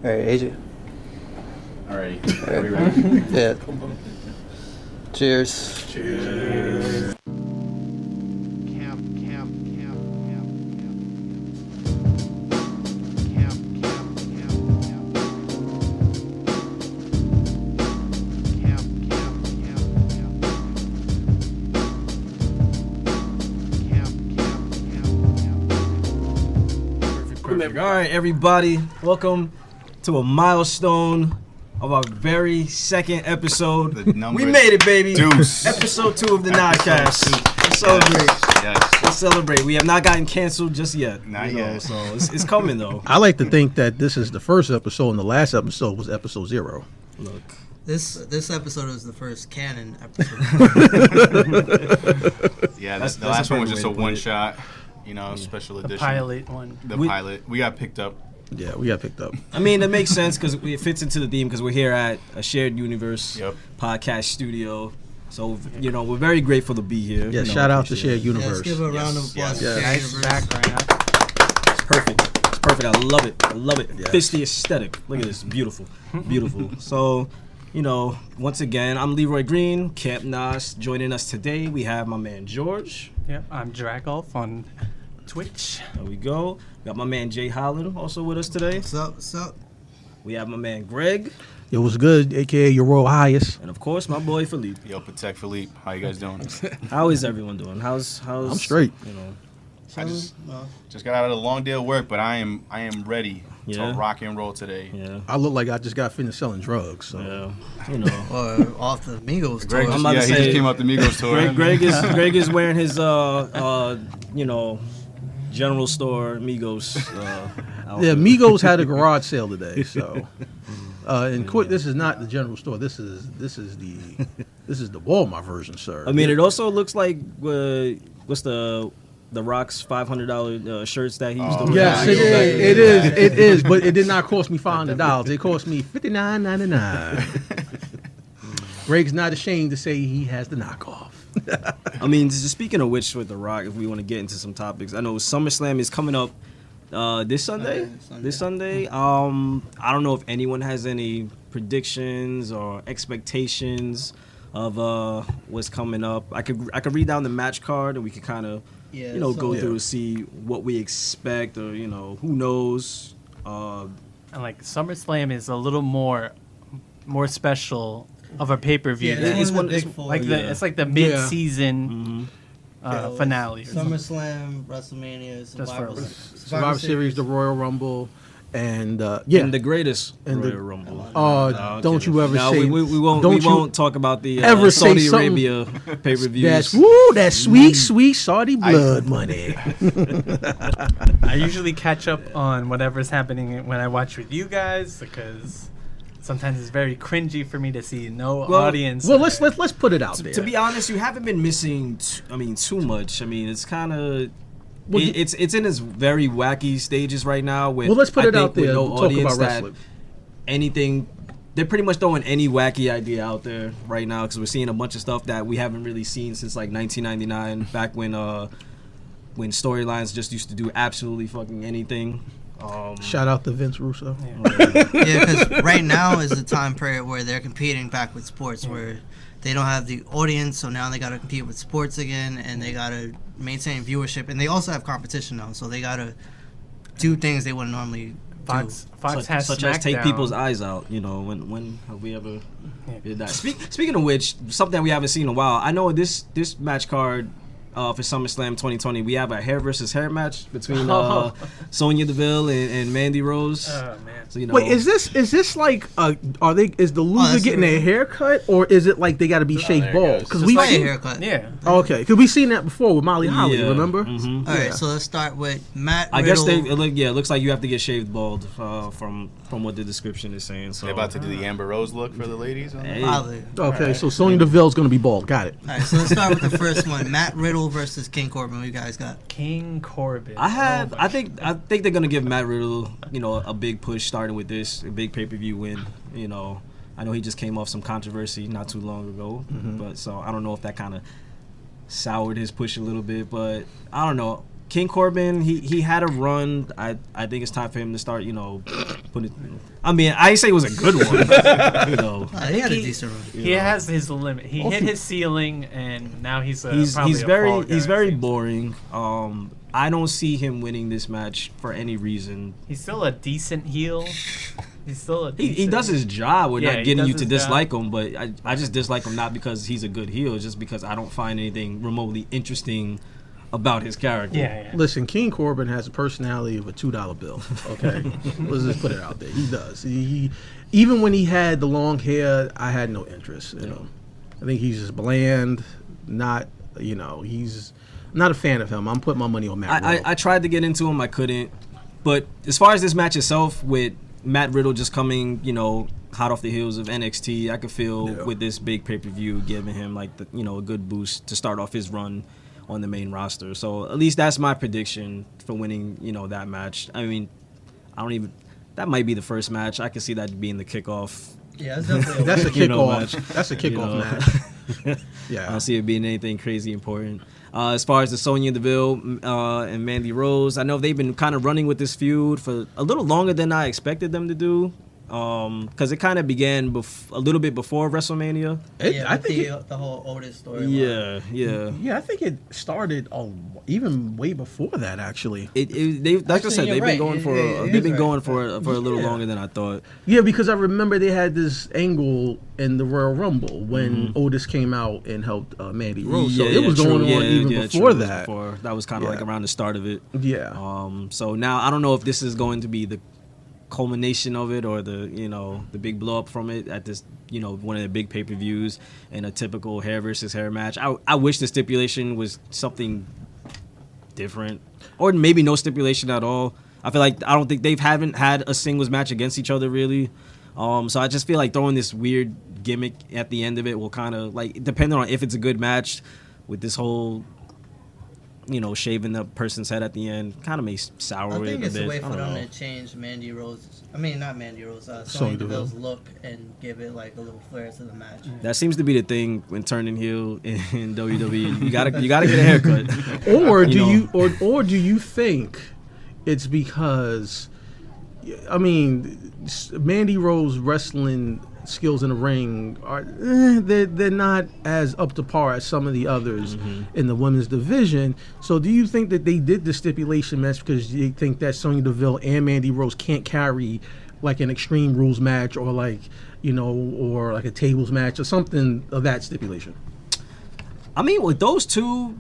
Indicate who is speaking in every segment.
Speaker 1: All right, AJ.
Speaker 2: All right. Are we ready?
Speaker 1: Yeah. Cheers.
Speaker 2: Cheers.
Speaker 3: All right, everybody, welcome to a milestone of our very second episode. We made it, baby.
Speaker 2: Deuce.
Speaker 3: Episode 2 of the Noscast. Let's celebrate.
Speaker 2: Yes.
Speaker 3: Let's celebrate. We have not gotten canceled just yet.
Speaker 2: Not yet.
Speaker 3: So it's coming, though.
Speaker 4: I like to think that this is the first episode and the last episode was episode 0.
Speaker 3: Look.
Speaker 5: This episode is the first canon episode.
Speaker 2: Yeah, the last one was just a one-shot, special edition.
Speaker 6: Pilot one.
Speaker 2: The pilot. We got picked up.
Speaker 4: Yeah, we got picked up.
Speaker 3: I mean, it makes sense because it fits into the theme because we're here at a shared universe podcast studio. So, we're very grateful to be here.
Speaker 4: Yeah, shout out to Shared Universe.
Speaker 5: Let's give a round of applause.
Speaker 6: Nice background.
Speaker 3: It's perfect. It's perfect. I love it.
Speaker 4: Yes.
Speaker 3: Fisty aesthetic. Look at this. Beautiful. So, once again, I'm Leroy Green, Camp Nas. Joining us today, we have my man George.
Speaker 6: Yep, I'm Dragolf on Twitch.
Speaker 3: There we go. We got my man Jay Holland also with us today.
Speaker 5: What's up?
Speaker 3: We have my man Greg.
Speaker 4: It was good, a.k.a. your Royal Highest.
Speaker 3: And, of course, my boy Philippe.
Speaker 2: Yo, Protect Philippe. How you guys doing?
Speaker 3: How is everyone doing? How's
Speaker 4: I'm straight.
Speaker 2: I just got out of a long day of work, but I am ready to rock and roll today.
Speaker 3: Yeah.
Speaker 4: I look like I just got finished selling drugs. So.
Speaker 3: Yeah.
Speaker 5: Or off the Migos
Speaker 2: Greg,
Speaker 5: tour.
Speaker 2: he just came out the Migos tour.
Speaker 3: Greg is wearing his general store Migos.
Speaker 4: Yeah, Migos had a garage sale today. So, and quick, this is not the general store. This is the Walmart version, sir.
Speaker 3: I mean, it also looks like what's the Rock's $500 shirts that he used to wear.
Speaker 4: Yes, it is. But it did not cost me $500. It cost me $59.99. Greg's not ashamed to say he has the knockoff.
Speaker 3: I mean, just speaking of which, with The Rock, if we want to get into some topics, I know SummerSlam is coming up this Sunday. This Sunday. I don't know if anyone has any predictions or expectations of what's coming up. I could read down the match card and we could kind of go through and see what we expect or who knows.
Speaker 6: And like SummerSlam is a little more special of a pay-per-view.
Speaker 5: Yeah, it's one of the big four.
Speaker 6: It's like the mid-season finale.
Speaker 5: SummerSlam, WrestleMania,
Speaker 4: Survivor Series, the Royal Rumble, and
Speaker 3: and the greatest Royal Rumble.
Speaker 4: Don't you ever say
Speaker 3: we won't talk about the
Speaker 4: ever
Speaker 3: Saudi Arabia pay-per-views.
Speaker 4: That's sweet Saudi blood money.
Speaker 6: I usually catch up on whatever's happening when I watch with you guys because sometimes it's very cringy for me to see audience.
Speaker 4: Well, let's put it out there.
Speaker 3: To be honest, you haven't been missing. Too much. I mean, it's kind of. It's in its very wacky stages right now.
Speaker 4: Let's put it out there.
Speaker 3: With no
Speaker 4: talk
Speaker 3: audience
Speaker 4: about wrestling.
Speaker 3: Anything. They're pretty much throwing any wacky idea out there right now because we're seeing a bunch of stuff that we haven't really seen since like 1999, back when storylines just used to do absolutely fucking anything.
Speaker 4: Shout out to Vince Russo.
Speaker 5: Yeah, because right now is the time period where they're competing back with sports, where they don't have the audience, so now they got to compete with sports again, and they got to maintain viewership, and they also have competition now, so they got to do things they wouldn't normally
Speaker 6: Fox has
Speaker 3: such
Speaker 6: SmackDown.
Speaker 3: as take people's eyes out. When have we ever did that? Speaking of which, something we haven't seen in a while. I know this match card. For SummerSlam 2020, we have a hair versus hair match between Sonya Deville and Mandy Rose.
Speaker 6: Oh man!
Speaker 3: So,
Speaker 4: Wait, is this like is the loser getting a haircut or is it like they got to be shaved bald?
Speaker 5: Because we seen a haircut.
Speaker 6: Yeah.
Speaker 4: Okay, because we seen that before with Molly Holly. Remember?
Speaker 3: Mm-hmm.
Speaker 5: All right, so let's start with Matt Riddle.
Speaker 3: I guess it looks like you have to get shaved bald from what the description is saying. So
Speaker 2: they're about to do the Amber Rose look for the ladies.
Speaker 5: Probably.
Speaker 4: Okay, right. So Sonya Deville's going to be bald. Got it.
Speaker 5: All right, so let's start with the first one. Matt Riddle versus King Corbin. What you guys got?
Speaker 6: King Corbin.
Speaker 3: I think they're gonna give Matt Riddle, a big push starting with this, a big pay-per-view win. I know he just came off some controversy not too long ago, but so I don't know if that kind of soured his push a little bit, but I don't know. King Corbin, he had a run. I think it's time for him to start, put it. I mean, I say it was a good one.
Speaker 5: He had a decent run.
Speaker 6: He has his limit. He hit his ceiling, and now he's probably
Speaker 3: he's very boring. I don't see him winning this match for any reason.
Speaker 6: He's still a decent heel.
Speaker 3: He does his job. We're not getting you to dislike him, but I just dislike him not because he's a good heel, just because I don't find anything remotely interesting about his character.
Speaker 6: Yeah.
Speaker 4: Listen, King Corbin has a personality of a $2 bill. Okay, let's just put it out there. He does. He even when he had the long hair, I had no interest. I think he's just bland. Not he's not a fan of him. I'm putting my money on Matt Riddle.
Speaker 3: I tried to get into him, I couldn't. But as far as this match itself, with Matt Riddle just coming, hot off the heels of NXT, I could feel with this big pay-per-view giving him a good boost to start off his run on the main roster. So at least that's my prediction for winning, that match. I mean, that might be the first match. I could see that being the kickoff.
Speaker 5: Yeah, that's definitely
Speaker 4: that's a kickoff.
Speaker 3: Match.
Speaker 4: That's a kickoff match. Yeah,
Speaker 3: I don't see it being anything crazy important. As far as the Sonya Deville and Mandy Rose, I know they've been kind of running with this feud for a little longer than I expected them to do. Because it kind of began a little bit before WrestleMania.
Speaker 5: I think the whole Otis story.
Speaker 4: Yeah, I think it started even way before that. Actually,
Speaker 3: like I said, they've been going for a little longer than I thought.
Speaker 4: Yeah, because I remember they had this angle in the Royal Rumble when Otis came out and helped Mandy Rose. So it was going on even before that.
Speaker 3: That was kind of like around the start of it.
Speaker 4: Yeah.
Speaker 3: So now I don't know if this is going to be the culmination of it or the big blow up from it at this one of the big pay-per-views and a typical hair versus hair match. I wish the stipulation was something different or maybe no stipulation at all. I don't think they haven't had a singles match against each other really. So I just feel like throwing this weird gimmick at the end of it will kind of depending on if it's a good match with this whole shaving the person's head at the end kind of may sour it a bit.
Speaker 5: I think it's a way for them to change Mandy Rose. I mean, not Mandy Rose. Sonya Deville's look and give it a little flair to the match.
Speaker 3: That seems to be the thing when turning heel in WWE. You gotta get a haircut.
Speaker 4: Or do you think it's because Mandy Rose wrestling skills in the ring are they're not as up to par as some of the others in the women's division. So do you think that they did the stipulation match because you think that Sonya Deville and Mandy Rose can't carry an Extreme Rules match or or a tables match or something of that stipulation?
Speaker 3: I mean, with those two,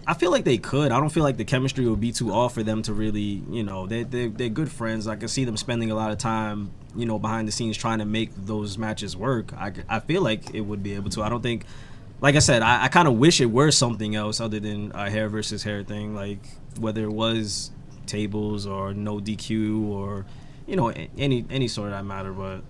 Speaker 3: I feel like they could. I don't feel like the chemistry would be too off for them to really, they're good friends. I can see them spending a lot of time, behind the scenes trying to make those matches work. I feel like it would be able to. I don't think, like I said, I kind of wish it were something else other than a hair versus hair thing, whether it was tables or no DQ or, any sort of that matter, but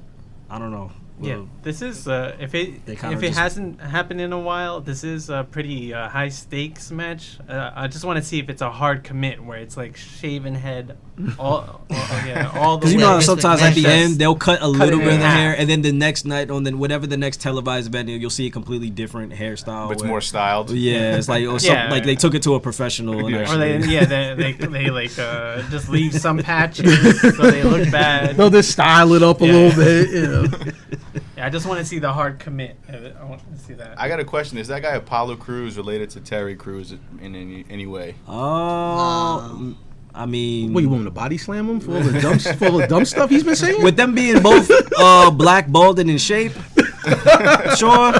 Speaker 3: I don't know.
Speaker 6: Well, this is if it hasn't happened in a while, this is a pretty high stakes match. I just want to see if it's a hard commit where it's shaven head all the way.
Speaker 3: Because sometimes at the end they'll cut a little bit of the hair, and then the next night on whatever the next televised event, you'll see a completely different hairstyle.
Speaker 2: It's more styled.
Speaker 3: Yeah, it's they took it to a professional.
Speaker 6: Or they just leave some patches so they look bad.
Speaker 4: They'll just style it up a little bit.
Speaker 6: Yeah, I just want to see the hard commit. I want to see that.
Speaker 2: I got a question. Is that guy Apollo Crews related to Terry Crews in any way?
Speaker 3: Oh, I mean...
Speaker 4: What, you want him to body slam him for all the dumb stuff he's been saying?
Speaker 3: With them being both black, bald, and in shape, sure.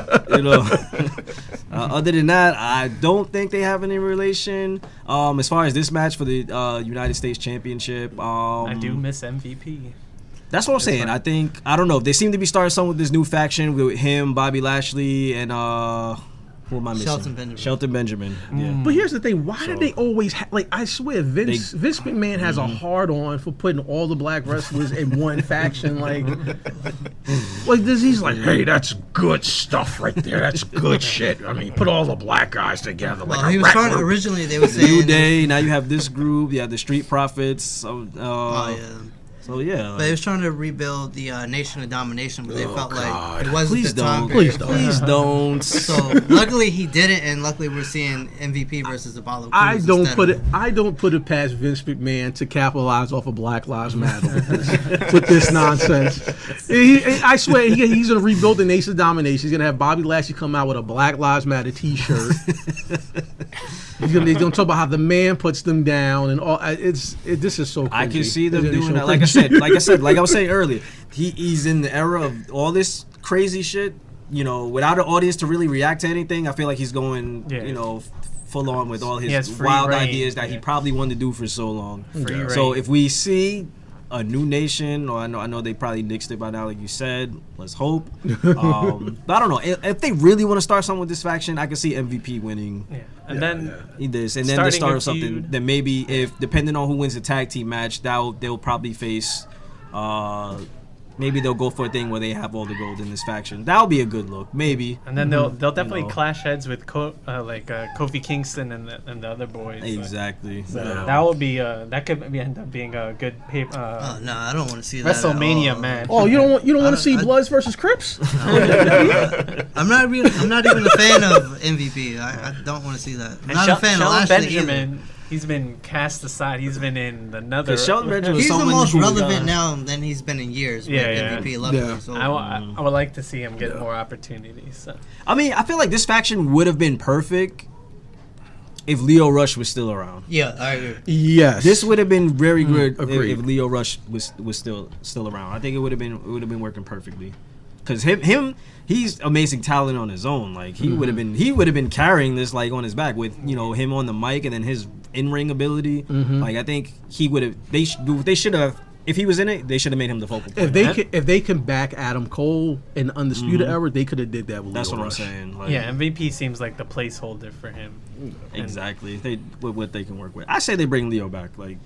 Speaker 3: Other than that, I don't think they have any relation. As far as this match for the United States Championship...
Speaker 6: I do miss MVP.
Speaker 3: That's what I'm saying. I don't know. They seem to be starting something with this new faction with him, Bobby Lashley, and who am I missing? Shelton Benjamin. Yeah.
Speaker 4: But here's the thing. Why do they always I swear, Vince McMahon has a hard on for putting all the black wrestlers in one faction. He's like, hey, that's good stuff right there. That's good shit. I mean, put all the black guys together.
Speaker 5: He was trying to, originally they were saying
Speaker 3: New Day. Now you have this group. You have the Street Profits. So yeah,
Speaker 5: But they was trying to rebuild the Nation of Domination, but they felt like it wasn't
Speaker 3: please
Speaker 5: the time.
Speaker 3: don't,
Speaker 4: Please don't.
Speaker 5: So luckily he did it, and luckily we're seeing MVP versus Apollo Crews.
Speaker 4: I don't put it past Vince McMahon to capitalize off of Black Lives Matter with this nonsense. I swear he's gonna rebuild the Nation of Domination. He's gonna have Bobby Lashley come out with a Black Lives Matter T-shirt. He's gonna talk about how the man puts them down and all. This is so crazy.
Speaker 3: I can see them doing that. Like I was saying earlier, he's in the era of all this crazy shit. You know, without an audience to really react to anything, I feel like he's going, full on with all his wild ideas that he probably wanted to do for so long. So if we see a new nation, or I know they probably nixed it by now, like you said. Let's hope. But I don't know if they really want to start something with this faction. I can see MVP winning.
Speaker 6: Yeah. And then
Speaker 3: this, and then they start something. Then maybe if depending on who wins the tag team match, they'll probably face. Maybe they'll go for a thing where they have all the gold in this faction. That'll be a good look, maybe.
Speaker 6: And then they'll definitely clash heads with Kofi Kingston and the other boys.
Speaker 3: Exactly.
Speaker 6: So that would be that could end up being a good paper.
Speaker 5: No, I don't want to see that
Speaker 6: WrestleMania match.
Speaker 4: Oh, you don't want to see Bloods versus Crips?
Speaker 5: I'm not even a fan of MVP. I don't want to see that. I'm not a fan of Lashley
Speaker 6: Benjamin.
Speaker 5: either.
Speaker 6: He's been cast aside. He's been in another.
Speaker 5: He's the most relevant now than he's been in years. With MVP luckily. So.
Speaker 6: I would like to see him get more opportunities. So.
Speaker 3: I mean, I feel like this faction would have been perfect if Leo Rush was still around.
Speaker 5: Yeah, I agree.
Speaker 4: Yes,
Speaker 3: this would have been very good if Leo Rush was still around. I think it would have been working perfectly. Because he's amazing talent on his own. Like he would have been carrying this like on his back with him on the mic and then his in-ring ability. Like I think he would have. They should have. If he was in it, they should have made him the focal point.
Speaker 4: If they can back Adam Cole in the Undisputed Era, they could have did that with
Speaker 3: That's
Speaker 4: Leo
Speaker 3: what
Speaker 4: Rush.
Speaker 3: I'm saying. Like,
Speaker 6: MVP seems like the placeholder for him.
Speaker 3: Exactly. With what they can work with. I say they bring Leo back. Like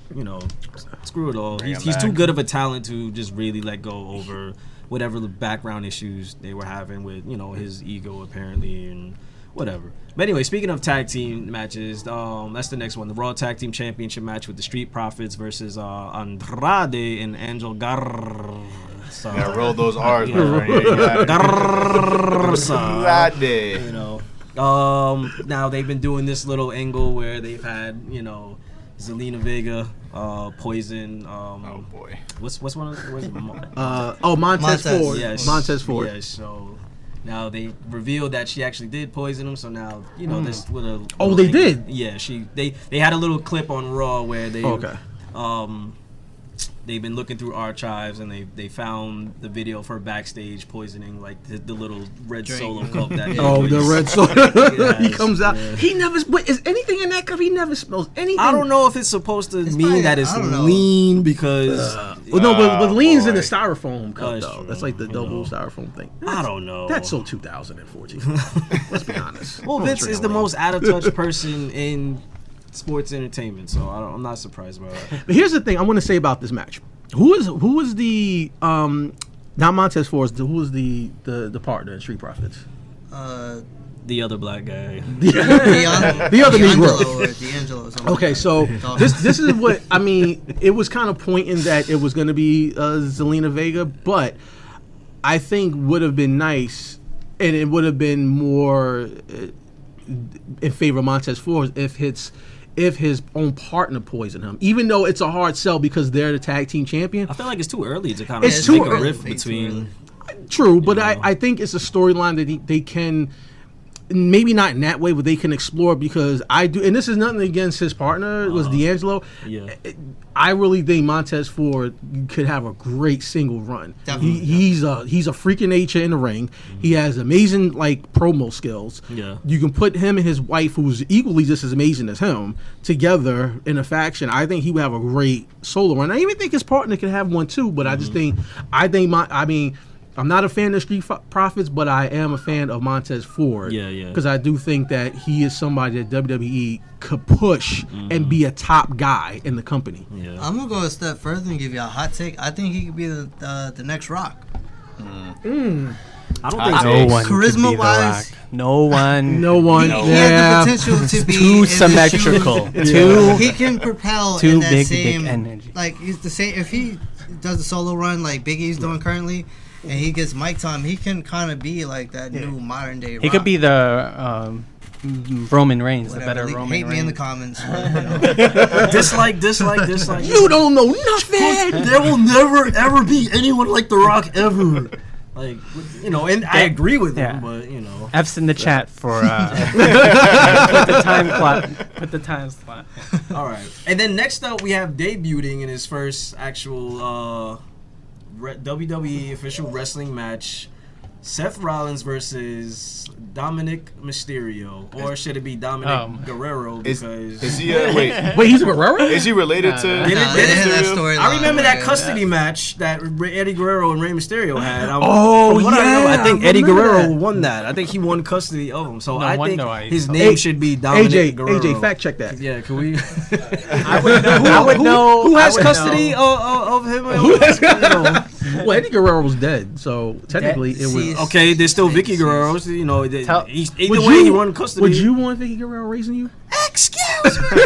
Speaker 3: screw it all. He's too good of a talent to just really let go over whatever the background issues they were having with his ego apparently and whatever. But anyway, speaking of tag team matches, that's the next one. The Raw Tag Team Championship match with the Street Profits versus Andrade and Angel Garza.
Speaker 2: Yeah, roll those R's, my friend.
Speaker 3: Garza. Now they've been doing this little angle where they've had Zelina Vega, Poison.
Speaker 2: Oh boy.
Speaker 3: What's one of
Speaker 4: Montez Ford.
Speaker 3: Yes.
Speaker 4: Montez Ford.
Speaker 3: Yes. So now they revealed that she actually did poison him. So now this with a.
Speaker 4: Oh, they did.
Speaker 3: Yeah, they had a little clip on Raw where they.
Speaker 4: Okay.
Speaker 3: They've been looking through archives and they found the video of her backstage poisoning like the little red Solo cup that.
Speaker 4: The red Solo. He comes out.
Speaker 3: Yeah.
Speaker 4: He never. Is anything in that cup? He never smells anything.
Speaker 3: I don't know if it's supposed to mean that it's lean because.
Speaker 4: But lean's in the styrofoam cup though.
Speaker 3: True.
Speaker 4: That's like the double styrofoam thing.
Speaker 3: I don't know.
Speaker 4: That's so 2014. Let's be honest.
Speaker 3: Well, Vince is the most out of touch person in sports entertainment, so I'm not surprised by that.
Speaker 4: But here's the thing I want to say about this match. Who is the not Montez Ford? Who was the partner in Street Profits?
Speaker 3: The other black guy.
Speaker 4: The other Negro.
Speaker 5: D'Angelo.
Speaker 4: Okay, so this is what I mean. It was kind of pointing that it was going to be Zelina Vega, but I think would have been nice, and it would have been more in favor of Montez Ford if his own partner poisoned him. Even though it's a hard sell because they're the tag team champion.
Speaker 3: I feel like it's too early to kind of
Speaker 4: It's
Speaker 3: make
Speaker 4: too
Speaker 3: a
Speaker 4: early.
Speaker 3: rift between.
Speaker 4: True, but I think it's a storyline that they can. Maybe not in that way, but they can explore because I do, and this is nothing against his partner. It was D'Angelo.
Speaker 3: Yeah.
Speaker 4: I really think Montez Ford could have a great single run.
Speaker 5: Definitely.
Speaker 4: He's a freak of nature in the ring. He has amazing promo skills.
Speaker 3: Yeah.
Speaker 4: You can put him and his wife, who's equally just as amazing as him, together in a faction. I think he would have a great solo run. I even think his partner could have one too. But I just think I'm not a fan of Street Profits, but I am a fan of Montez Ford.
Speaker 3: Yeah.
Speaker 4: Because I do think that he is somebody that WWE could push and be a top guy in the company.
Speaker 3: Yeah.
Speaker 5: I'm gonna go a step further and give you a hot take. I think he could be the next Rock.
Speaker 3: I don't think
Speaker 6: No one.
Speaker 5: Charisma-wise,
Speaker 6: No one.
Speaker 4: No one.
Speaker 2: No.
Speaker 5: he
Speaker 4: Yeah.
Speaker 5: has the potential to be
Speaker 6: Too
Speaker 5: in the
Speaker 6: symmetrical.
Speaker 5: shoes-
Speaker 6: Too.
Speaker 5: He can propel
Speaker 6: Too
Speaker 5: in that
Speaker 6: big
Speaker 5: same
Speaker 6: dick energy.
Speaker 5: like he's the same. If he does a solo run like Big E's doing currently, and he gets mic time, he can kind of be like that new modern day.
Speaker 6: He could be the Roman Reigns, the
Speaker 5: whatever.
Speaker 6: better Roman
Speaker 5: Hate
Speaker 6: Reigns.
Speaker 5: me in the comments. But,
Speaker 3: dislike.
Speaker 4: You don't know nothing.
Speaker 3: There will never ever be anyone like The Rock ever. Like, you know, and I agree with him, but you know,
Speaker 6: F's in the chat for put the time clock. Put the time slot.
Speaker 3: all right. And then next up, we have debuting in his first actual WWE official wrestling match, Seth Rollins versus Dominic Mysterio, or should it be Dominic Guerrero? Because
Speaker 2: Is he wait?
Speaker 4: Wait, he's a Guerrero?
Speaker 2: Is he related to?
Speaker 5: they didn't have that
Speaker 2: Mysterio?
Speaker 5: storyline.
Speaker 3: I remember that
Speaker 5: Yeah.
Speaker 3: custody match that Eddie Guerrero and Rey Mysterio had.
Speaker 4: Oh,
Speaker 3: From what I remember,
Speaker 4: yeah,
Speaker 3: I think
Speaker 4: I
Speaker 3: Eddie
Speaker 4: remember
Speaker 3: Guerrero
Speaker 4: that.
Speaker 3: won that. I think he won custody of him. So
Speaker 6: No
Speaker 3: I
Speaker 6: wonder
Speaker 3: think
Speaker 6: why he's
Speaker 3: his
Speaker 6: so-
Speaker 3: name should be Dominic
Speaker 4: AJ,
Speaker 3: Guerrero.
Speaker 4: AJ, fact check that.
Speaker 3: Yeah, can we?
Speaker 6: I would know. I would know.
Speaker 3: Who
Speaker 6: I
Speaker 3: has
Speaker 6: would
Speaker 3: custody
Speaker 6: know.
Speaker 3: of him?
Speaker 4: Who has
Speaker 3: You know.
Speaker 4: Well, Eddie Guerrero was dead, so technically it was.
Speaker 5: Deceased.
Speaker 3: Okay, there's still Vicky Guerrero. You know,
Speaker 6: Tell-
Speaker 3: either
Speaker 4: Would
Speaker 3: way, he
Speaker 4: you-
Speaker 3: won custody.
Speaker 4: Would you want Vicky Guerrero raising you?
Speaker 3: Excuse me.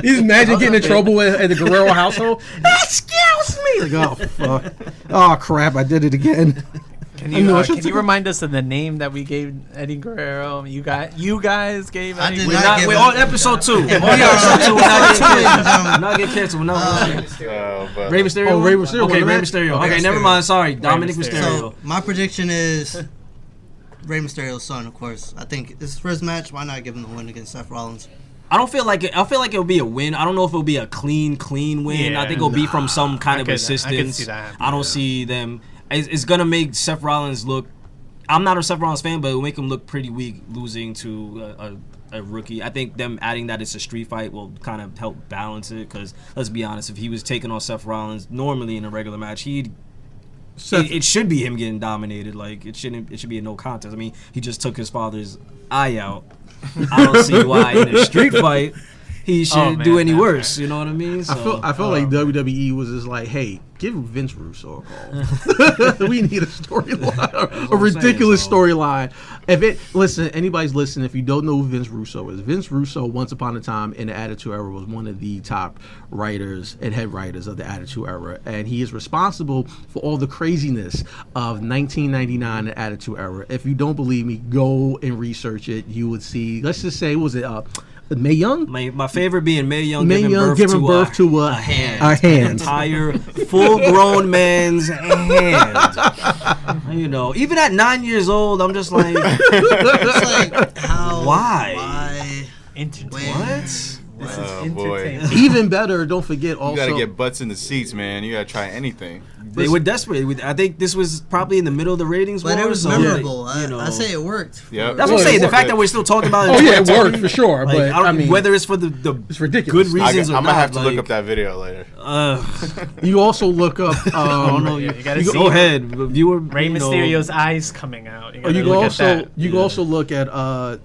Speaker 4: You imagine getting in trouble at the Guerrero household? Excuse me. Like, oh fuck. Oh crap! I did it again.
Speaker 6: Can
Speaker 4: I know, I
Speaker 6: you,
Speaker 4: should
Speaker 6: can you
Speaker 4: take-
Speaker 6: remind us of the name that we gave Eddie Guerrero? You guys gave
Speaker 5: I
Speaker 6: Eddie
Speaker 5: did
Speaker 3: We're
Speaker 6: Guerrero.
Speaker 5: not
Speaker 3: not.
Speaker 5: give
Speaker 3: We're
Speaker 5: him-
Speaker 3: on episode 2.
Speaker 5: Yeah,
Speaker 3: We're on episode 2. We're not getting canceled.
Speaker 5: Um,
Speaker 3: We're not getting canceled. We're not.
Speaker 2: But
Speaker 3: Rey Mysterio.
Speaker 4: Oh, Rey Mysterio
Speaker 3: Okay,
Speaker 4: won the
Speaker 3: Rey
Speaker 4: match?
Speaker 3: Mysterio.
Speaker 5: Okay,
Speaker 3: Okay, never
Speaker 5: Mysterio.
Speaker 3: mind. Sorry, Dominic
Speaker 6: Mysterio.
Speaker 3: Mysterio.
Speaker 5: So my prediction is Rey Mysterio's son, of course. I think this is his first match. Why not give him the win against Seth Rollins?
Speaker 3: I don't feel like it. I feel like it'll be a win. I don't know if it'll be a clean win.
Speaker 6: Yeah.
Speaker 3: I think it'll be from some kind of
Speaker 6: I could
Speaker 3: assistance.
Speaker 6: see that happening,
Speaker 3: I don't
Speaker 6: yeah.
Speaker 3: see them. It's gonna make Seth Rollins look. I'm not a Seth Rollins fan, but it'll make him look pretty weak losing to a rookie. I think them adding that it's a street fight will kind of help balance it. Because let's be honest, if he was taking on Seth Rollins normally in a regular match, it should be him getting dominated. Like it should be a no contest. I mean, he just took his father's eye out. I don't see why in a street fight he should do any worse. You know what I mean? So,
Speaker 4: I feel like WWE was just like, hey, give Vince Russo a call. We need a storyline, a ridiculous storyline. Listen, anybody's listening, if you don't know who Vince Russo is, Vince Russo, once upon a time in the Attitude Era, was one of the top writers and head writers of the Attitude Era, and he is responsible for all the craziness of 1999 and Attitude Era. If you don't believe me, go and research it. You would see. Let's just say, was it Mae Young?
Speaker 3: My favorite being Mae Young
Speaker 4: Mae Young giving birth to a
Speaker 3: hand.
Speaker 4: a hand.
Speaker 3: An entire full-grown man's hand. You know, even at 9 years old, I'm just like,
Speaker 5: It's like how?
Speaker 3: Why?
Speaker 5: Why?
Speaker 6: Entertainment.
Speaker 5: When?
Speaker 3: what?
Speaker 6: This
Speaker 2: Oh,
Speaker 6: is
Speaker 2: boy.
Speaker 6: entertainment.
Speaker 4: Even better, don't forget
Speaker 2: you
Speaker 4: also.
Speaker 2: gotta get butts in the seats, man. You gotta try anything.
Speaker 3: They were desperate. I think this was probably in the middle of the ratings
Speaker 5: But
Speaker 3: war.
Speaker 5: it was
Speaker 3: so,
Speaker 5: memorable.
Speaker 3: like, you know.
Speaker 5: I say it worked.
Speaker 2: Yep.
Speaker 3: That's what I'm
Speaker 4: Well,
Speaker 3: saying.
Speaker 4: it
Speaker 3: The
Speaker 2: worked.
Speaker 3: fact that we're still talking about it. in
Speaker 4: Oh yeah, it
Speaker 3: 2020,
Speaker 4: worked for sure.
Speaker 3: like,
Speaker 4: But I mean,
Speaker 3: whether it's for the
Speaker 4: it's ridiculous.
Speaker 3: good reasons or
Speaker 2: I'm
Speaker 3: not.
Speaker 2: gonna have to look
Speaker 3: like,
Speaker 2: up that video later.
Speaker 4: You also look up.
Speaker 3: I don't know.
Speaker 6: You gotta
Speaker 3: You
Speaker 6: see
Speaker 3: go
Speaker 6: it.
Speaker 3: ahead, viewer.
Speaker 6: Rey
Speaker 3: you know,
Speaker 6: Mysterio's eyes coming out.
Speaker 4: You
Speaker 6: gotta
Speaker 4: can
Speaker 6: look at
Speaker 4: also
Speaker 6: that.
Speaker 4: you can also look at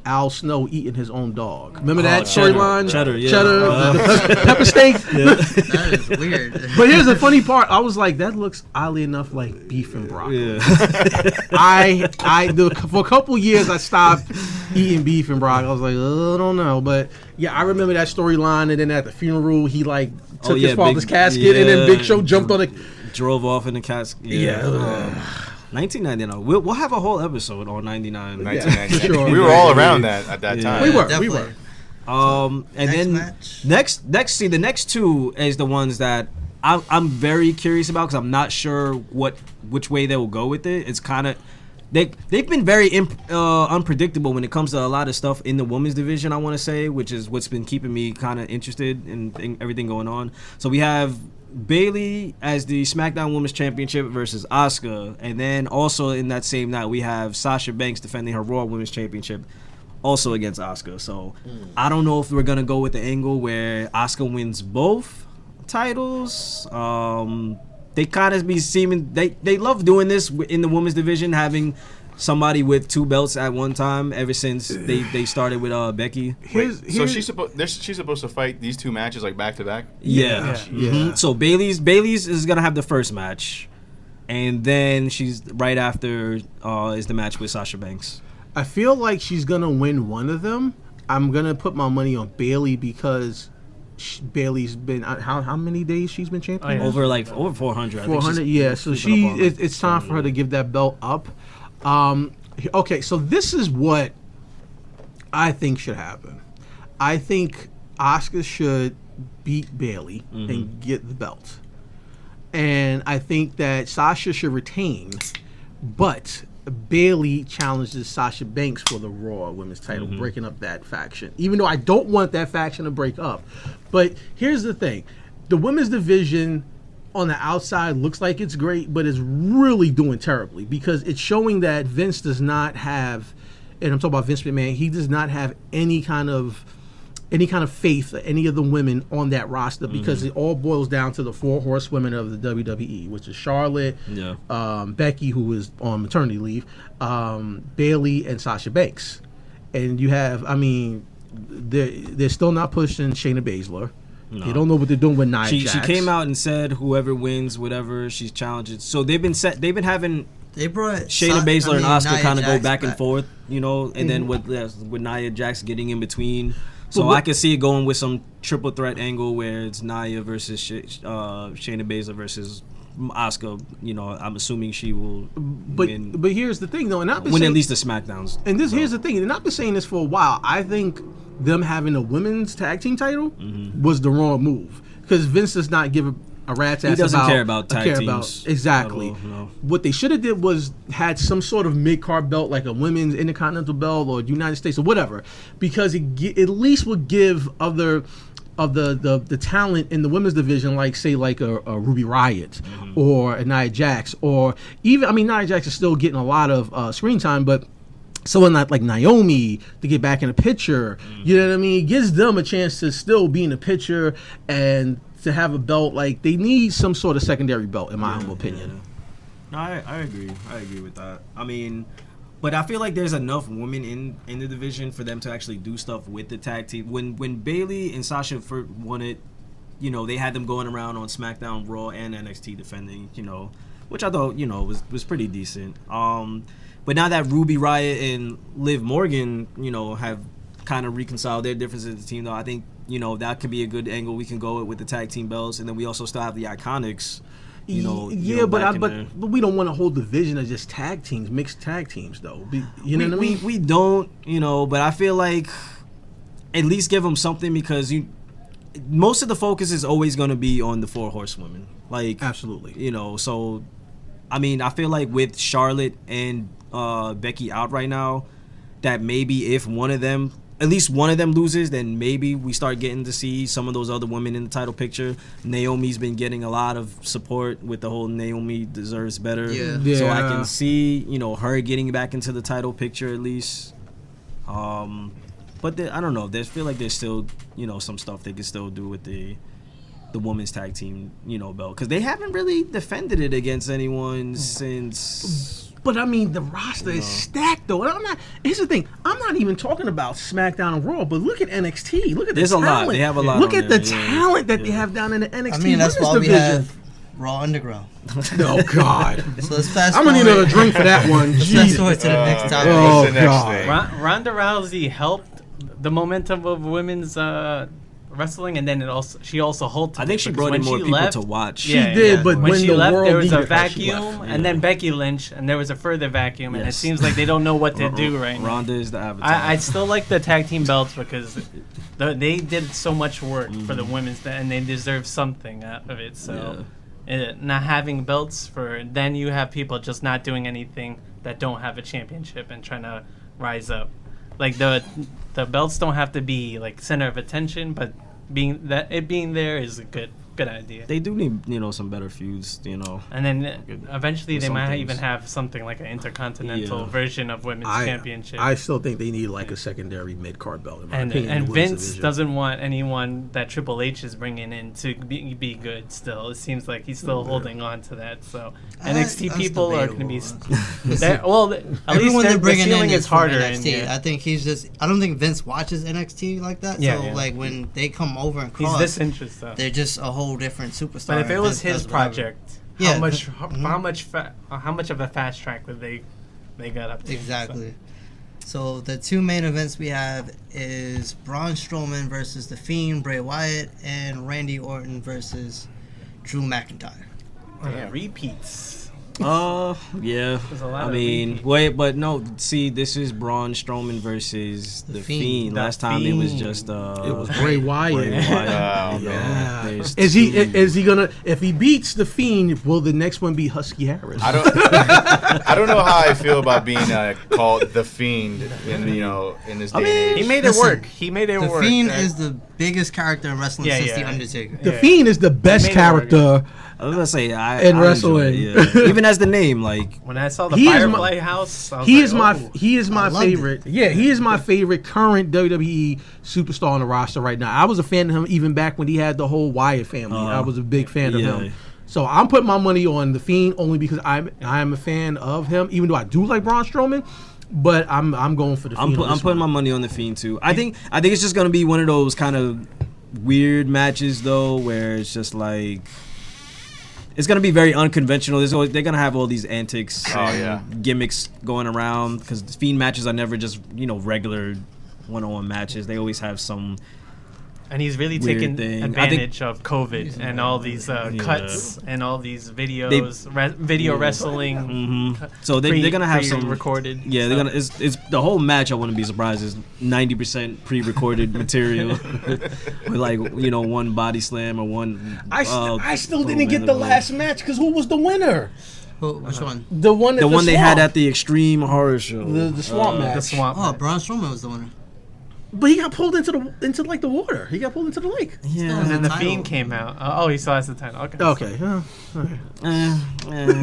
Speaker 4: Al Snow eating his own dog. Remember that
Speaker 3: Cheddar.
Speaker 4: storyline?
Speaker 3: Cheddar, yeah.
Speaker 4: Cheddar, pepper steak.
Speaker 5: That is weird.
Speaker 4: But here's the funny part. I was like, that looks oddly enough like beef and broccoli.
Speaker 3: Yeah.
Speaker 4: For a couple years I stopped eating beef and broccoli. I was like, I don't know, but yeah, I remember that storyline. And then at the funeral, he like took his father's casket, and then Big Show jumped on it.
Speaker 3: Drove off in the casket.
Speaker 4: Yeah.
Speaker 3: 1999. We'll have a whole episode on 99.
Speaker 2: 1999.
Speaker 4: sure.
Speaker 2: We were all around that at that
Speaker 3: Yeah.
Speaker 2: time.
Speaker 4: We were.
Speaker 5: Definitely.
Speaker 3: And
Speaker 5: Next
Speaker 3: then
Speaker 5: match.
Speaker 3: the next two is the ones that I'm very curious about because I'm not sure which way they will go with it. It's kind of they've been very unpredictable when it comes to a lot of stuff in the women's division. I want to say, which is what's been keeping me kind of interested in everything going on. So we have Bayley as the SmackDown Women's Championship versus Asuka, and then also in that same night we have Sasha Banks defending her Raw Women's Championship also against Asuka. So I don't know if we're gonna go with the angle where Asuka wins both titles. They kind of be seeming they love doing this in the women's division, having somebody with two belts at one time ever since they started with Becky.
Speaker 2: So she's supposed to fight these two matches like back to back.
Speaker 3: Yeah.
Speaker 4: Yeah.
Speaker 3: So Bayley's is gonna have the first match. And then she's right after is the match with Sasha Banks.
Speaker 4: I feel like she's gonna win one of them. I'm gonna put my money on Bayley because Bayley's been how many days she's been champion?
Speaker 3: Over 400.
Speaker 4: 400, yeah. So it's time for her to give that belt up. Okay, so this is what I think should happen. I think Asuka should beat Bayley and get the belt. And I think that Sasha should retain, but Bayley challenges Sasha Banks for the Raw Women's title, breaking up that faction. Even though I don't want that faction to break up. But here's the thing. The women's division on the outside looks like it's great, but it's really doing terribly because it's showing that Vince does not have, and I'm talking about Vince McMahon, he does not have any kind of faith in any of the women on that roster because it all boils down to the 4 horsewomen of the WWE, which is Charlotte, Becky, who is on maternity leave, Bayley, and Sasha Banks. And you have, they're still not pushing Shayna Baszler. No. They don't know what they're doing with Nia Jax.
Speaker 3: She came out and said whoever wins, whatever, she's challenging. So they've been having
Speaker 5: they brought
Speaker 3: Shayna Baszler and Asuka kind of go back and forth, and then with Nia Jax getting in between. So I can see it going with some triple threat angle where it's Nia versus Shayna Baszler versus Asuka. I'm assuming she will win.
Speaker 4: But here's the thing, though, and I've been
Speaker 3: win
Speaker 4: saying,
Speaker 3: at least the SmackDowns.
Speaker 4: And here's the thing, and I've been saying this for a while. I think them having a women's tag team title was the wrong move because Vince does not give a rat's ass.
Speaker 3: He doesn't care about tag teams.
Speaker 4: Exactly.
Speaker 3: No.
Speaker 4: What they should have did was had some sort of mid-card belt, like a women's Intercontinental belt or United States or whatever, because it at least would give other of the talent in the women's division, like say like a Ruby Riott or a Nia Jax, or even Nia Jax is still getting a lot of screen time, but someone like Naomi to get back in the picture, you know what I mean? It gives them a chance to still be in the picture and to have a belt. Like they need some sort of secondary belt, in my humble opinion.
Speaker 3: No, I agree. I agree with that. But I feel like there's enough women in the division for them to actually do stuff with the tag team. When Bayley and Sasha first won it, they had them going around on SmackDown, Raw, and NXT defending, which I thought, was pretty decent. But now that Ruby Riott and Liv Morgan, have kind of reconciled their differences in the team, though, I think, that could be a good angle we can go with the tag team belts. And then we also still have the Iconics. But we don't want a whole division of just tag teams, mixed tag teams, though. You know what I mean? We don't, but I feel like at least give them something because most of the focus is always going to be on the 4 horsewomen. Like
Speaker 4: absolutely,
Speaker 3: So, I feel like with Charlotte and Becky out right now, that maybe if at least one of them loses, then maybe we start getting to see some of those other women in the title picture. Naomi's been getting a lot of support with the whole Naomi deserves better.
Speaker 4: Yeah.
Speaker 3: So I can see, her getting back into the title picture at least. But I don't know. I feel like there's still, some stuff they can still do with the women's tag team, belt. Because they haven't really defended it against anyone since...
Speaker 4: But the roster is stacked though. And here's the thing. I'm not even talking about SmackDown and Raw, but look at NXT. Look at the talent.
Speaker 3: There's a lot. They have a lot.
Speaker 4: Look at the talent that they have down in the NXT.
Speaker 5: That's why we have Raw Underground.
Speaker 4: Oh God.
Speaker 5: So let's fast
Speaker 4: I'm gonna need another drink for that one.
Speaker 5: Let's fast forward to the next topic.
Speaker 4: Oh God.
Speaker 6: Ronda Rousey helped the momentum of women's wrestling, and then she also halted.
Speaker 3: I think she brought in more people to watch.
Speaker 4: She did, but
Speaker 6: when
Speaker 4: when
Speaker 6: she
Speaker 4: the
Speaker 6: left,
Speaker 4: world
Speaker 6: there was a
Speaker 4: needed her, she
Speaker 6: vacuum,
Speaker 4: left.
Speaker 6: and then Becky Lynch, and there was a further vacuum, and it seems like they don't know what to do right now.
Speaker 3: Ronda is the avatar.
Speaker 6: I still like the tag team belts because they did so much work for the women's, and they deserve something out of it. So, not having belts then you have people just not doing anything that don't have a championship and trying to rise up. Like the belts don't have to be like center of attention, but being there is a good idea.
Speaker 3: They do need some better feuds,
Speaker 6: And then eventually they might
Speaker 3: things.
Speaker 6: even have something like an intercontinental version of women's championship.
Speaker 4: I still think they need like a secondary mid-card belt. In my opinion,
Speaker 6: and
Speaker 4: in the women's
Speaker 6: Vince
Speaker 4: division.
Speaker 6: doesn't want anyone that Triple H is bringing in to be good. Still, it seems like he's still holding on to that. So NXT people are going to be. At least
Speaker 5: they're bringing
Speaker 6: the ceiling
Speaker 5: in
Speaker 6: is harder.
Speaker 5: NXT. I think I don't think Vince watches NXT like that. Like when they come over and cross,
Speaker 6: he's disinterested.
Speaker 5: They're just a whole different superstar.
Speaker 6: But if it was
Speaker 5: Vince
Speaker 6: his
Speaker 5: does whatever.
Speaker 6: project,
Speaker 5: Yeah,
Speaker 6: how much of a fast track that they got up to.
Speaker 5: Exactly. So the two main events we have is Braun Strowman versus The Fiend, Bray Wyatt, and Randy Orton versus Drew McIntyre.
Speaker 6: Repeats.
Speaker 3: Yeah. I mean, wait, but no. See, this is Braun Strowman versus the Fiend. Last time it was just
Speaker 4: it was Bray Wyatt.
Speaker 3: Yeah.
Speaker 4: Is he gonna, if he beats the Fiend, will the next one be Husky Harris?
Speaker 2: I don't know how I feel about being called the Fiend in this day and age.
Speaker 6: He made it work. He made it work.
Speaker 5: The Fiend is the biggest character in wrestling since The Undertaker.
Speaker 4: The Fiend is the best character.
Speaker 3: I was gonna say
Speaker 4: in wrestling,
Speaker 3: even as the name, like
Speaker 6: when I saw the Firefly House,
Speaker 4: he is my favorite. Yeah, he is my favorite current WWE superstar on the roster right now. I was a fan of him even back when he had the whole Wyatt family. I was a big fan of him. So I'm putting my money on the Fiend only because I am a fan of him. Even though I do like Braun Strowman, but I'm going for the Fiend.
Speaker 3: I'm putting my money on the Fiend too. I think it's just gonna be one of those kind of weird matches though, where it's just like. It's gonna be very unconventional. They're gonna have all these antics, gimmicks going around because Fiend matches are never just regular one-on-one matches. They always have some.
Speaker 6: And he's really taking advantage of COVID and all these cuts and all these videos, video wrestling.
Speaker 3: Mm-hmm. So they're gonna have some
Speaker 6: recorded.
Speaker 3: Yeah, they're gonna. It's the whole match. I wouldn't be surprised. Is 90% pre-recorded material with one body slam or one.
Speaker 4: I still didn't get the last match because who was the winner?
Speaker 5: Which one?
Speaker 4: The one
Speaker 3: they had at the Extreme Horror Show.
Speaker 4: The swamp match.
Speaker 6: The swamp.
Speaker 5: Oh, Braun Strowman was the winner.
Speaker 4: But he got pulled into the water. He got pulled into the lake.
Speaker 3: Yeah,
Speaker 6: and then the Fiend came out. He still has the title. Okay.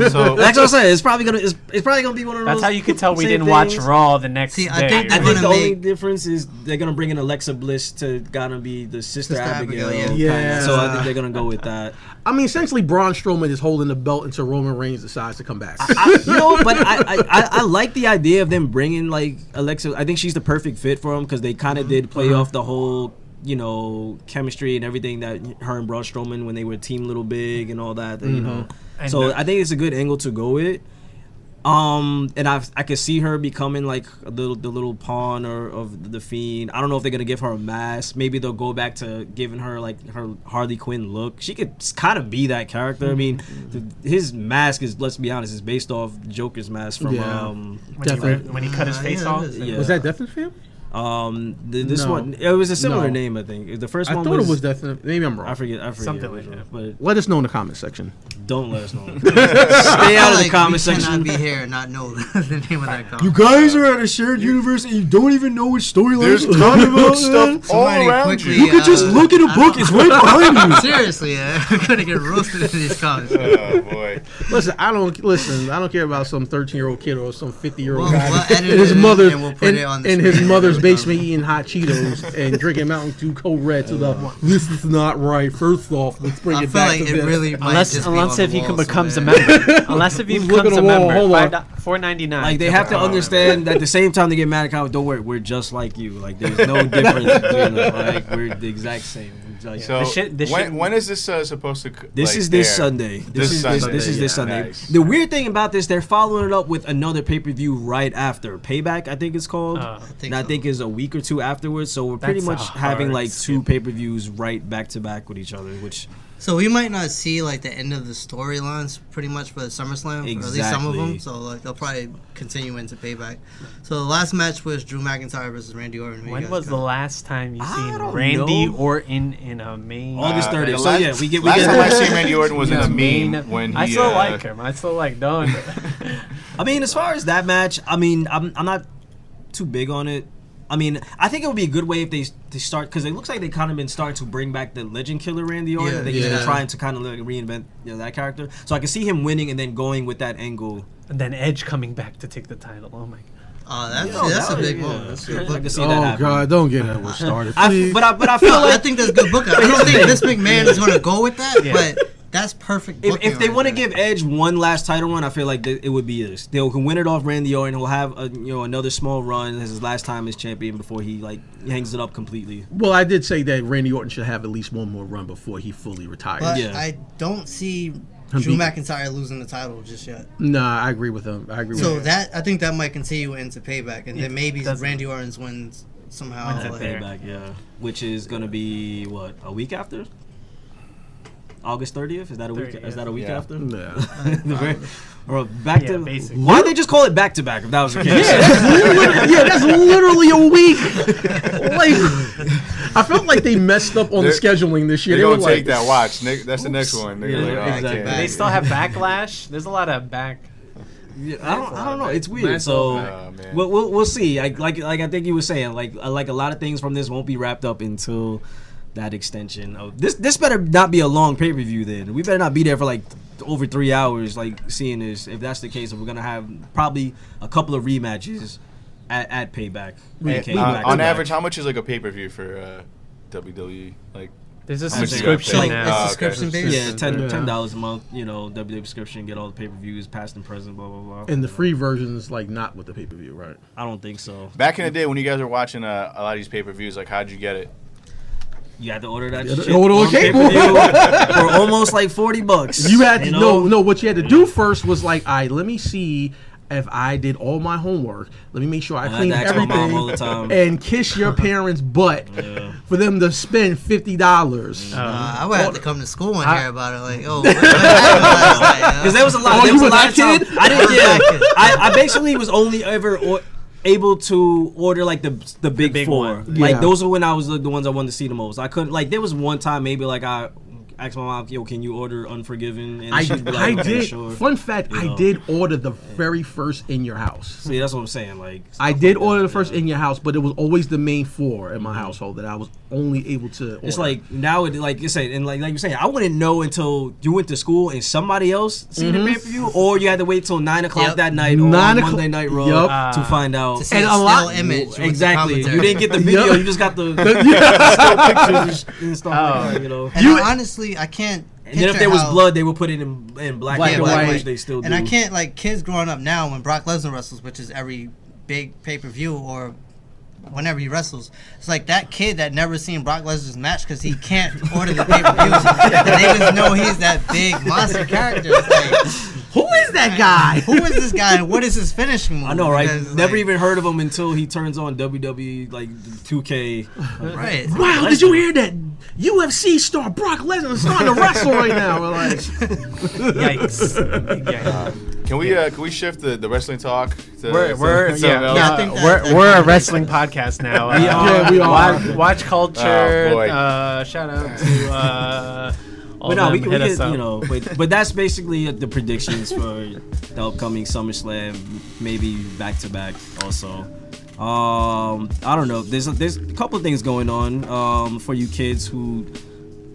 Speaker 3: So that's what I'm saying. It's probably gonna be one of those.
Speaker 6: That's how you could tell we didn't watch Raw the next day.
Speaker 5: I think
Speaker 3: the only difference is they're gonna bring in Alexa Bliss to gonna be the Sister Abigail.
Speaker 4: Yeah.
Speaker 3: So I think they're gonna go with that.
Speaker 4: I mean, essentially, Braun Strowman is holding the belt until Roman Reigns decides to come back.
Speaker 3: But I like the idea of them bringing Alexa. I think she's the perfect fit for him because they kind of did play off the whole, chemistry and everything that her and Braun Strowman when they were Team Little Big and all that. So I think it's a good angle to go with. And I could see her becoming the little pawn of the Fiend. I don't know if they're gonna give her a mask. Maybe they'll go back to giving her her Harley Quinn look. She could kind of be that character. I mean, his mask is, let's be honest, is based off Joker's mask from
Speaker 6: when he cut his face off.
Speaker 4: Yeah. Was that Death Family?
Speaker 3: This one, it was a similar name, I think. The first one
Speaker 4: I thought it was definitely. Maybe I'm wrong.
Speaker 3: I forget.
Speaker 6: Something like that.
Speaker 3: But
Speaker 4: let us know in the comment section.
Speaker 3: Don't let us know. Stay out of the comment section.
Speaker 5: We cannot be here and not know the name of that comment.
Speaker 3: You guys are at a shared universe and you don't even know which storyline.
Speaker 2: There's comic book stuff all around you.
Speaker 3: You could just look at a book. It's right behind you.
Speaker 5: Seriously, I'm gonna get roasted in these comments.
Speaker 2: Oh boy.
Speaker 4: Listen, I don't care about some 13-year-old kid or some 50-year-old guy
Speaker 5: we'll
Speaker 4: in his mother
Speaker 5: and we'll put it on the
Speaker 4: in his
Speaker 5: screen.
Speaker 4: mother's basement eating hot Cheetos and drinking Mountain Dew Code Red to the. This is not right. First off, let's bring it back to this.
Speaker 5: Really
Speaker 6: unless if he becomes a member. Unless if he becomes a member. $4.99.
Speaker 3: They have to understand that at the same time they get mad at comments. Don't worry, we're just like you. There's no difference between us. We're the exact same.
Speaker 2: So when is this supposed to?
Speaker 3: This is this Sunday. This is this Sunday.
Speaker 2: Nice.
Speaker 3: The weird thing about this, they're following it up with another pay-per-view right after Payback. I think it's called. I think is a week or two afterwards. So we're pretty much having two pay-per-views right back to back with each other, which.
Speaker 5: So we might not see the end of the storylines pretty much for the SummerSlam, or at least some of them. So they'll probably continue into Payback. So the last match was Drew McIntyre versus Randy Orton.
Speaker 6: When was the last time you seen Randy Orton in a main?
Speaker 3: August 30th. So we get.
Speaker 2: Last time I seen Randy Orton was in a main when he.
Speaker 6: I still like him. I still like doing it.
Speaker 3: I mean, as far as that match, I mean, I'm not too big on it. I mean, I think it would be a good way if they start, because it looks like they kind of been starting to bring back the Legend Killer Randy Orton. They're trying to kind of reinvent that character. So I can see him winning and then going with that angle.
Speaker 6: And then Edge coming back to take the title. Oh my god.
Speaker 5: Oh, that's a big one. That's good.
Speaker 3: I can see that happen.
Speaker 4: God, don't get Edward started.
Speaker 3: But I feel
Speaker 5: I think that's good booking. I don't think Vince McMahon is going to go with that, but. That's perfect.
Speaker 3: If they want to give Edge one last title run, I feel like it would be this. They can win it off Randy Orton. He'll have another small run as his last time as champion before he hangs it up completely.
Speaker 4: Well, I did say that Randy Orton should have at least one more run before he fully retires.
Speaker 5: But I don't see Drew McIntyre losing the title just yet.
Speaker 4: Nah, I agree with him.
Speaker 5: So I think that might continue into Payback, and then maybe Randy Orton's wins somehow.
Speaker 3: Wins at Payback, yeah. Which is gonna be what, a week after? August 30th? Is that a week? 30th. Is that a week after?
Speaker 4: Yeah.
Speaker 3: Or back to
Speaker 6: basically.
Speaker 3: Why did they just call it back to back if that was the case?
Speaker 4: That's literally a week. Like, I felt like they messed up on the scheduling this year.
Speaker 2: They're
Speaker 4: They
Speaker 2: gonna
Speaker 4: were
Speaker 2: take
Speaker 4: like,
Speaker 2: that watch. That's the next one. They're like,
Speaker 3: exactly.
Speaker 6: They still have Backlash. There's a lot of back.
Speaker 3: Yeah, I don't know. It's weird. So we'll see. Like I think you were saying, like a lot of things from this won't be wrapped up until that extension. This better not be a long pay-per-view then. We better not be there for like over 3 hours, like seeing this. If that's the case, we're gonna have probably a couple of rematches at Payback.
Speaker 2: On average, how much is like a pay-per-view for WWE? Like,
Speaker 6: there's a subscription now.
Speaker 5: It's subscription based.
Speaker 3: Yeah, $10 a month. You know, WWE subscription, get all the pay-per-views, past and present, blah blah blah.
Speaker 4: and the free version is like not with the pay-per-view, right?
Speaker 3: I don't think so.
Speaker 2: back in the day when you guys were watching a lot of these pay-per-views, like how'd you get it?
Speaker 3: You had to order that
Speaker 4: You had to
Speaker 3: shit
Speaker 4: order
Speaker 3: on
Speaker 4: a cable.
Speaker 3: pay-per-view for almost like $40.
Speaker 4: You had to no. What you had to do first was like, all right, let me see if I did all my homework. Let me make sure I cleaned
Speaker 3: had to ask my mom all the
Speaker 4: everything
Speaker 3: time.
Speaker 4: and kiss your parents' butt for them to spend $50.
Speaker 5: I would have to come to school and hear about it. Like,
Speaker 3: Because there was a lot.
Speaker 4: Oh,
Speaker 3: There was
Speaker 4: you
Speaker 3: a
Speaker 4: were
Speaker 3: lot of
Speaker 4: that
Speaker 3: time.
Speaker 4: kid?
Speaker 3: I didn't. Yeah, I basically was only ever able to order like the big four.
Speaker 6: one.
Speaker 3: Like
Speaker 4: Yeah.
Speaker 3: those are when I was the ones I wanted to see the most. I couldn't like there was one time maybe like I asked my mom, yo, can you order Unforgiven? And she'd be like,
Speaker 4: I
Speaker 3: okay,
Speaker 4: did.
Speaker 3: sure.
Speaker 4: Fun fact:
Speaker 3: You
Speaker 4: I
Speaker 3: know.
Speaker 4: did order the very first In Your House.
Speaker 3: See, that's what I'm saying. Like
Speaker 4: I
Speaker 3: stuff
Speaker 4: did
Speaker 3: like
Speaker 4: order
Speaker 3: that,
Speaker 4: the first In Your House, but it was always the main four in my household that I was only able to order.
Speaker 3: It's like now, like you said, and like you're saying, I wouldn't know until you went to school and somebody else seen the pay-per-view, or you had to wait till 9 o'clock that night or
Speaker 4: 9
Speaker 3: on
Speaker 4: o'clock.
Speaker 3: Monday Night Raw to find out.
Speaker 5: to see
Speaker 4: And
Speaker 5: a
Speaker 4: a lot-
Speaker 5: still image. with the
Speaker 3: Exactly,
Speaker 5: commentary.
Speaker 3: you didn't get the video, you just got the pictures and stuff like that, you know.
Speaker 5: And honestly, I can't.
Speaker 3: And then if there was blood, they would put it in black and white, which they still do.
Speaker 5: And I can't, like, kids growing up now, when Brock Lesnar wrestles, which is every big pay-per-view or whenever he wrestles, it's like that kid that never seen Brock Lesnar's match because he can't order the pay-per-views. And they just know he's that big monster character. It's like,
Speaker 4: who is that guy?
Speaker 5: who is this guy and what is his finishing move?
Speaker 3: I know, right?
Speaker 5: Because,
Speaker 3: Never
Speaker 5: like,
Speaker 3: even heard of him until he turns on WWE, like 2K.
Speaker 5: Right.
Speaker 4: Wow, did you hear that? UFC star Brock Lesnar is starting to wrestle right now. We're like,
Speaker 6: Yikes.
Speaker 2: Can we shift the wrestling talk? To
Speaker 6: We're
Speaker 2: something else?
Speaker 5: I think that-
Speaker 6: we're a wrestling podcast now.
Speaker 4: Yeah, we are.
Speaker 6: Watch culture.
Speaker 2: Oh, boy.
Speaker 6: Shout out to all
Speaker 3: But no, we
Speaker 6: them.
Speaker 3: can,
Speaker 6: Hit us up.
Speaker 3: you know, but that's basically the predictions for the upcoming SummerSlam, maybe back to back also. I don't know. There's a couple of things going on for you kids who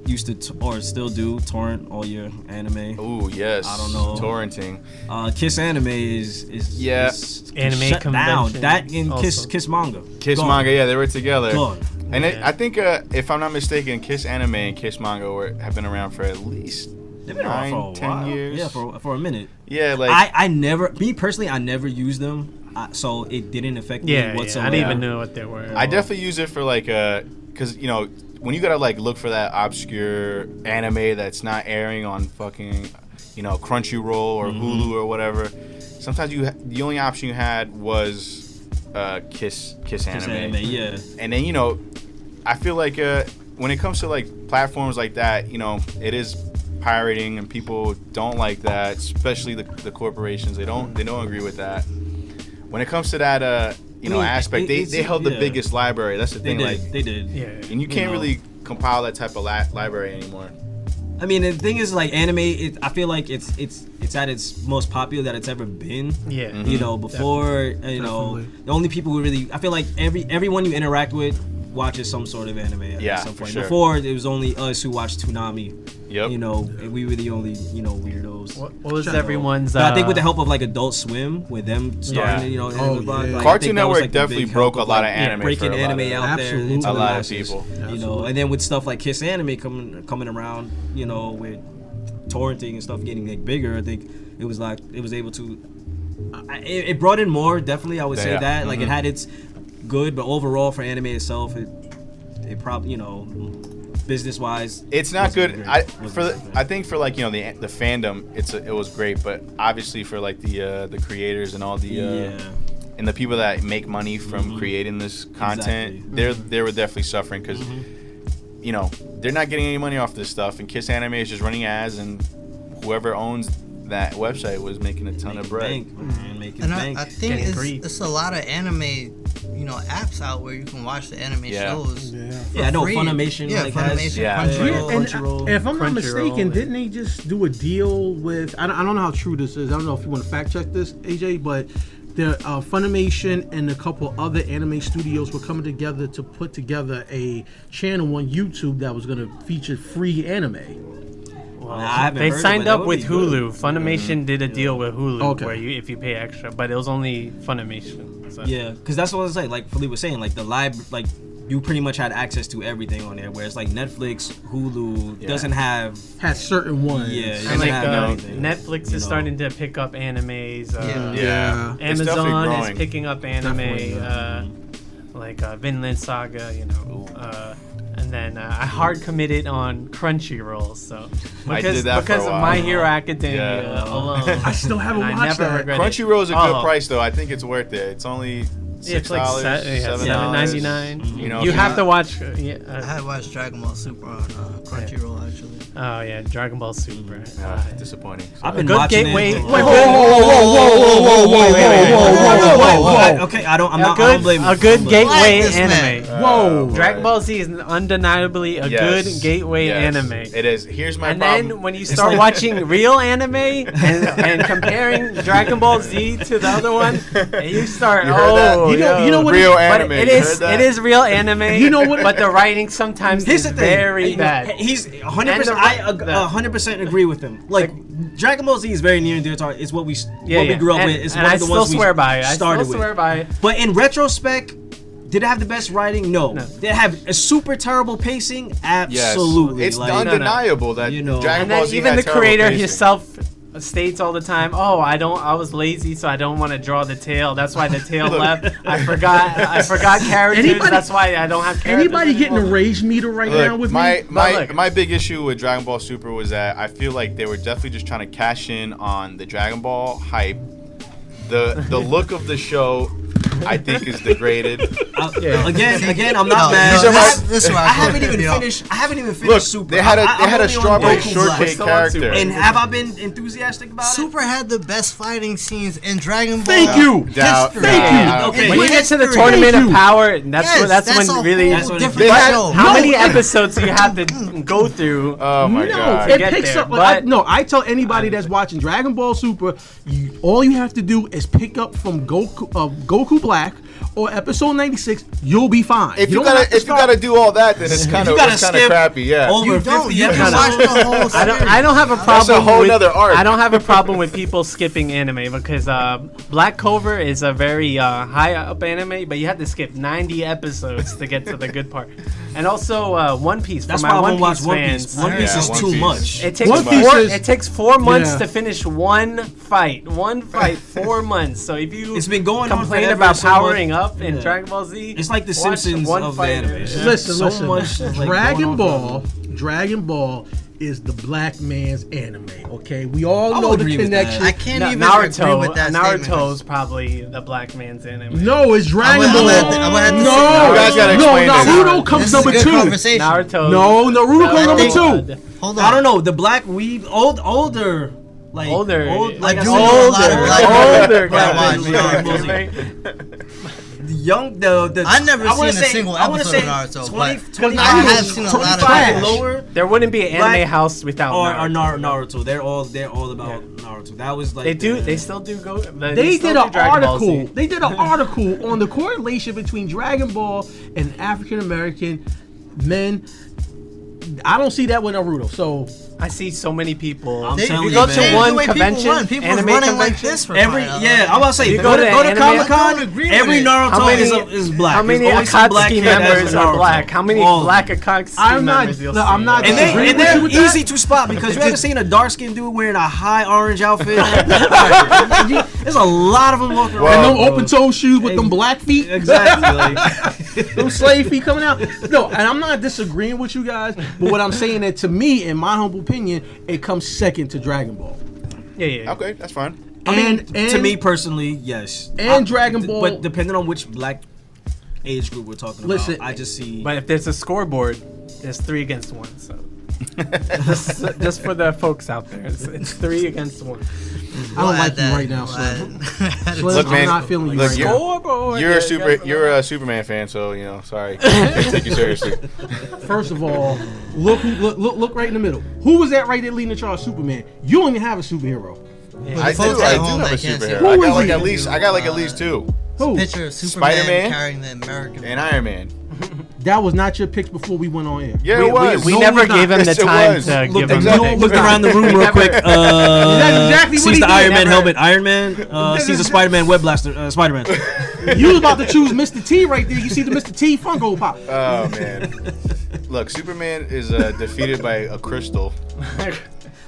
Speaker 3: used to or still do torrent all your anime.
Speaker 2: Ooh, yes.
Speaker 3: I don't know.
Speaker 2: Torrenting.
Speaker 3: Kissanime is
Speaker 6: Anime
Speaker 3: shut down.
Speaker 6: convention
Speaker 3: That and
Speaker 6: also.
Speaker 3: Kiss Manga.
Speaker 2: Kiss
Speaker 3: Gone.
Speaker 2: Manga, yeah, they were together.
Speaker 3: Gone.
Speaker 2: And I think, if I'm not mistaken, Kiss Anime and Kiss Manga have been around for at least
Speaker 3: They've been around
Speaker 2: 9,
Speaker 3: for
Speaker 2: 10
Speaker 3: a while.
Speaker 2: years.
Speaker 3: Yeah, for a minute.
Speaker 2: Yeah, like
Speaker 3: I never, me personally, I never used them, so it didn't affect me
Speaker 6: Yeah,
Speaker 3: whatsoever.
Speaker 6: I didn't even know what they were.
Speaker 2: I definitely use it for like because you know when you gotta like look for that obscure anime that's not airing on fucking Crunchyroll or Hulu or whatever. Sometimes the only option you had was Kiss Anime.
Speaker 3: Yeah.
Speaker 2: And then I feel like when it comes to like platforms like that, it is pirating and people don't like that, especially the corporations. They don't agree with that. When it comes to that aspect, they held the biggest library. That's the thing.
Speaker 3: They did.
Speaker 6: Yeah.
Speaker 2: And you can't really compile that type of library anymore.
Speaker 3: I mean, the thing is, like anime, I feel like it's at its most popular that it's ever been.
Speaker 6: Yeah.
Speaker 3: Before
Speaker 4: Definitely.
Speaker 3: the only people who really, I feel like everyone you interact with watches some sort of anime at some
Speaker 2: for
Speaker 3: point.
Speaker 2: sure.
Speaker 3: Before it was only us who watched Toonami.
Speaker 2: Yep.
Speaker 3: And we were the only weirdos.
Speaker 6: What was everyone's?
Speaker 3: But I think with the help of like Adult Swim, with them starting,
Speaker 4: yeah.
Speaker 3: like,
Speaker 2: Cartoon
Speaker 3: I think that was,
Speaker 2: Network
Speaker 3: like, the
Speaker 2: definitely
Speaker 3: big
Speaker 2: broke
Speaker 3: help
Speaker 2: a lot
Speaker 3: like,
Speaker 2: of anime
Speaker 3: breaking
Speaker 2: for a lot
Speaker 3: anime
Speaker 2: of-
Speaker 3: out there
Speaker 4: Absolutely.
Speaker 3: into
Speaker 2: A
Speaker 3: the
Speaker 2: lot of
Speaker 3: masses,
Speaker 2: people.
Speaker 3: and then with stuff like Kiss Anime coming around, with torrenting and stuff getting like bigger, I think it was able to. It brought in more, definitely. I would say that like it had its good, but overall for anime itself, it probably business wise.
Speaker 2: It's not good. I think for like, you know, the fandom, it was great, but obviously for like the creators and all the and the people that make money from creating this content, they were definitely suffering because you know, they're not getting any money off this stuff, and Kissanime is just running ads, and whoever owns that website was making a ton of bread.
Speaker 5: I think it's a lot of anime, you know, apps out where you can watch the anime shows.
Speaker 3: Yeah, I know Funimation.
Speaker 4: Crunchyroll. And if I'm not mistaken, didn't they just do a deal with? I don't know how true this is. I don't know if you want to fact check this, AJ, but the Funimation and a couple other anime studios were coming together to put together a channel on YouTube that was going to feature free anime.
Speaker 6: Well, they signed up with Hulu. Funimation did a deal with Hulu where if you pay extra, but it was only Funimation. So.
Speaker 3: Yeah, because that's what I was saying. Like Philippe was saying, like you pretty much had access to everything on there. Whereas like Netflix, Hulu doesn't have
Speaker 4: certain ones.
Speaker 3: Yeah,
Speaker 6: and like Netflix is starting to pick up animes. Amazon is picking up anime. Like Vinland Saga, you know. And then I hard committed on Crunchyroll, so because of My Hero Academia alone.
Speaker 4: I still haven't watched that.
Speaker 2: Crunchyroll is a good price though. I think it's worth it. It's only $6,
Speaker 6: like $7.99.
Speaker 2: You know,
Speaker 6: you have to watch.
Speaker 5: I had watched Dragon Ball Super on Crunchyroll actually.
Speaker 6: Oh yeah, Dragon Ball Super.
Speaker 2: Disappointing.
Speaker 3: I've been
Speaker 6: good
Speaker 3: watching
Speaker 6: gateway.
Speaker 3: it.
Speaker 4: Whoa.
Speaker 3: Okay, I'm not blaming.
Speaker 6: A good gateway anime.
Speaker 4: Whoa.
Speaker 6: Dragon Ball Z is undeniably a good gateway anime.
Speaker 2: It is. Here's my
Speaker 6: problem. And then when you
Speaker 2: It's
Speaker 6: start watching real anime and comparing Dragon Ball Z to the other one, and you start
Speaker 4: you know what
Speaker 2: real anime.
Speaker 6: But it is real anime.
Speaker 4: You know what?
Speaker 6: But the writing sometimes is very bad.
Speaker 3: He's 100%. I 100% agree with him. Like Dragon Ball Z is very near and dear to our. It's what we grew up with. It's one of the ones we started with. But in retrospect, did it have the best writing? No. Did it have a super terrible pacing? Absolutely.
Speaker 2: Yes. It's undeniable that Dragon Ball Z
Speaker 6: even
Speaker 2: had
Speaker 6: the creator
Speaker 2: pacing.
Speaker 6: himself states all the time, I was lazy, so I don't want to draw the tail. That's why the tail left. I forgot characters. That's why I don't have characters.
Speaker 4: Anybody getting a rage meter now with me?
Speaker 2: My big issue with Dragon Ball Super was that I feel like they were definitely just trying to cash in on the Dragon Ball hype. The look of the show, I think, is degraded.
Speaker 3: Again, I'm not mad. I haven't even finished
Speaker 2: Look,
Speaker 3: Super.
Speaker 2: they had a strawberry shortcake character.
Speaker 3: And have I been enthusiastic about it?
Speaker 5: Super had the best fighting scenes in Dragon Ball.
Speaker 4: Thank you.
Speaker 3: Okay.
Speaker 6: When you get to the Tournament of Power, that's when really. How many episodes do you have to go through?
Speaker 2: Oh my god!
Speaker 4: It picks up. I tell anybody that's watching Dragon Ball Super, all you have to do is pick up from Goku Black or episode 96. You'll be fine.
Speaker 2: If you gotta do all that, then it's kind of crappy. Yeah.
Speaker 3: You don't. You
Speaker 5: can watch the whole series.
Speaker 6: I don't have a problem.
Speaker 2: That's a whole nother arc.
Speaker 6: I don't have a problem with people skipping anime because Black Clover is a very high up anime, but you have to skip 90 episodes to get to the good part. And also One Piece.
Speaker 3: That's why I won't watch One Piece. One Piece is too much.
Speaker 6: It takes 4 months to finish one fight. 4 months. So if you complain about powering up in Dragon Ball Z,
Speaker 3: it's like the Simpsons of the anime.
Speaker 4: Listen. Dragon Ball is the black man's anime. Okay, we all know the connection.
Speaker 5: I can't even agree with that statement.
Speaker 6: Naruto's probably the black man's anime.
Speaker 4: No, it's Dragon Ball.
Speaker 2: You guys gotta explain this.
Speaker 4: Naruto comes number 2.
Speaker 6: Naruto.
Speaker 4: No, Naruto comes number 2.
Speaker 5: Hold on.
Speaker 3: I don't know. The black weeb older.
Speaker 6: Older.
Speaker 5: I've never seen a single episode of Naruto, but I have seen a lot of
Speaker 3: lower.
Speaker 6: There wouldn't be an anime house without
Speaker 3: Naruto. They're all about Naruto. That was like
Speaker 6: they still do go.
Speaker 4: They did an article. They did an article on the correlation between Dragon Ball and African American men. I don't see that with Naruto. So
Speaker 6: I see so many people.
Speaker 3: I'm
Speaker 5: They-
Speaker 3: telling
Speaker 6: you
Speaker 3: you,
Speaker 6: go
Speaker 3: man.
Speaker 6: to
Speaker 5: Change
Speaker 6: one
Speaker 5: the way
Speaker 6: convention,
Speaker 5: people run. People
Speaker 6: anime
Speaker 5: running
Speaker 6: convention.
Speaker 5: like this for
Speaker 3: Every
Speaker 5: crying out
Speaker 3: yeah,
Speaker 5: loud.
Speaker 3: I'm about to say
Speaker 6: You
Speaker 3: go
Speaker 6: go
Speaker 3: to
Speaker 6: to anime-
Speaker 3: Comic Con.
Speaker 5: I don't agree with
Speaker 3: Every
Speaker 5: it.
Speaker 3: Naruto
Speaker 6: How many-
Speaker 3: is black.
Speaker 6: How many
Speaker 3: There's always some black
Speaker 6: Akatsuki
Speaker 3: characters
Speaker 6: members
Speaker 3: in
Speaker 6: are
Speaker 3: Naruto.
Speaker 6: black? How many
Speaker 3: All of
Speaker 6: black
Speaker 3: them.
Speaker 6: Akatsuki
Speaker 4: I'm not-
Speaker 6: members you'll
Speaker 4: no,
Speaker 6: see?
Speaker 4: I'm not
Speaker 3: And
Speaker 4: Agree with you
Speaker 3: they're
Speaker 4: with that?
Speaker 3: easy to spot because you ever seen a dark skinned dude wearing a high orange outfit? There's a lot of them walking around.
Speaker 4: And them
Speaker 3: bro.
Speaker 4: open toe shoes with them black feet.
Speaker 3: Exactly. Like,
Speaker 4: Them slave feet coming out. No, and I'm not disagreeing with you guys, but what I'm saying that to me, in my humble opinion, it comes second to Dragon Ball.
Speaker 6: Yeah.
Speaker 2: Okay, that's fine.
Speaker 3: I mean,
Speaker 4: And-
Speaker 3: to me personally, yes.
Speaker 4: And Dragon Ball-
Speaker 3: But depending on which black age group we're talking
Speaker 4: Listen,
Speaker 3: about, I just see.
Speaker 6: But if there's a scoreboard, there's 3 against 1. So just for the folks out there, it's 3 against 1.
Speaker 4: I don't like you
Speaker 5: that.
Speaker 4: right now, Slim. Slim,
Speaker 2: Look, man,
Speaker 4: I'm not feeling you
Speaker 2: look,
Speaker 4: right
Speaker 2: you're-
Speaker 4: now.
Speaker 6: Scoreboard.
Speaker 2: You're a Superman fan, so you know. Sorry, can't take you seriously.
Speaker 4: First of all, look right in the middle. Who was that right there leading the charge? Superman. You don't even have a superhero.
Speaker 2: I
Speaker 5: folks
Speaker 2: do
Speaker 5: at
Speaker 2: have
Speaker 5: home
Speaker 2: a
Speaker 5: that can't see
Speaker 2: superhero.
Speaker 5: it.
Speaker 2: I
Speaker 4: Who
Speaker 2: got
Speaker 4: is
Speaker 2: like
Speaker 4: he?
Speaker 2: at least 2.
Speaker 4: Who?
Speaker 5: Picture of Superman
Speaker 2: Spider-Man?
Speaker 5: carrying the American.
Speaker 2: And Iron Man.
Speaker 4: That was not your picks before we went on air.
Speaker 2: Yeah, it was.
Speaker 6: We
Speaker 4: No,
Speaker 6: never
Speaker 4: it's not.
Speaker 6: gave him the
Speaker 2: Yes, it
Speaker 6: time
Speaker 2: was.
Speaker 6: to
Speaker 3: Look,
Speaker 6: give him
Speaker 2: exactly.
Speaker 3: look around the room real quick.
Speaker 4: That's exactly what
Speaker 3: sees
Speaker 4: he
Speaker 3: the
Speaker 4: did.
Speaker 3: Iron Man
Speaker 6: Never-
Speaker 3: helmet. Iron Man sees a Spider-Man web blaster. Spider-Man.
Speaker 4: You was about to choose Mr. T right there. You see the Mr. T Funko Pop.
Speaker 2: Oh man. Look, Superman is defeated by a crystal.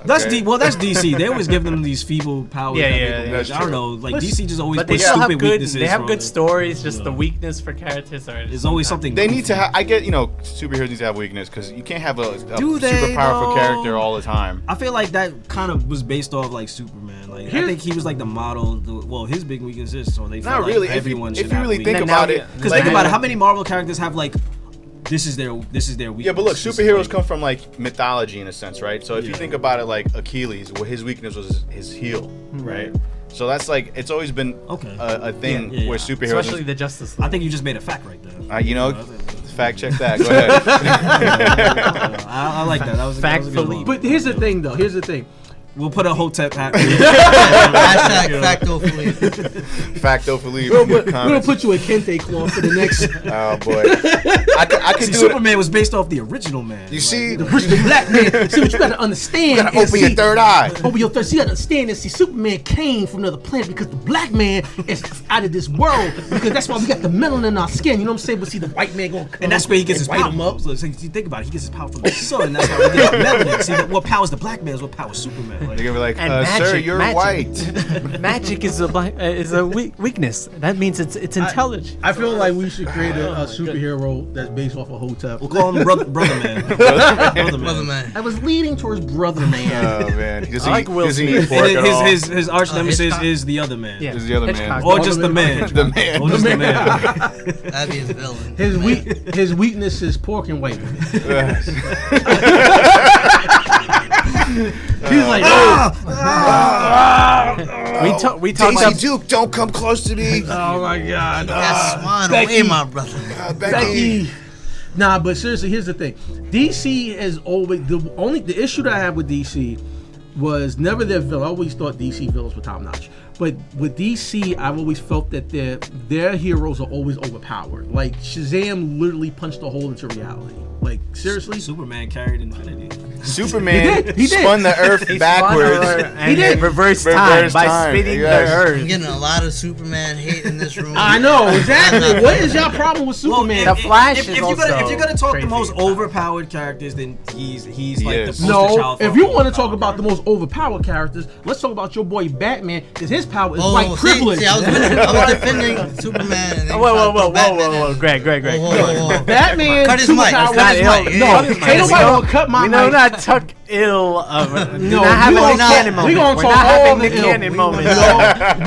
Speaker 3: That's
Speaker 2: Okay.
Speaker 3: that's DC. They always give them these feeble powers.
Speaker 6: Yeah,
Speaker 3: that
Speaker 6: yeah,
Speaker 3: make them
Speaker 6: yeah.
Speaker 3: weak. I don't know. Like DC just always
Speaker 6: But they
Speaker 3: put
Speaker 6: still have
Speaker 3: stupid
Speaker 6: good.
Speaker 3: weaknesses.
Speaker 6: They have
Speaker 3: from
Speaker 6: good
Speaker 3: it.
Speaker 6: stories. Just
Speaker 3: Yeah.
Speaker 6: the weakness for characters are.
Speaker 3: There's always something.
Speaker 2: They need to have. I get, superheroes need to have weakness because you can't have a
Speaker 3: Do they,
Speaker 2: super powerful
Speaker 3: though?
Speaker 2: character all the time.
Speaker 3: I feel like that kind of was based off like Superman. Like I think he was like the model. Well, his big weakness is so they felt
Speaker 2: Not
Speaker 3: like
Speaker 2: really.
Speaker 3: everyone
Speaker 2: If
Speaker 3: should
Speaker 2: you
Speaker 3: have
Speaker 2: really
Speaker 3: weakness.
Speaker 2: think
Speaker 6: Now
Speaker 2: about
Speaker 6: we-
Speaker 2: it,
Speaker 3: Because
Speaker 2: like,
Speaker 3: think about it, how many Marvel characters have like this is their weakness.
Speaker 2: Yeah, but look,
Speaker 3: This is,
Speaker 2: superheroes
Speaker 3: like-
Speaker 2: come from like mythology in a sense, right? So if you
Speaker 3: Yeah.
Speaker 2: think about it, like Achilles, well, his weakness was his heel, right? So that's like it's always been
Speaker 3: Okay.
Speaker 2: a thing
Speaker 3: Yeah.
Speaker 2: where superheroes.
Speaker 6: especially the Justice League.
Speaker 3: I think you just made a fact right there.
Speaker 2: Fact check that. Go ahead.
Speaker 3: I like that. That was a good one.
Speaker 4: But here's the thing, though. Here's the thing.
Speaker 3: We'll put a Hotep hat.
Speaker 5: Hashtag facto Philippe.
Speaker 2: Facto Philippe.
Speaker 4: We're gonna put you a kente cloth for the next.
Speaker 2: Oh boy. I could
Speaker 3: See,
Speaker 2: do
Speaker 3: Superman was based off the original man.
Speaker 2: it. You see,
Speaker 4: The black man. See what you gotta understand.
Speaker 2: you gotta
Speaker 4: is
Speaker 2: open your
Speaker 4: see-
Speaker 2: third eye.
Speaker 4: Open your third. See, you gotta understand that. See, Superman came from another planet because the black man is out of this world. Because that's why we got the melanin in our skin. You know what I'm saying? But see, the white man gonna come
Speaker 3: And that's where he gets his
Speaker 4: and
Speaker 3: power.
Speaker 4: white him up.
Speaker 3: So you think about it, he gets his power from the sun. That's how we get our melanin. See, what powers the black man is what powers Superman. Like,
Speaker 2: They're gonna be like,
Speaker 6: And
Speaker 2: sir,
Speaker 6: magic,
Speaker 2: you're
Speaker 6: magic.
Speaker 2: white.
Speaker 6: Magic is a weakness. That means it's intelligent.
Speaker 4: I feel like we should create a superhero that's based off of Hotep.
Speaker 3: we'll call him brother man. Brother
Speaker 5: Brother
Speaker 3: man.
Speaker 5: man.
Speaker 4: I was leading towards brother man.
Speaker 2: Oh man, does
Speaker 6: I like Will
Speaker 2: does he
Speaker 6: Smith.
Speaker 2: eat pork at all?
Speaker 3: His arch nemesis
Speaker 5: Hitchcock?
Speaker 3: is the other man.
Speaker 6: Yeah.
Speaker 2: Is the other man.
Speaker 6: Hitchcock.
Speaker 3: Or just the man.
Speaker 2: The man.
Speaker 3: Or just the man.
Speaker 5: That'd be his villain.
Speaker 4: His weakness is pork and white women. He's like,
Speaker 6: We talked
Speaker 2: Daisy
Speaker 6: about
Speaker 2: Duke, don't come close to me.
Speaker 4: oh my god.
Speaker 5: That's Swan
Speaker 4: Becky.
Speaker 5: away, my brother.
Speaker 2: Becky.
Speaker 4: Nah, but seriously, here's the thing. DC has always the issue that I have with DC was never their villain. I always thought DC villains were top notch. But with DC, I've always felt that their heroes are always overpowered. Like Shazam literally punched a hole into reality. Like seriously,
Speaker 3: Superman carried infinity.
Speaker 2: Superman
Speaker 4: He did.
Speaker 2: spun the earth backwards.
Speaker 6: and
Speaker 4: did.
Speaker 6: reverse
Speaker 2: Reverse
Speaker 6: time by
Speaker 2: time,
Speaker 6: spinning
Speaker 2: yes.
Speaker 6: the
Speaker 5: I'm
Speaker 6: earth.
Speaker 5: getting a lot of Superman hate in this room.
Speaker 4: I know
Speaker 5: I'm
Speaker 4: exactly.
Speaker 5: not-
Speaker 4: What is your problem with Superman?
Speaker 6: The Flash is
Speaker 3: if you're gonna talk
Speaker 6: crazy.
Speaker 3: the most overpowered characters, then he's like
Speaker 2: is.
Speaker 3: the poster
Speaker 4: No,
Speaker 3: child for
Speaker 4: if you want to
Speaker 3: overpowered
Speaker 4: talk about the most overpowered characters, let's talk about your boy Batman, because his power is white
Speaker 5: Oh,
Speaker 4: privilege.
Speaker 5: see, I was defending Superman. And then
Speaker 6: Whoa,
Speaker 5: Batman in.
Speaker 6: Greg.
Speaker 5: Whoa.
Speaker 4: Batman,
Speaker 5: Cut his
Speaker 4: superpower-
Speaker 5: mic. That's
Speaker 6: not
Speaker 5: his
Speaker 6: ill.
Speaker 5: mic.
Speaker 4: No,
Speaker 5: Yeah.
Speaker 4: ain't nobody gonna cut my
Speaker 6: We know
Speaker 4: mic.
Speaker 6: not tuck ill of
Speaker 4: No,
Speaker 6: do not have
Speaker 4: we
Speaker 6: a
Speaker 4: gonna
Speaker 6: canon
Speaker 4: talk-
Speaker 6: moment.
Speaker 4: we gonna
Speaker 6: We're
Speaker 4: talk
Speaker 6: not
Speaker 4: all
Speaker 6: having
Speaker 4: the
Speaker 6: the
Speaker 4: ill.
Speaker 6: canon moments.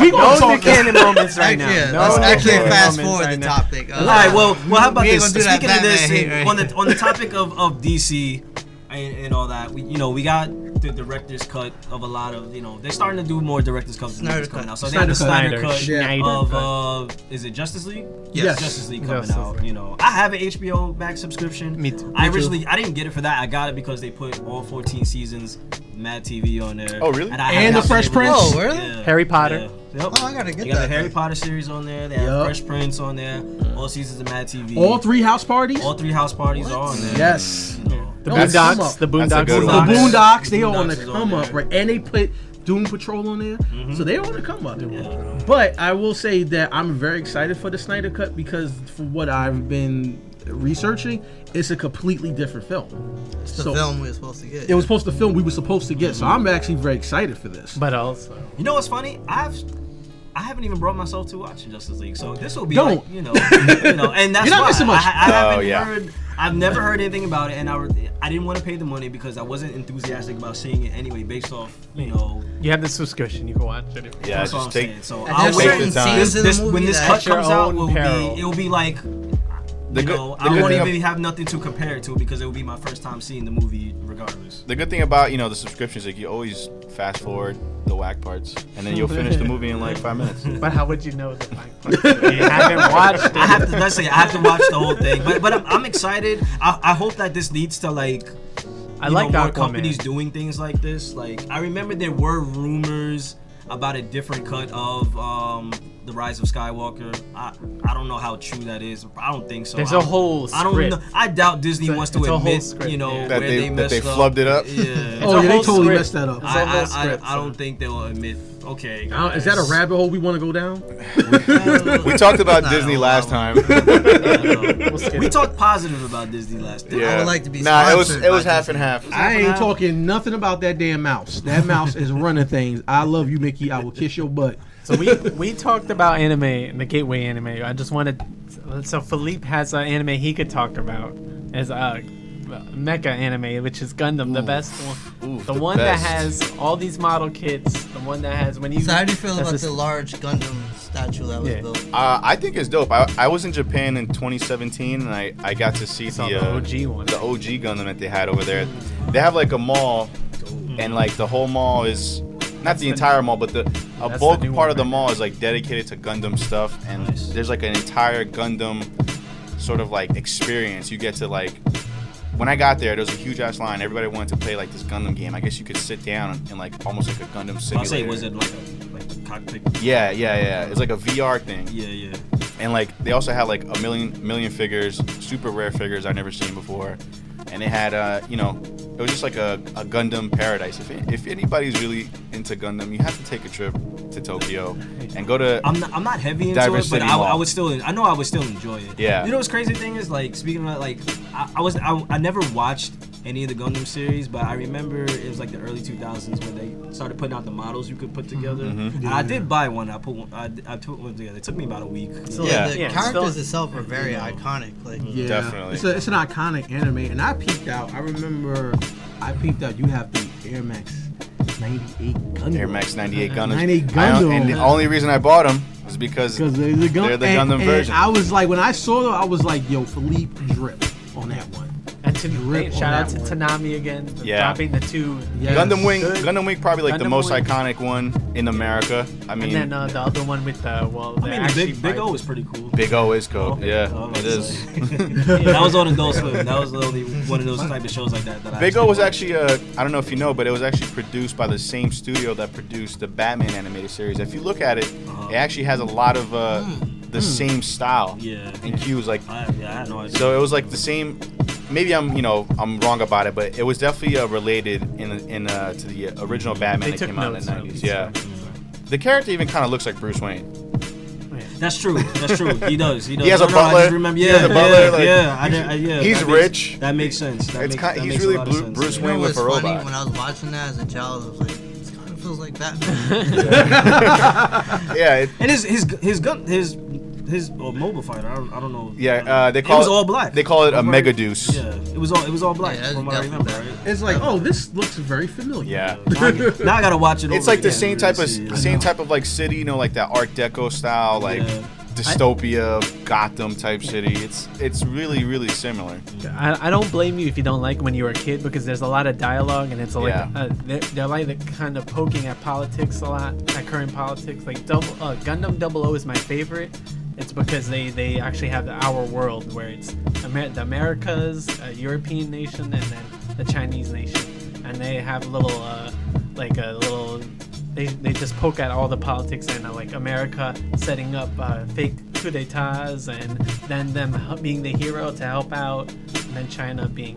Speaker 4: We gonna
Speaker 6: No
Speaker 4: talk.
Speaker 6: canon moments right now.
Speaker 5: Actually,
Speaker 6: No
Speaker 5: let's actually
Speaker 6: canon
Speaker 5: fast
Speaker 6: moments
Speaker 5: forward
Speaker 6: right
Speaker 5: the
Speaker 6: now.
Speaker 5: topic.
Speaker 3: All right, well, how about
Speaker 5: we ain't
Speaker 3: this?
Speaker 5: gonna do that
Speaker 3: Speaking of this,
Speaker 5: Batman hate, right?
Speaker 3: on the topic of DC and all that, we got the director's cut of a lot of they're starting to do more director's cuts than
Speaker 5: Snyder
Speaker 3: movies coming
Speaker 5: cut.
Speaker 3: out. So they have the
Speaker 6: Snyder
Speaker 3: Snyder cut
Speaker 6: Schneider
Speaker 3: of is it Justice League?
Speaker 5: Yes.
Speaker 3: Justice League coming
Speaker 6: Justice
Speaker 3: out.
Speaker 6: League.
Speaker 3: I have an HBO Max subscription.
Speaker 6: Me too.
Speaker 3: I
Speaker 6: Me too.
Speaker 3: originally I didn't get it for that. I got it because they put all 14 seasons, Mad TV on there.
Speaker 2: Oh, really?
Speaker 3: And, I
Speaker 4: And
Speaker 3: have
Speaker 4: the Fresh
Speaker 3: to-
Speaker 4: Prince?
Speaker 5: Oh, really?
Speaker 3: Yeah.
Speaker 6: Harry Potter.
Speaker 3: Yeah. Yep.
Speaker 5: Oh, I gotta get
Speaker 3: They got
Speaker 5: that.
Speaker 3: the Harry Potter series on there. They have
Speaker 4: Yup.
Speaker 3: Fresh Prince on there. All seasons of Mad TV.
Speaker 4: All 3 house parties?
Speaker 3: All 3 house parties are on there.
Speaker 4: Yes.
Speaker 6: The
Speaker 4: on come
Speaker 6: Boondocks.
Speaker 4: up.
Speaker 6: The
Speaker 2: That's a
Speaker 6: Boondocks.
Speaker 2: good
Speaker 4: The
Speaker 2: one.
Speaker 4: Boondocks, they are
Speaker 3: Boondocks
Speaker 4: on
Speaker 3: is
Speaker 4: the
Speaker 3: on
Speaker 4: come
Speaker 3: there.
Speaker 4: up, right? And they put Doom Patrol on there, so they're on the come up.
Speaker 3: Yeah.
Speaker 4: But I will say that I'm very excited for the Snyder Cut because for what I've been researching, it's a completely different film.
Speaker 5: It's the film we were supposed to get.
Speaker 4: It was supposed to film we were supposed to get, so I'm actually very excited for this.
Speaker 6: But also,
Speaker 3: You know what's funny? I haven't even brought myself to watching Justice League, so this will be
Speaker 4: Don't.
Speaker 3: like, and that's
Speaker 4: You're not
Speaker 3: why
Speaker 4: missing much.
Speaker 3: I haven't
Speaker 2: Oh, yeah.
Speaker 3: heard. I've never heard anything about it, and I didn't want to pay the money because I wasn't enthusiastic about seeing it anyway, based off
Speaker 6: you have the subscription. You can watch it.
Speaker 2: Yeah,
Speaker 3: That's what
Speaker 2: just
Speaker 3: I'm
Speaker 2: take.
Speaker 3: saying. So
Speaker 5: And
Speaker 3: I'll
Speaker 5: there's
Speaker 2: take
Speaker 5: certain
Speaker 2: the time.
Speaker 5: scenes in the movie
Speaker 3: when this
Speaker 5: that
Speaker 3: cut
Speaker 6: your
Speaker 3: comes out,
Speaker 6: own peril.
Speaker 3: it'll be like.
Speaker 2: The
Speaker 3: You
Speaker 2: good-
Speaker 3: know,
Speaker 2: the
Speaker 3: I
Speaker 2: good
Speaker 3: won't
Speaker 2: thing
Speaker 3: even have nothing to compare it to because it will be my first time seeing the movie regardless.
Speaker 2: The good thing about the subscriptions, like you always fast forward the whack parts, and then you'll finish the movie in like 5 minutes.
Speaker 6: But how would you know the black part? You haven't watched it.
Speaker 3: I have to. Let's say I have to watch the whole thing, but I'm excited. I hope that this leads to like.
Speaker 6: I like
Speaker 3: more
Speaker 6: Aquaman.
Speaker 3: companies doing things like this. Like I remember there were rumors about a different cut of the Rise of Skywalker. I don't know how true that is. I don't think so.
Speaker 6: There's a whole
Speaker 3: I don't
Speaker 6: script.
Speaker 3: know. I doubt Disney wants to
Speaker 6: it's a whole
Speaker 3: admit,
Speaker 6: script,
Speaker 3: you know,
Speaker 6: yeah.
Speaker 2: That
Speaker 3: where
Speaker 2: they-
Speaker 3: they
Speaker 2: that
Speaker 3: messed
Speaker 2: they
Speaker 3: up.
Speaker 2: flubbed it up?
Speaker 3: Yeah.
Speaker 4: Oh, yeah, they
Speaker 6: whole
Speaker 4: totally
Speaker 6: script.
Speaker 4: messed that up.
Speaker 6: It's a whole script,
Speaker 3: I don't think they'll admit. Okay,
Speaker 4: Is that a
Speaker 3: guys.
Speaker 4: rabbit hole we want to go down?
Speaker 2: We talked about
Speaker 5: Nah,
Speaker 2: Disney
Speaker 5: no,
Speaker 2: last
Speaker 5: no.
Speaker 2: time.
Speaker 6: We'll skip
Speaker 3: We
Speaker 6: it.
Speaker 3: talked positive about Disney last time.
Speaker 2: Yeah.
Speaker 5: would like to be
Speaker 2: Nah, it was
Speaker 5: sponsored by
Speaker 2: half
Speaker 5: Disney.
Speaker 2: and half.
Speaker 4: I ain't talking nothing about that damn mouse. That mouse is running things. I love you, Mickey. I will kiss your butt.
Speaker 6: So we talked about anime, the gateway anime. I just wanted. So Philippe has an anime he could talk about as mecha anime, which is Gundam, the best one.
Speaker 2: Ooh,
Speaker 6: The
Speaker 2: the
Speaker 6: one
Speaker 2: best.
Speaker 6: that has all these model kits. The one that has when you.
Speaker 5: So how do you feel
Speaker 6: that's
Speaker 5: about
Speaker 6: a-
Speaker 5: the large Gundam statue that was
Speaker 6: Yeah.
Speaker 5: built?
Speaker 2: I think it's dope. I was in Japan in 2017, and I got to see
Speaker 6: Saw
Speaker 2: the
Speaker 6: the OG one.
Speaker 2: the OG Gundam that they had over there. They have like a mall, and like the whole mall is not the entire mall, but a
Speaker 6: the
Speaker 2: bulk
Speaker 6: new
Speaker 2: part
Speaker 6: one
Speaker 2: of the
Speaker 6: right
Speaker 2: mall is like dedicated to Gundam stuff, and
Speaker 3: Nice.
Speaker 2: there's like an entire Gundam sort of like experience. You get to like. When I got there was a huge ass line. Everybody wanted to play like this Gundam game. I guess you could sit down and like almost like a Gundam simulator.
Speaker 3: I'll say, was it like a cockpit?
Speaker 2: Yeah. It's like a VR thing.
Speaker 3: Yeah.
Speaker 2: And like they also had like a million figures, super rare figures I've never seen before. And they had it was just like a Gundam paradise. If anybody's really into Gundam, you have to take a trip to Tokyo and go to
Speaker 3: I'm not heavy into
Speaker 2: Diverse
Speaker 3: it, but
Speaker 2: City
Speaker 3: I
Speaker 2: Mall.
Speaker 3: would still. I know I would still enjoy it.
Speaker 2: Yeah.
Speaker 3: You know what's crazy thing is like speaking of like I never watched any of the Gundam series, but I remember it was like the early 2000s when they started putting out the models you could put together. And I did buy one. I put one together. It took me about a week.
Speaker 5: So
Speaker 2: Yeah.
Speaker 5: the
Speaker 6: Yeah,
Speaker 5: characters
Speaker 6: still-
Speaker 5: itself are very iconic. Like
Speaker 4: Yeah,
Speaker 2: Definitely.
Speaker 4: It's an iconic anime, and I peeked out. I remember I peeked out. You have the Air Max 98 Gundam.
Speaker 2: Air Max 98 Gundam.
Speaker 4: 98 Gundam.
Speaker 2: And the only reason I bought them was because
Speaker 4: Because they're the Gundam.
Speaker 2: They're the Gundam version.
Speaker 4: I was like, when I saw them, I was like, yo, Philippe drip on that one.
Speaker 6: And
Speaker 4: Drip
Speaker 6: shout
Speaker 4: on
Speaker 6: out to
Speaker 4: that one.
Speaker 6: Tanami again, for
Speaker 2: Yeah.
Speaker 6: dropping the two.
Speaker 4: Yes.
Speaker 2: Gundam Wing probably like the
Speaker 6: Gundam
Speaker 2: most
Speaker 6: Wing.
Speaker 2: iconic one in America. I mean,
Speaker 6: And then the other one with the
Speaker 3: I mean, the Big O was pretty cool.
Speaker 2: Big O is cool.
Speaker 3: Okay.
Speaker 2: Yeah,
Speaker 3: I was
Speaker 2: it
Speaker 3: gonna
Speaker 2: is.
Speaker 3: say. That was on Adult Swim. That was the only one of those type of shows like that I
Speaker 2: Big O was
Speaker 3: watched.
Speaker 2: actually, I don't know if you know, but it was actually produced by the same studio that produced the Batman animated series. If you look at it, it actually has a lot of the same style
Speaker 3: Yeah.
Speaker 2: and cues. Like,
Speaker 3: I had no idea.
Speaker 2: so it was like the same. Maybe I'm wrong about it, but it was definitely related to the original Batman
Speaker 6: They
Speaker 2: that
Speaker 6: took
Speaker 2: came out in
Speaker 6: notes
Speaker 2: the
Speaker 6: from
Speaker 2: 90s.
Speaker 6: it,
Speaker 2: Yeah,
Speaker 6: so-
Speaker 2: the character even kind of looks like Bruce Wayne.
Speaker 3: That's true. He does.
Speaker 2: He has a
Speaker 3: I
Speaker 2: butler.
Speaker 3: just remember.
Speaker 2: He
Speaker 3: Yeah,
Speaker 2: has a butler, like,
Speaker 3: yeah.
Speaker 2: he's
Speaker 3: that
Speaker 2: rich.
Speaker 3: Makes, that makes sense. That
Speaker 2: It's
Speaker 3: makes,
Speaker 2: kind-
Speaker 3: that
Speaker 2: he's
Speaker 3: makes a
Speaker 2: really
Speaker 3: lot of sense.
Speaker 2: Bruce
Speaker 5: you
Speaker 2: Wayne
Speaker 5: know
Speaker 2: with
Speaker 5: what's
Speaker 2: a
Speaker 5: funny?
Speaker 2: robot.
Speaker 5: When I was watching that as a child, I was like, this kind of feels like Batman.
Speaker 2: Yeah,
Speaker 3: And his mobile fighter. I don't know.
Speaker 2: they
Speaker 3: It
Speaker 2: call
Speaker 3: was all black.
Speaker 2: They call it a
Speaker 3: Right?
Speaker 2: Mega Deuce.
Speaker 3: Yeah, it was all black.
Speaker 5: Yeah,
Speaker 3: from what I
Speaker 5: definitely
Speaker 3: remember.
Speaker 5: black.
Speaker 3: Right?
Speaker 4: It's like, oh, this looks very familiar.
Speaker 2: Yeah.
Speaker 3: Now I gotta watch it.
Speaker 2: It's
Speaker 3: over
Speaker 2: like the
Speaker 3: again
Speaker 2: same
Speaker 3: to
Speaker 2: type
Speaker 3: really
Speaker 2: of
Speaker 3: see it.
Speaker 2: the same type of like city, like that Art Deco style, like
Speaker 3: Yeah.
Speaker 2: dystopia, Gotham type city. It's really similar.
Speaker 6: I don't blame you if you don't like when you were a kid because there's a lot of dialogue and it's like
Speaker 2: Yeah.
Speaker 6: they're like kind of poking at politics a lot, at current politics. Like Gundam 00 is my favorite. It's because they actually have our world where it's the Americas, a European nation, and then the Chinese nation, and they have they just poke at all the politics and like America setting up fake coup d'etats and then them being the hero to help out, and then China being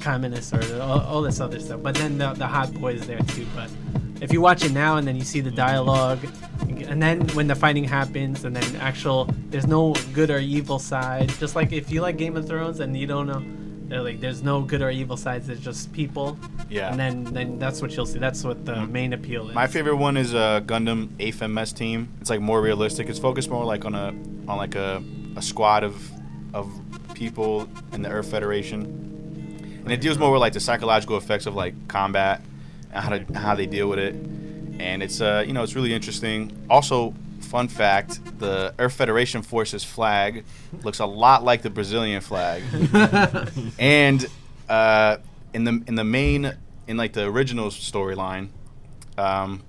Speaker 6: communists or all this other stuff. But then the hot boys there too. But if you watch it now and then you see the dialogue, and then when the fighting happens, and then there's no good or evil side. Just like if you like Game of Thrones and you don't know, like there's no good or evil sides. There's just people.
Speaker 2: Yeah.
Speaker 6: And then that's what you'll see. That's what the main appeal is.
Speaker 2: My favorite one is Gundam APPL team. It's like more realistic. It's focused more like on a squad of people in the Earth Federation, and it deals more with like the psychological effects of like combat and how they deal with it. And it's it's really interesting. Also, fun fact: the Earth Federation Forces flag looks a lot like the Brazilian flag. And in like the original storyline, the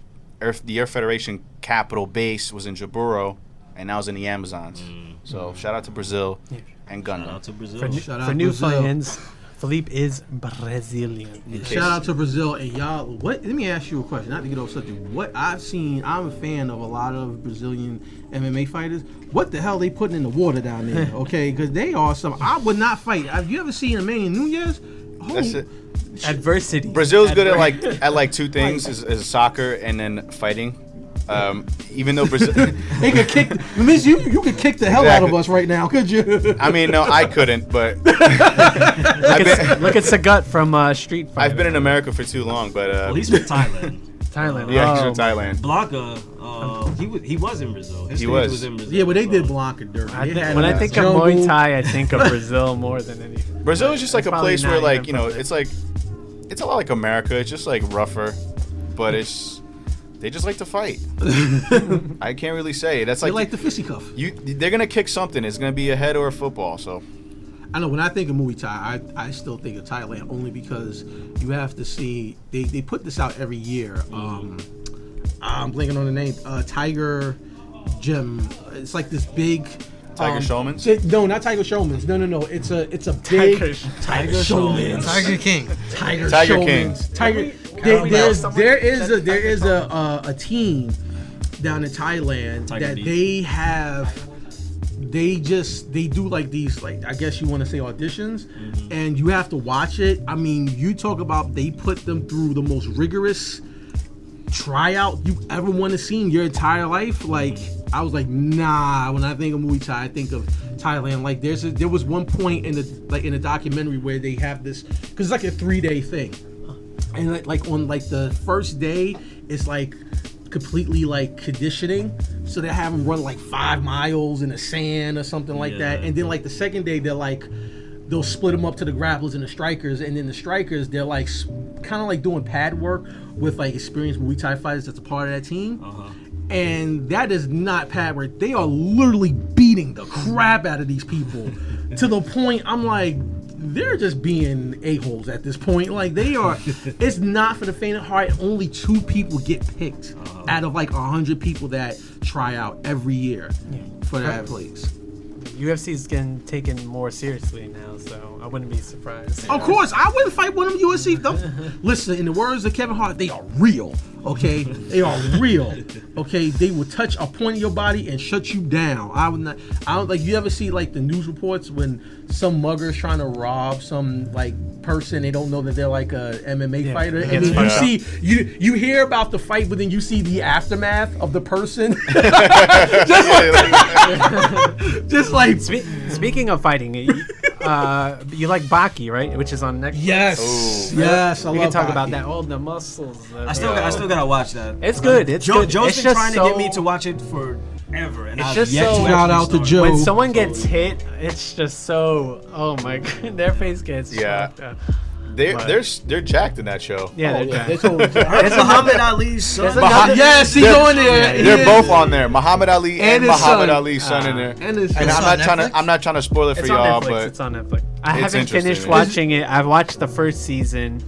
Speaker 2: Earth Federation capital base was in Jaburo, and now it's in the Amazons. So shout out to Brazil and Gundam.
Speaker 3: Shout out to Brazil.
Speaker 6: For new fans, Felipe is Brazilian.
Speaker 4: Shout out to Brazil. And y'all, let me ask you a question, not to get off subject. What I'm a fan of a lot of Brazilian MMA fighters. What the hell they putting in the water down there? Okay, because they are I would not fight. Have you ever seen Emmanuel Nunez?
Speaker 2: That's it.
Speaker 6: Adversity.
Speaker 2: Brazil's good at like two things: is soccer and then fighting. Even though Brazil,
Speaker 4: they could kick. You could kick the hell out of us right now, could you?
Speaker 2: I mean, no, I couldn't. But
Speaker 6: look at Sagat from Street Fighter.
Speaker 2: I've been in America for too long. But
Speaker 3: well, he's from Thailand.
Speaker 6: Thailand.
Speaker 2: Yeah, he's from Thailand.
Speaker 3: Blanca, he was in Brazil.
Speaker 2: He was
Speaker 3: in Brazil.
Speaker 4: Yeah, but they did Blanca dirty.
Speaker 6: When I think of Muay Thai, I think of Brazil more than anything.
Speaker 2: Brazil is just like a place where, like, it's a lot like America. It's just like rougher, but they just like to fight. I can't really say. That's
Speaker 4: they like the fisticuff.
Speaker 2: They're gonna kick something. It's gonna be a head or a football. So
Speaker 4: I know when I think of Muay Thai, I still think of Thailand only because you have to see they put this out every year. I'm blanking on the name. Tiger Gym. It's like this big.
Speaker 2: Tiger Showman's?
Speaker 4: No, not Tiger Showman's. No. It's a big Tiger Showman's.
Speaker 5: Tiger King.
Speaker 4: Tiger
Speaker 2: King.
Speaker 4: Tiger. There is a team down in Thailand
Speaker 3: Tiger
Speaker 4: that
Speaker 3: D.
Speaker 4: they have. They do like these, like, I guess you want to say auditions, and you have to watch it. I mean, you talk about they put them through the most rigorous tryout you ever want to see in your entire life. Like, I was like, nah. When I think of Muay Thai, I think of Thailand. Like, there was one point in the documentary where they have this, because it's like a 3-day thing, and like on like the first day, it's like completely like conditioning, so they have them run like 5 miles in the sand or something like that, and then like the second day they'll split them up to the grapplers and the strikers, and then the strikers, they're like kind of like doing pad work with like experienced Muay Thai fighters that's a part of that team. And that is not pad work. They are literally beating the crap out of these people to the point I'm like, they're just being a-holes at this point. Like, they are. It's not for the faint of heart. Only 2 people get picked out of like 100 people that try out every year for that place.
Speaker 6: UFC is getting taken more seriously now, so I wouldn't be surprised.
Speaker 4: Of course, I wouldn't fight one of them UFC. Listen, in the words of Kevin Hart, they are real. Okay, they are real. Okay, they will touch a point of your body and shut you down. I don't like. You ever see like the news reports when some mugger's trying to rob some like person? They don't know that they're like a MMA fighter, and then you hear about the fight, but then you see the aftermath of the person. just like
Speaker 6: Speaking of fighting, you like Baki, right? Which is on next.
Speaker 4: Yes, yes.
Speaker 6: We can talk about that. All the muscles.
Speaker 3: I still gotta watch that.
Speaker 6: It's good. It's good.
Speaker 3: Joe's
Speaker 6: it's
Speaker 3: been trying to get me to watch it forever, and
Speaker 6: it's
Speaker 3: I've
Speaker 6: just
Speaker 3: yet
Speaker 6: so,
Speaker 3: to
Speaker 4: shout out to Joe.
Speaker 6: When someone gets hit, it's just so. Oh my god, their face gets. Fucked up.
Speaker 2: They're jacked in that show.
Speaker 6: Yeah, they're jacked.
Speaker 3: It's Muhammad Ali's son.
Speaker 4: Yes, he's on there.
Speaker 2: They're both on there. Muhammad Ali and
Speaker 4: his
Speaker 2: Muhammad
Speaker 4: son.
Speaker 2: Ali's son in there.
Speaker 4: And
Speaker 2: I'm not trying to spoil it for
Speaker 6: It's
Speaker 2: y'all,
Speaker 6: on Netflix.
Speaker 2: but
Speaker 6: It's on Netflix. I
Speaker 2: it's
Speaker 6: haven't finished
Speaker 2: interesting.
Speaker 6: watching it. I've watched the first season.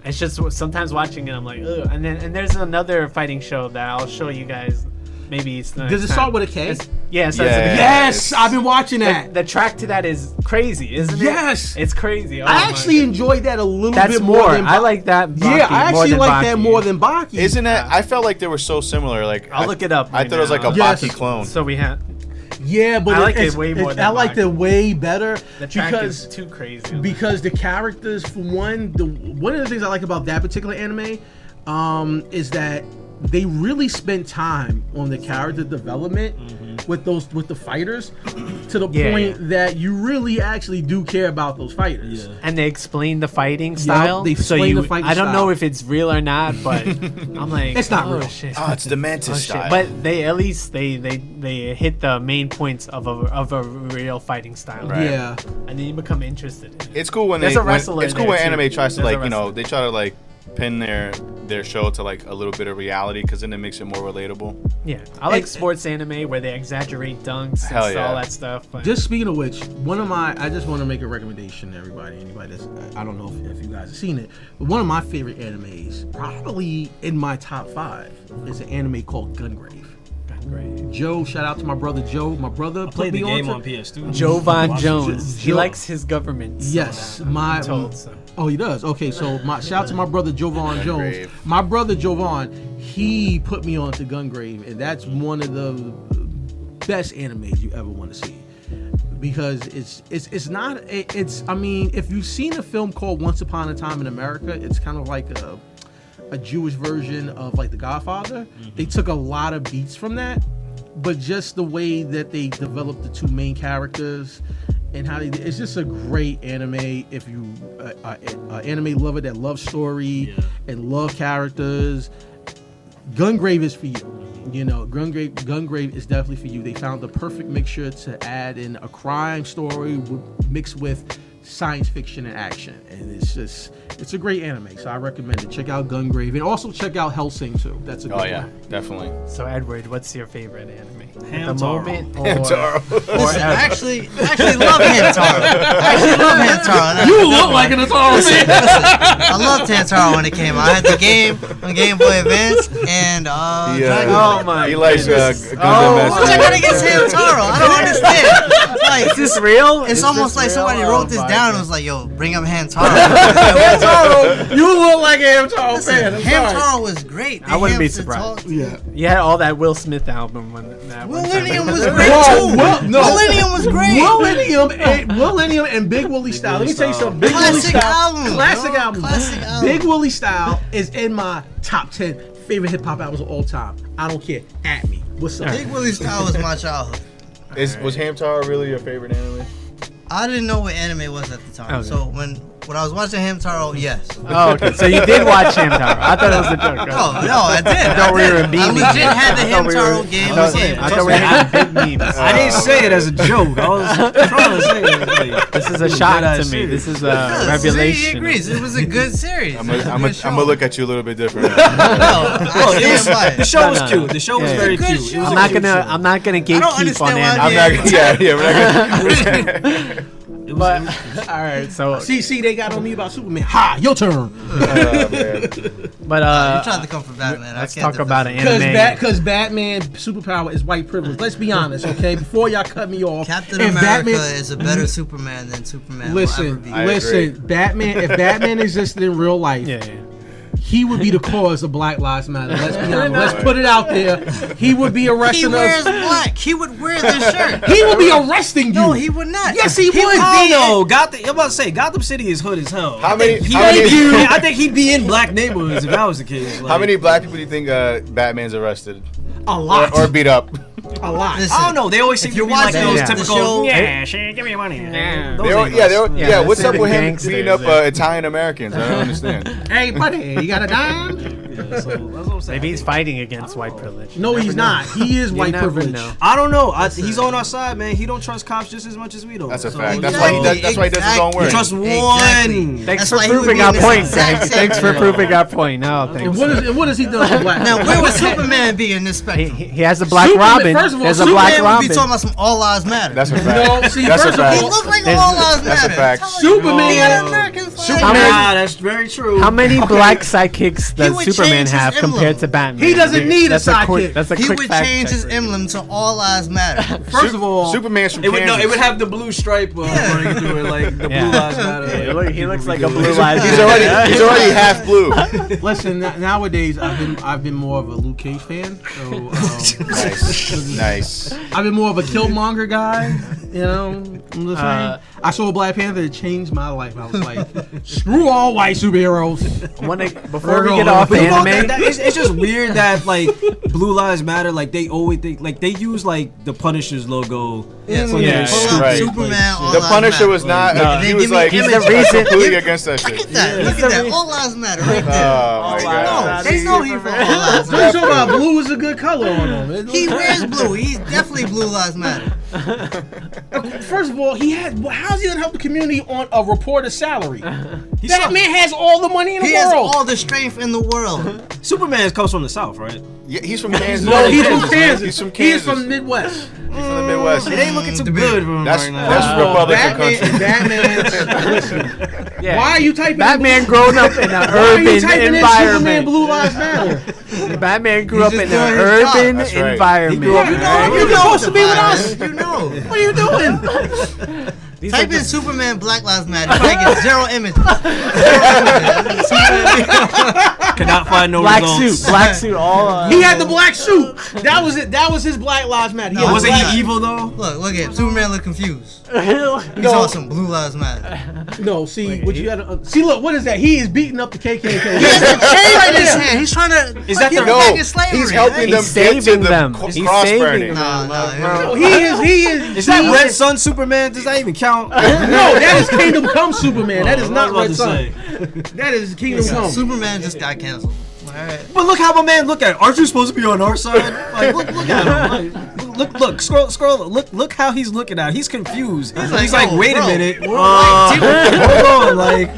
Speaker 6: It's just sometimes watching it, I'm like, ugh. And there's another fighting show that I'll show you guys. Maybe it's not.
Speaker 4: Does it start with a K?
Speaker 6: Yeah, it starts with a K.
Speaker 4: Yes, I've been watching that.
Speaker 6: The track to that is crazy, isn't it?
Speaker 4: Yes.
Speaker 6: It's crazy. Oh
Speaker 4: I actually enjoyed that a little
Speaker 6: That's
Speaker 4: bit more than
Speaker 6: I like that. Baki
Speaker 4: Yeah, I actually like that more than Baki.
Speaker 2: isn't it? I felt like they were so similar. Like
Speaker 6: I'll look it up.
Speaker 2: I thought it was like a
Speaker 4: Yes.
Speaker 2: Baki clone.
Speaker 6: So we have.
Speaker 4: Yeah, but
Speaker 6: I like it way more than
Speaker 4: I liked it way better
Speaker 6: The track
Speaker 4: because
Speaker 6: is too crazy.
Speaker 4: because the characters, for one of the things I like about that particular anime is that they really spent time on the character development with the fighters to the point that you really actually do care about those fighters.
Speaker 3: Yeah.
Speaker 6: And they explain the fighting style.
Speaker 4: they explain the fighting
Speaker 6: I don't
Speaker 4: style.
Speaker 6: know if it's real or not, but I'm like,
Speaker 4: It's not
Speaker 6: oh,
Speaker 4: real.
Speaker 6: Shit.
Speaker 2: Oh, it's the Mantis style.
Speaker 6: But they at least they hit the main points of a real fighting style.
Speaker 2: Right.
Speaker 4: Yeah.
Speaker 6: And then you become interested in it.
Speaker 2: It's cool when
Speaker 6: There's
Speaker 2: they
Speaker 6: a wrestler
Speaker 2: it's cool
Speaker 6: there,
Speaker 2: when
Speaker 6: too.
Speaker 2: anime tries to
Speaker 6: There's a
Speaker 2: like, you know,
Speaker 6: wrestler.
Speaker 2: they try to like pin their show to like a little bit of reality, because then it makes it more relatable.
Speaker 6: Yeah, I like sports anime where they exaggerate dunks
Speaker 2: Hell
Speaker 6: and
Speaker 2: yeah.
Speaker 6: all that stuff. But
Speaker 4: Just speaking of which, I just want to make a recommendation to anybody that's, I don't know if you guys have seen it, but one of my favorite animes, probably in my top 5, is an anime called Gungrave.
Speaker 6: great.
Speaker 4: Joe, shout out to my brother Joe. My brother
Speaker 3: Played
Speaker 4: put
Speaker 3: the
Speaker 4: me
Speaker 3: game
Speaker 4: to-
Speaker 3: on PS2.
Speaker 6: Jovan Jones. He
Speaker 4: Joe-
Speaker 6: likes his government.
Speaker 4: Yes,
Speaker 6: I'm told so.
Speaker 4: Oh, he does. Okay, so shout out to my brother Jovan Jones.
Speaker 2: Gungrave.
Speaker 4: My brother Jovan, he put me on to Gungrave, and that's one of the best animes you ever want to see, because it's not it's I mean, if you've seen a film called Once Upon a Time in America, it's kind of like a Jewish version of like The Godfather. They took a lot of beats from that, but just the way that they developed the two main characters and how it's just a great anime. If you anime lover that loves story and love characters, Gungrave is for you. You know, Gungrave is definitely for you. They found the perfect mixture to add in a crime story mixed with science fiction and action, and it's a great anime. So I recommend it. Check out Gungrave, and also check out Hellsing too. That's a good
Speaker 2: Oh yeah,
Speaker 4: one.
Speaker 2: definitely.
Speaker 6: So Edward, what's your favorite anime? At the
Speaker 3: Hamtaro.
Speaker 6: moment, or
Speaker 5: Listen, I
Speaker 6: ever?
Speaker 5: actually love Hamtaro. I actually love Hamtaro.
Speaker 4: You look like an Atari fan.
Speaker 5: I loved Hamtaro when it came out. I had the game on Game Boy Advance and Dragon Ball.
Speaker 6: Oh my!
Speaker 2: He likes
Speaker 6: goodness.
Speaker 2: Gundam
Speaker 5: What's that got against Hamtaro? I don't understand. Like,
Speaker 6: Is this real?
Speaker 5: it's
Speaker 6: Is
Speaker 5: almost
Speaker 6: this
Speaker 5: like
Speaker 6: real?
Speaker 5: somebody
Speaker 6: Oh
Speaker 5: wrote this
Speaker 6: my
Speaker 5: down and
Speaker 6: God.
Speaker 5: was like, "Yo, bring up Hamtaro."
Speaker 4: Hamtaro, you look like an Hamtaro fan. I'm sorry.
Speaker 5: Hamtaro was great.
Speaker 6: I wouldn't be
Speaker 5: Hamster
Speaker 6: surprised.
Speaker 5: talk-
Speaker 4: Yeah.
Speaker 6: You had all that Will Smith album when that one time.
Speaker 5: Millennium was great
Speaker 4: Whoa,
Speaker 5: too. Millennium was great.
Speaker 4: Millennium and Big Willie Style. Let me tell you something. Big Willie
Speaker 5: Classic
Speaker 4: Style.
Speaker 5: album.
Speaker 4: Classic
Speaker 5: bro.
Speaker 4: album.
Speaker 5: Classic album.
Speaker 4: Big Willie Style is in my top 10 favorite hip hop albums of all time. I don't care. At me. What's up?
Speaker 5: Big Willie Style was my childhood.
Speaker 2: Was Hamtaro really your favorite anime?
Speaker 5: I didn't know what anime was at the time.
Speaker 6: Okay.
Speaker 5: So when I was watching Hamtaro, yes.
Speaker 6: Oh, okay. So you did watch Hamtaro. I thought it was a joke.
Speaker 5: Oh, no, I did.
Speaker 6: I thought we were
Speaker 5: I
Speaker 6: beaming.
Speaker 5: legit had the
Speaker 6: I thought we were-
Speaker 5: Hamtaro game.
Speaker 6: I thought we were having big memes.
Speaker 3: I didn't say it as a joke. I was trying to say it. Like,
Speaker 6: This is a shock
Speaker 3: dead-ass
Speaker 6: to me.
Speaker 3: serious.
Speaker 6: This is a
Speaker 5: He
Speaker 6: revelation.
Speaker 5: agrees. It was a good series.
Speaker 2: I'm
Speaker 5: It was a
Speaker 2: gonna
Speaker 5: good show.
Speaker 2: look at you a little bit different.
Speaker 5: No,
Speaker 3: Well,
Speaker 5: I
Speaker 3: it was,
Speaker 5: stand by
Speaker 3: the
Speaker 5: it.
Speaker 3: show was
Speaker 6: No, no,
Speaker 3: cute.
Speaker 6: no.
Speaker 3: The show was
Speaker 6: Yeah.
Speaker 3: very
Speaker 5: It's a
Speaker 3: cute.
Speaker 5: good
Speaker 3: It was
Speaker 5: show.
Speaker 3: a
Speaker 6: I'm
Speaker 3: cute show.
Speaker 6: not gonna
Speaker 5: don't
Speaker 6: gatekeep on
Speaker 5: understand why
Speaker 6: anime.
Speaker 2: I'm not. Yeah. We're not gonna.
Speaker 6: But all right, so
Speaker 4: See, they got on me about Superman. Ha, your turn.
Speaker 2: Man.
Speaker 6: but
Speaker 5: You tried to come for Batman.
Speaker 6: let's
Speaker 5: I can't
Speaker 6: talk about an
Speaker 5: defend
Speaker 6: anime.
Speaker 4: Because Batman superpower is white privilege. Let's be honest, okay? Before y'all cut me off,
Speaker 5: Captain
Speaker 4: if
Speaker 5: America
Speaker 4: Batman-
Speaker 5: is a better Superman than Superman will ever
Speaker 4: Listen,
Speaker 5: be.
Speaker 2: I
Speaker 4: listen.
Speaker 2: agree.
Speaker 4: Batman. If Batman existed in real life,
Speaker 6: Yeah.
Speaker 4: he would be the cause of Black Lives Matter. Let's be honest. Let's put it out there. He would be
Speaker 5: He
Speaker 4: arresting
Speaker 5: wears
Speaker 4: us.
Speaker 5: black. He would wear this shirt.
Speaker 4: He would be arresting you.
Speaker 5: No, he would not.
Speaker 4: Yes, he would.
Speaker 3: I don't know. I'm about to say Gotham City is hood as hell.
Speaker 2: How many?
Speaker 3: He
Speaker 2: How
Speaker 3: would be-
Speaker 2: many?
Speaker 3: I think he'd be in black neighborhoods if that was the case.
Speaker 2: How
Speaker 3: Like,
Speaker 2: many black people do you think Batman's arrested
Speaker 4: A lot.
Speaker 2: or beat up?
Speaker 4: A lot.
Speaker 5: Listen,
Speaker 3: I don't know. They always seem
Speaker 5: If
Speaker 3: to
Speaker 5: you're
Speaker 3: be like
Speaker 5: watching
Speaker 3: those
Speaker 6: the
Speaker 3: typical.
Speaker 5: show-
Speaker 3: Yeah, shit, give me money.
Speaker 6: Yeah.
Speaker 3: Those
Speaker 2: They all,
Speaker 3: ain't
Speaker 2: yeah,
Speaker 3: us.
Speaker 2: they all,
Speaker 6: Yeah,
Speaker 2: yeah.
Speaker 6: let's
Speaker 2: What's
Speaker 6: say
Speaker 2: up
Speaker 6: the
Speaker 2: with him
Speaker 6: gangsters,
Speaker 2: beating up
Speaker 6: yeah.
Speaker 2: Italian Americans? I don't understand.
Speaker 4: Hey, buddy, you got a dime?
Speaker 3: Yeah, so that's what I'm saying.
Speaker 6: Maybe he's fighting against white privilege.
Speaker 4: No, he's not. He is
Speaker 6: You
Speaker 4: white
Speaker 6: never
Speaker 4: privilege.
Speaker 6: know.
Speaker 3: I don't know. He's on our side, man. He don't trust cops just as much as we do.
Speaker 2: That's a
Speaker 3: So,
Speaker 2: fact.
Speaker 3: like,
Speaker 2: That's why he does. That's why he does his own
Speaker 5: Exactly.
Speaker 2: work.
Speaker 3: He trusts
Speaker 5: Exactly.
Speaker 3: one.
Speaker 6: Thanks
Speaker 5: That's
Speaker 6: for
Speaker 5: why he would
Speaker 6: proving
Speaker 5: be
Speaker 6: our
Speaker 5: in this
Speaker 6: point,
Speaker 5: exact
Speaker 6: Zach.
Speaker 5: same
Speaker 6: Thanks for
Speaker 5: video.
Speaker 6: proving our point. No,
Speaker 4: And
Speaker 6: thanks.
Speaker 4: what has he done for black
Speaker 5: Now,
Speaker 4: people?
Speaker 5: where would Superman be in this
Speaker 6: He,
Speaker 5: spectrum?
Speaker 6: he has a black
Speaker 4: Superman-
Speaker 6: Robin.
Speaker 4: first of all,
Speaker 6: There's a
Speaker 5: Superman
Speaker 6: black
Speaker 5: would
Speaker 6: Robin.
Speaker 5: be talking about some all lives matter.
Speaker 2: That's a fact.
Speaker 4: No, see,
Speaker 2: That's a
Speaker 4: first of
Speaker 2: fact.
Speaker 5: He
Speaker 4: all,
Speaker 5: looked like
Speaker 6: There's-
Speaker 5: all lives
Speaker 2: that's a
Speaker 5: matter.
Speaker 2: fact.
Speaker 5: I'm telling you.
Speaker 4: Superman-
Speaker 5: He got an American flag.
Speaker 6: How many-
Speaker 3: Ah, that's very true.
Speaker 6: How many black sidekicks
Speaker 5: He
Speaker 6: does
Speaker 5: would
Speaker 6: Superman
Speaker 5: change his
Speaker 6: have
Speaker 5: emblem.
Speaker 6: compared to Batman?
Speaker 4: He doesn't need a
Speaker 6: That's
Speaker 4: sidekick.
Speaker 6: That's a
Speaker 5: He
Speaker 6: quick
Speaker 5: would
Speaker 6: fact
Speaker 5: change
Speaker 6: check
Speaker 5: his
Speaker 6: right there.
Speaker 5: emblem to All Lives Matter.
Speaker 4: First of all,
Speaker 2: Superman's from
Speaker 3: It would,
Speaker 2: Kansas.
Speaker 3: no, it would have the blue stripe running through it, like the
Speaker 6: Yeah.
Speaker 3: blue lives matter.
Speaker 6: He looks like a blue lives
Speaker 2: He's
Speaker 6: matter.
Speaker 2: already half blue.
Speaker 4: listen. Nowadays, I've been more of a Luke Cage fan. So
Speaker 2: Nice.
Speaker 4: I've been more of a Killmonger guy. You know, I'm just saying. I saw Black Panther. It changed my life. I was like, screw all white superheroes.
Speaker 6: Before we get off anime,
Speaker 3: It's just weird that like Blue Lives Matter, like they use like the Punisher's logo.
Speaker 5: Yeah,
Speaker 3: for
Speaker 2: yeah,
Speaker 3: their
Speaker 5: pull
Speaker 3: suit.
Speaker 5: up
Speaker 2: right.
Speaker 5: Superman. All
Speaker 2: The
Speaker 5: Lives
Speaker 2: Punisher
Speaker 5: Matter.
Speaker 2: was not.
Speaker 6: No.
Speaker 2: He
Speaker 5: They
Speaker 2: was
Speaker 5: give me
Speaker 2: like
Speaker 5: image.
Speaker 6: The reason-
Speaker 2: completely against that
Speaker 5: Look
Speaker 2: shit.
Speaker 5: at that. Look at that. All Lives Matter right there.
Speaker 2: Oh my god.
Speaker 5: No, they know he for All Lives
Speaker 4: Don't you
Speaker 5: Matter.
Speaker 4: talk about blue is a good color on him.
Speaker 5: He wears blue. He's definitely Blue Lives Matter.
Speaker 4: First of all, how's he gonna help the community on a reporter's salary?
Speaker 3: He's
Speaker 4: That man has all the money in the
Speaker 5: He has
Speaker 4: world.
Speaker 5: all the strength in the world.
Speaker 3: Superman comes from the South, right?
Speaker 2: Yeah, he's from Kansas.
Speaker 4: No, he's from
Speaker 2: man.
Speaker 4: Kansas.
Speaker 2: He's from
Speaker 4: He
Speaker 2: Kansas.
Speaker 4: is from Midwest.
Speaker 2: He's from the Midwest.
Speaker 3: It ain't looking too
Speaker 5: Debate.
Speaker 3: good for him
Speaker 2: That's
Speaker 3: right now.
Speaker 2: that's Republican country.
Speaker 4: Batman. Listen.
Speaker 6: Yeah.
Speaker 4: Why are you typing?
Speaker 6: Batman grown up in an
Speaker 4: Why are you
Speaker 6: urban
Speaker 4: typing in Superman
Speaker 6: environment.
Speaker 4: Blue Lives Matter?
Speaker 6: Batman grew up
Speaker 5: He's
Speaker 6: in
Speaker 5: just
Speaker 6: an
Speaker 5: doing his job.
Speaker 6: urban
Speaker 2: That's right.
Speaker 6: environment.
Speaker 3: He grew up in-
Speaker 6: right?
Speaker 4: You're supposed to be with us.
Speaker 5: You know.
Speaker 4: What are you doing?
Speaker 6: These are
Speaker 5: Type in
Speaker 6: just-
Speaker 5: Superman Black Lives Matter. You might get 0 images.
Speaker 3: Cannot find no
Speaker 6: black
Speaker 3: results.
Speaker 6: suit, black suit. All
Speaker 4: He had the black suit. That was it. That was his Black Lives Matter. He had
Speaker 3: Wasn't
Speaker 4: black-
Speaker 3: he evil though?
Speaker 5: Look at him. Superman look confused. He's
Speaker 4: No.
Speaker 5: on some Blue Lives Matter.
Speaker 4: No, see what you gotta see. Look, what is that? He is beating up the KKK.
Speaker 5: He has a chain in his hand. He's trying to.
Speaker 3: Is that
Speaker 5: get
Speaker 3: the-
Speaker 5: back
Speaker 2: No,
Speaker 5: in slavery.
Speaker 2: he's helping them
Speaker 6: He's
Speaker 2: get to
Speaker 6: saving
Speaker 2: the
Speaker 6: them.
Speaker 2: cross
Speaker 6: He's
Speaker 2: burning.
Speaker 6: saving them.
Speaker 5: No,
Speaker 4: He is.
Speaker 3: Is that Red Sun Superman? Does that even count?
Speaker 4: No, that is Kingdom Come Superman. That is
Speaker 3: I
Speaker 4: not
Speaker 3: was
Speaker 4: Red
Speaker 3: about
Speaker 4: Sun.
Speaker 3: to
Speaker 4: That is Kingdom Come.
Speaker 5: Superman just got canceled. Alright.
Speaker 3: But look how my man look at it. Aren't you supposed to be on our side? Like, look at him. Like, look, scroll. Look how he's looking at it. He's confused. He's like,
Speaker 5: "Oh,
Speaker 3: wait
Speaker 5: bro,
Speaker 3: a minute.
Speaker 5: we're white too."
Speaker 3: Hold on, like.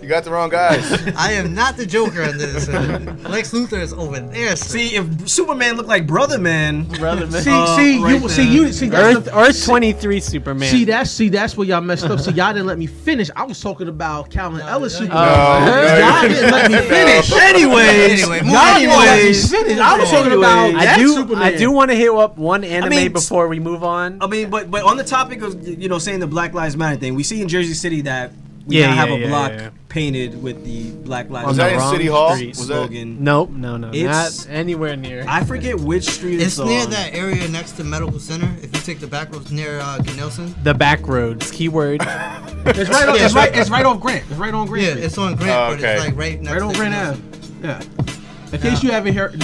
Speaker 2: You got the wrong guys.
Speaker 5: I am not the Joker under this. Lex Luthor is over there. Sir.
Speaker 3: See, if Superman looked like Brother Man,
Speaker 6: brother man.
Speaker 4: See, that's
Speaker 6: Earth 23 Superman.
Speaker 4: that's where y'all messed up. See, y'all didn't let me finish. I was talking about Calvin Ellis Superman.
Speaker 2: No,
Speaker 4: Y'all didn't let me finish.
Speaker 3: anyways,
Speaker 5: Anyway,
Speaker 4: Y'all didn't let me
Speaker 3: anyways.
Speaker 4: finish. I was talking about
Speaker 3: Anyways.
Speaker 4: that
Speaker 6: I
Speaker 4: Superman.
Speaker 6: do want to hit up one anime
Speaker 3: mean,
Speaker 6: before we move on.
Speaker 3: I mean, but on the topic of saying the Black Lives Matter thing, we see in Jersey City that we now have a block painted with the Black Lives
Speaker 2: Was
Speaker 3: Matter
Speaker 2: that in City Hall?
Speaker 6: street.
Speaker 2: Was that?
Speaker 3: slogan.
Speaker 6: Nope, no,
Speaker 3: It's-
Speaker 6: not anywhere near.
Speaker 3: I forget which street
Speaker 5: It's
Speaker 3: it's
Speaker 5: near
Speaker 3: on.
Speaker 5: that area next to Medical Center. If you take the back roads near Nelson.
Speaker 6: The back roads, keyword.
Speaker 4: It's right. It's right off Grant. It's right on Grant.
Speaker 5: Yeah,
Speaker 4: Street.
Speaker 5: it's on Grant,
Speaker 2: Oh,
Speaker 5: but
Speaker 2: okay.
Speaker 5: it's like right next
Speaker 4: right on
Speaker 5: to
Speaker 4: Grant
Speaker 5: Nelson.
Speaker 4: Ave. Yeah. In case you haven't heard,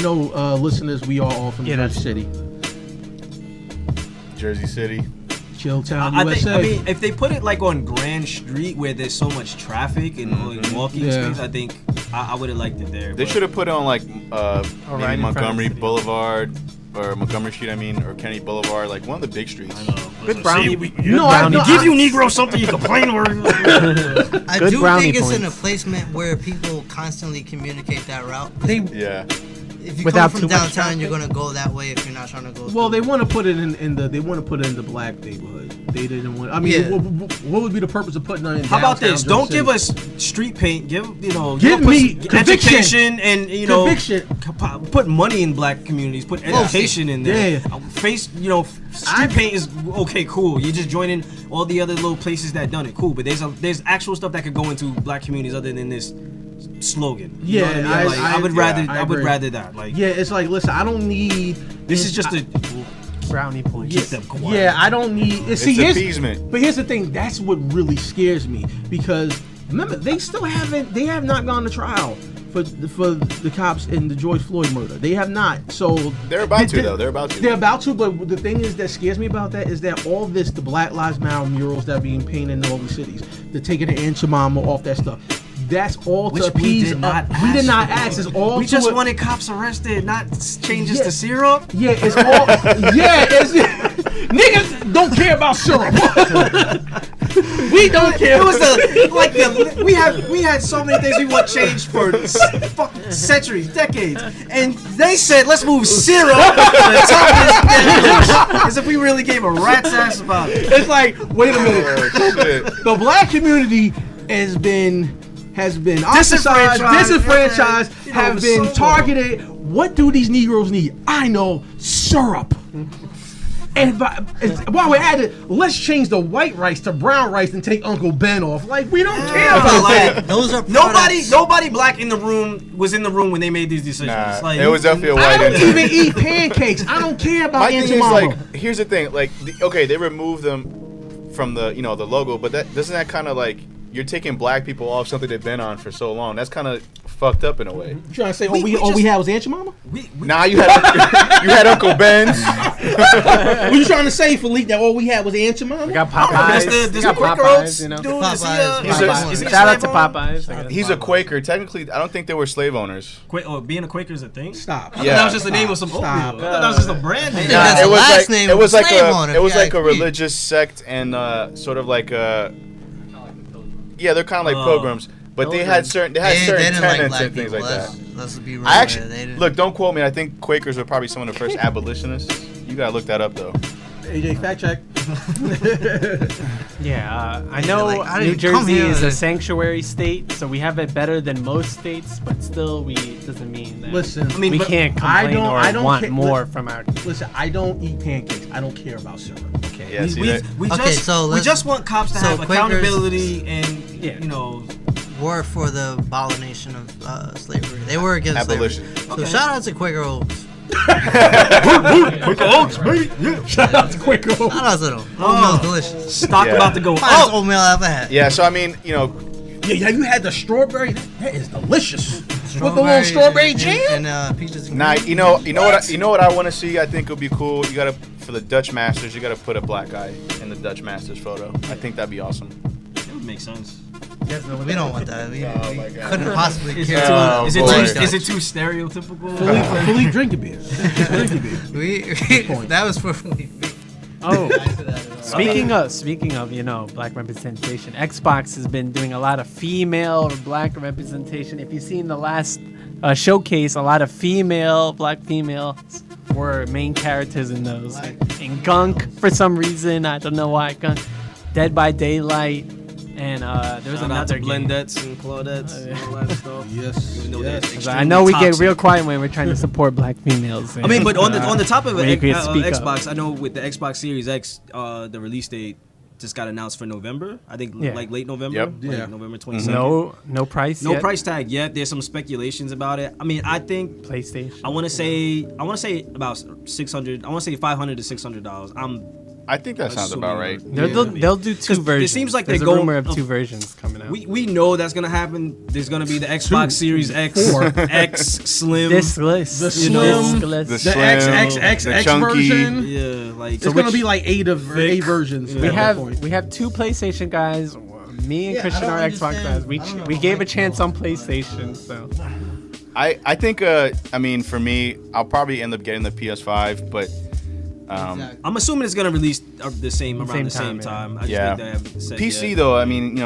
Speaker 4: listeners, we are all from
Speaker 6: Yeah,
Speaker 4: Jersey
Speaker 6: that's-
Speaker 4: City,
Speaker 2: Jersey City.
Speaker 4: Chilltown,
Speaker 3: I
Speaker 4: USA.
Speaker 3: mean, if they put it like on Grand Street where there's so much traffic and like, walking
Speaker 4: Yeah.
Speaker 3: space, I think I would have liked it there.
Speaker 2: They
Speaker 3: but-
Speaker 2: should have put it on like
Speaker 6: right
Speaker 2: maybe
Speaker 6: in front of
Speaker 2: Montgomery
Speaker 6: the city.
Speaker 2: Boulevard or Montgomery Street. I mean, or Kennedy Boulevard, like one of the big streets.
Speaker 6: Good brownie.
Speaker 4: No, I
Speaker 6: brownie.
Speaker 4: know.
Speaker 3: Give you Negro something you complain over.
Speaker 5: I
Speaker 6: Good
Speaker 5: do
Speaker 6: brownie
Speaker 5: think it's in a
Speaker 6: points.
Speaker 5: placement where people constantly communicate that route.
Speaker 2: Yeah.
Speaker 5: If you
Speaker 6: Without
Speaker 5: come
Speaker 6: too
Speaker 5: from
Speaker 6: much
Speaker 5: downtown, you're gonna go that way. If you're not trying to go.
Speaker 4: Well,
Speaker 5: through.
Speaker 4: they want to put it in the black neighborhood. They didn't want. I mean,
Speaker 5: Yeah.
Speaker 4: what would be the purpose of putting it in?
Speaker 3: How about
Speaker 4: downtown
Speaker 3: this? Don't
Speaker 4: Jersey
Speaker 3: give
Speaker 4: City?
Speaker 3: us street paint. Give
Speaker 4: Give me
Speaker 3: put
Speaker 4: conviction.
Speaker 3: education and
Speaker 4: Conviction.
Speaker 3: put money in black communities. Put education in there.
Speaker 4: Yeah.
Speaker 3: Street paint is okay, cool. You just join in all the other little places that done it, cool. But there's actual stuff that could go into black communities other than this slogan. You know what I mean? Like, I would rather that. Like,
Speaker 4: Yeah, it's like, listen, I don't need.
Speaker 3: this is just a
Speaker 6: Brownie points.
Speaker 3: get them quiet.
Speaker 4: Yeah, I don't need.
Speaker 2: It's
Speaker 4: See,
Speaker 2: appeasement.
Speaker 4: but here's the thing. That's what really scares me because remember they have not gone to trial for the cops in the George Floyd murder. They have not. So
Speaker 2: They're about to though. They're about to.
Speaker 4: They're about to, but the thing is that scares me about that is that all this, the Black Lives Matter murals that are being painted in all these cities, the taking the Aunt Jemima off that stuff. That's all to
Speaker 3: Which we
Speaker 4: appease.
Speaker 3: did not
Speaker 4: We did not
Speaker 3: ask
Speaker 4: ask.
Speaker 3: for.
Speaker 4: It's all
Speaker 3: We
Speaker 4: to
Speaker 3: just
Speaker 4: it-
Speaker 3: wanted cops arrested, not changes
Speaker 4: Yeah.
Speaker 3: to syrup.
Speaker 4: Yeah, it's all. Yeah, it's niggas don't care about syrup. We don't care.
Speaker 3: It was we had so many things we want changed for fucking centuries, decades, and they said let's move syrup to the top of this damn as if we really gave a rat's ass about it.
Speaker 4: It's like, wait a minute.
Speaker 2: Oh, shit.
Speaker 4: The black community has been has been ostracized, disenfranchised, have been targeted. What do these Negroes need? I know, syrup. And while we're at it, let's change the white rice to brown rice and take Uncle Ben off. Like, we don't care about that.
Speaker 5: Those are
Speaker 3: nobody black in the room was in the room when they made these decisions.
Speaker 2: Nah,
Speaker 3: Like,
Speaker 2: it was definitely a white.
Speaker 4: I don't even eat pancakes. I don't care about
Speaker 2: My
Speaker 4: Aunt
Speaker 2: thing is,
Speaker 4: Jemima.
Speaker 2: like, here's the thing. Like, okay, they removed them from the, the logo, but doesn't that kind of like you're taking black people off something they've been on for so long? That's kind of fucked up in a way.
Speaker 4: You trying to say all we had was Aunt Jemima?
Speaker 2: Nah, you had Uncle Ben's.
Speaker 4: What you trying to say, Philippe? That all we had was Aunt Jemima?
Speaker 6: We got Popeyes.
Speaker 3: There's
Speaker 6: got
Speaker 3: Quaker
Speaker 6: Popeyes,
Speaker 3: Oats,
Speaker 6: you know.
Speaker 3: dude.
Speaker 5: Popeyes.
Speaker 3: Is he a
Speaker 6: Shout out to
Speaker 3: slave owner?
Speaker 6: Popeyes.
Speaker 2: He's a Quaker. Technically, I don't think they were slave owners.
Speaker 3: Being a Quaker is a thing?
Speaker 4: Stop.
Speaker 3: I thought
Speaker 2: Yeah.
Speaker 3: that was just the name of some oatmeal.
Speaker 4: Stop.
Speaker 3: I thought that was just a brand name.
Speaker 5: Yeah, that's the last name
Speaker 2: it was
Speaker 5: of
Speaker 2: like
Speaker 5: slave owner,
Speaker 2: it was like a
Speaker 5: VIP.
Speaker 2: religious sect and sort of like yeah, they're kind of like pilgrims, but they had certain
Speaker 5: They
Speaker 2: certain
Speaker 5: didn't like
Speaker 2: tenets
Speaker 5: black
Speaker 2: and things
Speaker 5: people.
Speaker 2: like that.
Speaker 5: Let's be real.
Speaker 2: I actually
Speaker 5: there. They didn't.
Speaker 2: look. Don't quote me. I think Quakers were probably some of the first abolitionists. You gotta look that up though.
Speaker 4: AJ, fact check.
Speaker 6: Yeah, I know
Speaker 5: like, I
Speaker 6: New
Speaker 5: didn't come
Speaker 6: Jersey
Speaker 5: here
Speaker 6: is
Speaker 5: to-
Speaker 6: a sanctuary state, so we have it better than most states, but still, doesn't mean that
Speaker 4: Listen,
Speaker 3: I mean,
Speaker 6: we
Speaker 3: but
Speaker 6: can't
Speaker 4: I
Speaker 6: complain
Speaker 4: don't
Speaker 6: or want
Speaker 4: care-
Speaker 6: more from our.
Speaker 4: Listen, I don't eat pancakes. I don't care about syrup. Okay.
Speaker 2: Yeah, see that?
Speaker 3: We
Speaker 5: Okay,
Speaker 3: just
Speaker 5: so
Speaker 3: we
Speaker 5: let's-
Speaker 3: just want cops to
Speaker 5: so
Speaker 3: have
Speaker 5: Quakers-
Speaker 3: accountability and
Speaker 6: Yeah.
Speaker 5: Were for the abomination of slavery. They were against
Speaker 2: Abolition.
Speaker 5: slavery. So shout out to Quaker Oats.
Speaker 4: Quaker Oats, baby. Yeah. Shout out to Quaker Oats.
Speaker 5: Shout out to them. Oatmeal's delicious.
Speaker 3: stock
Speaker 2: Yeah.
Speaker 3: about to go
Speaker 5: Finest
Speaker 3: up.
Speaker 5: oatmeal I ever had.
Speaker 2: Yeah, so I mean,
Speaker 4: Yeah, have you had the strawberry? That is delicious. With the little strawberry jam.
Speaker 5: and peaches and
Speaker 2: nah,
Speaker 5: cream.
Speaker 2: you know what I want to see. I think would be cool. You gotta for the Dutch Masters. You gotta put a black guy in the Dutch Masters photo. I think that'd be awesome.
Speaker 3: It would make sense.
Speaker 5: We don't want that. We
Speaker 2: my God.
Speaker 5: couldn't possibly
Speaker 3: Is
Speaker 5: care.
Speaker 2: Oh,
Speaker 3: it
Speaker 2: boy.
Speaker 3: is it too stereotypical?
Speaker 4: Philippe, drink a beer. Drink a beer.
Speaker 5: That was for Philippe.
Speaker 6: Oh, speaking of black representation, Xbox has been doing a lot of female or black representation. If you've seen the last showcase, a lot of black females were main characters in those. In Gunk, for some reason, I don't know why. Gunk, Dead by Daylight, and there was another game.
Speaker 3: Blendettes and Claudettes and all that stuff.
Speaker 4: Yes.
Speaker 3: Even though they're
Speaker 4: Yes.
Speaker 3: extremely
Speaker 6: I know we get
Speaker 3: toxic.
Speaker 6: real quiet when we're trying to support black females.
Speaker 3: I mean, but on the topic of
Speaker 6: where you could speak up.
Speaker 3: Xbox, I know with the Xbox Series X, the release date just got announced for November. I think
Speaker 6: Yeah.
Speaker 3: like late November.
Speaker 2: Yep.
Speaker 3: Like
Speaker 4: Yeah.
Speaker 3: November 22nd.
Speaker 6: no price.
Speaker 3: No
Speaker 6: yet.
Speaker 3: price tag yet. There's some speculations about it. I mean, I think
Speaker 6: PlayStation.
Speaker 3: I want to say about 600. I want to say $500 to $600.
Speaker 2: I think that sounds about right.
Speaker 6: They'll do two
Speaker 3: 'Cause
Speaker 6: versions.
Speaker 3: it seems like
Speaker 6: There's
Speaker 3: they're
Speaker 6: a
Speaker 3: going-
Speaker 6: rumor of two versions coming out.
Speaker 3: We know that's gonna happen. There's gonna be the Xbox Series X, X Slim.
Speaker 6: this list,
Speaker 4: The
Speaker 6: you know,
Speaker 4: Slim,
Speaker 6: this list.
Speaker 2: the
Speaker 4: The
Speaker 2: Slim,
Speaker 4: XXX
Speaker 2: the chunky.
Speaker 4: version.
Speaker 3: Yeah, like
Speaker 4: It's gonna be like eight versions.
Speaker 3: Yeah.
Speaker 6: we
Speaker 4: at that
Speaker 6: have
Speaker 4: point.
Speaker 6: we have two PlayStation guys. Me and
Speaker 5: Yeah,
Speaker 6: Christian
Speaker 5: I don't
Speaker 6: are Xbox
Speaker 5: understand.
Speaker 6: guys.
Speaker 5: I don't know
Speaker 6: We
Speaker 5: about
Speaker 6: gave a
Speaker 5: Microsoft.
Speaker 6: chance on PlayStation. So
Speaker 2: I think I mean for me, I'll probably end up getting the PS5, but
Speaker 5: Exactly.
Speaker 3: I'm assuming it's gonna release around the same
Speaker 6: Same
Speaker 3: time.
Speaker 6: time,
Speaker 3: I just
Speaker 2: Yeah.
Speaker 3: think they haven't said
Speaker 2: PC
Speaker 3: yet.
Speaker 2: though, I mean,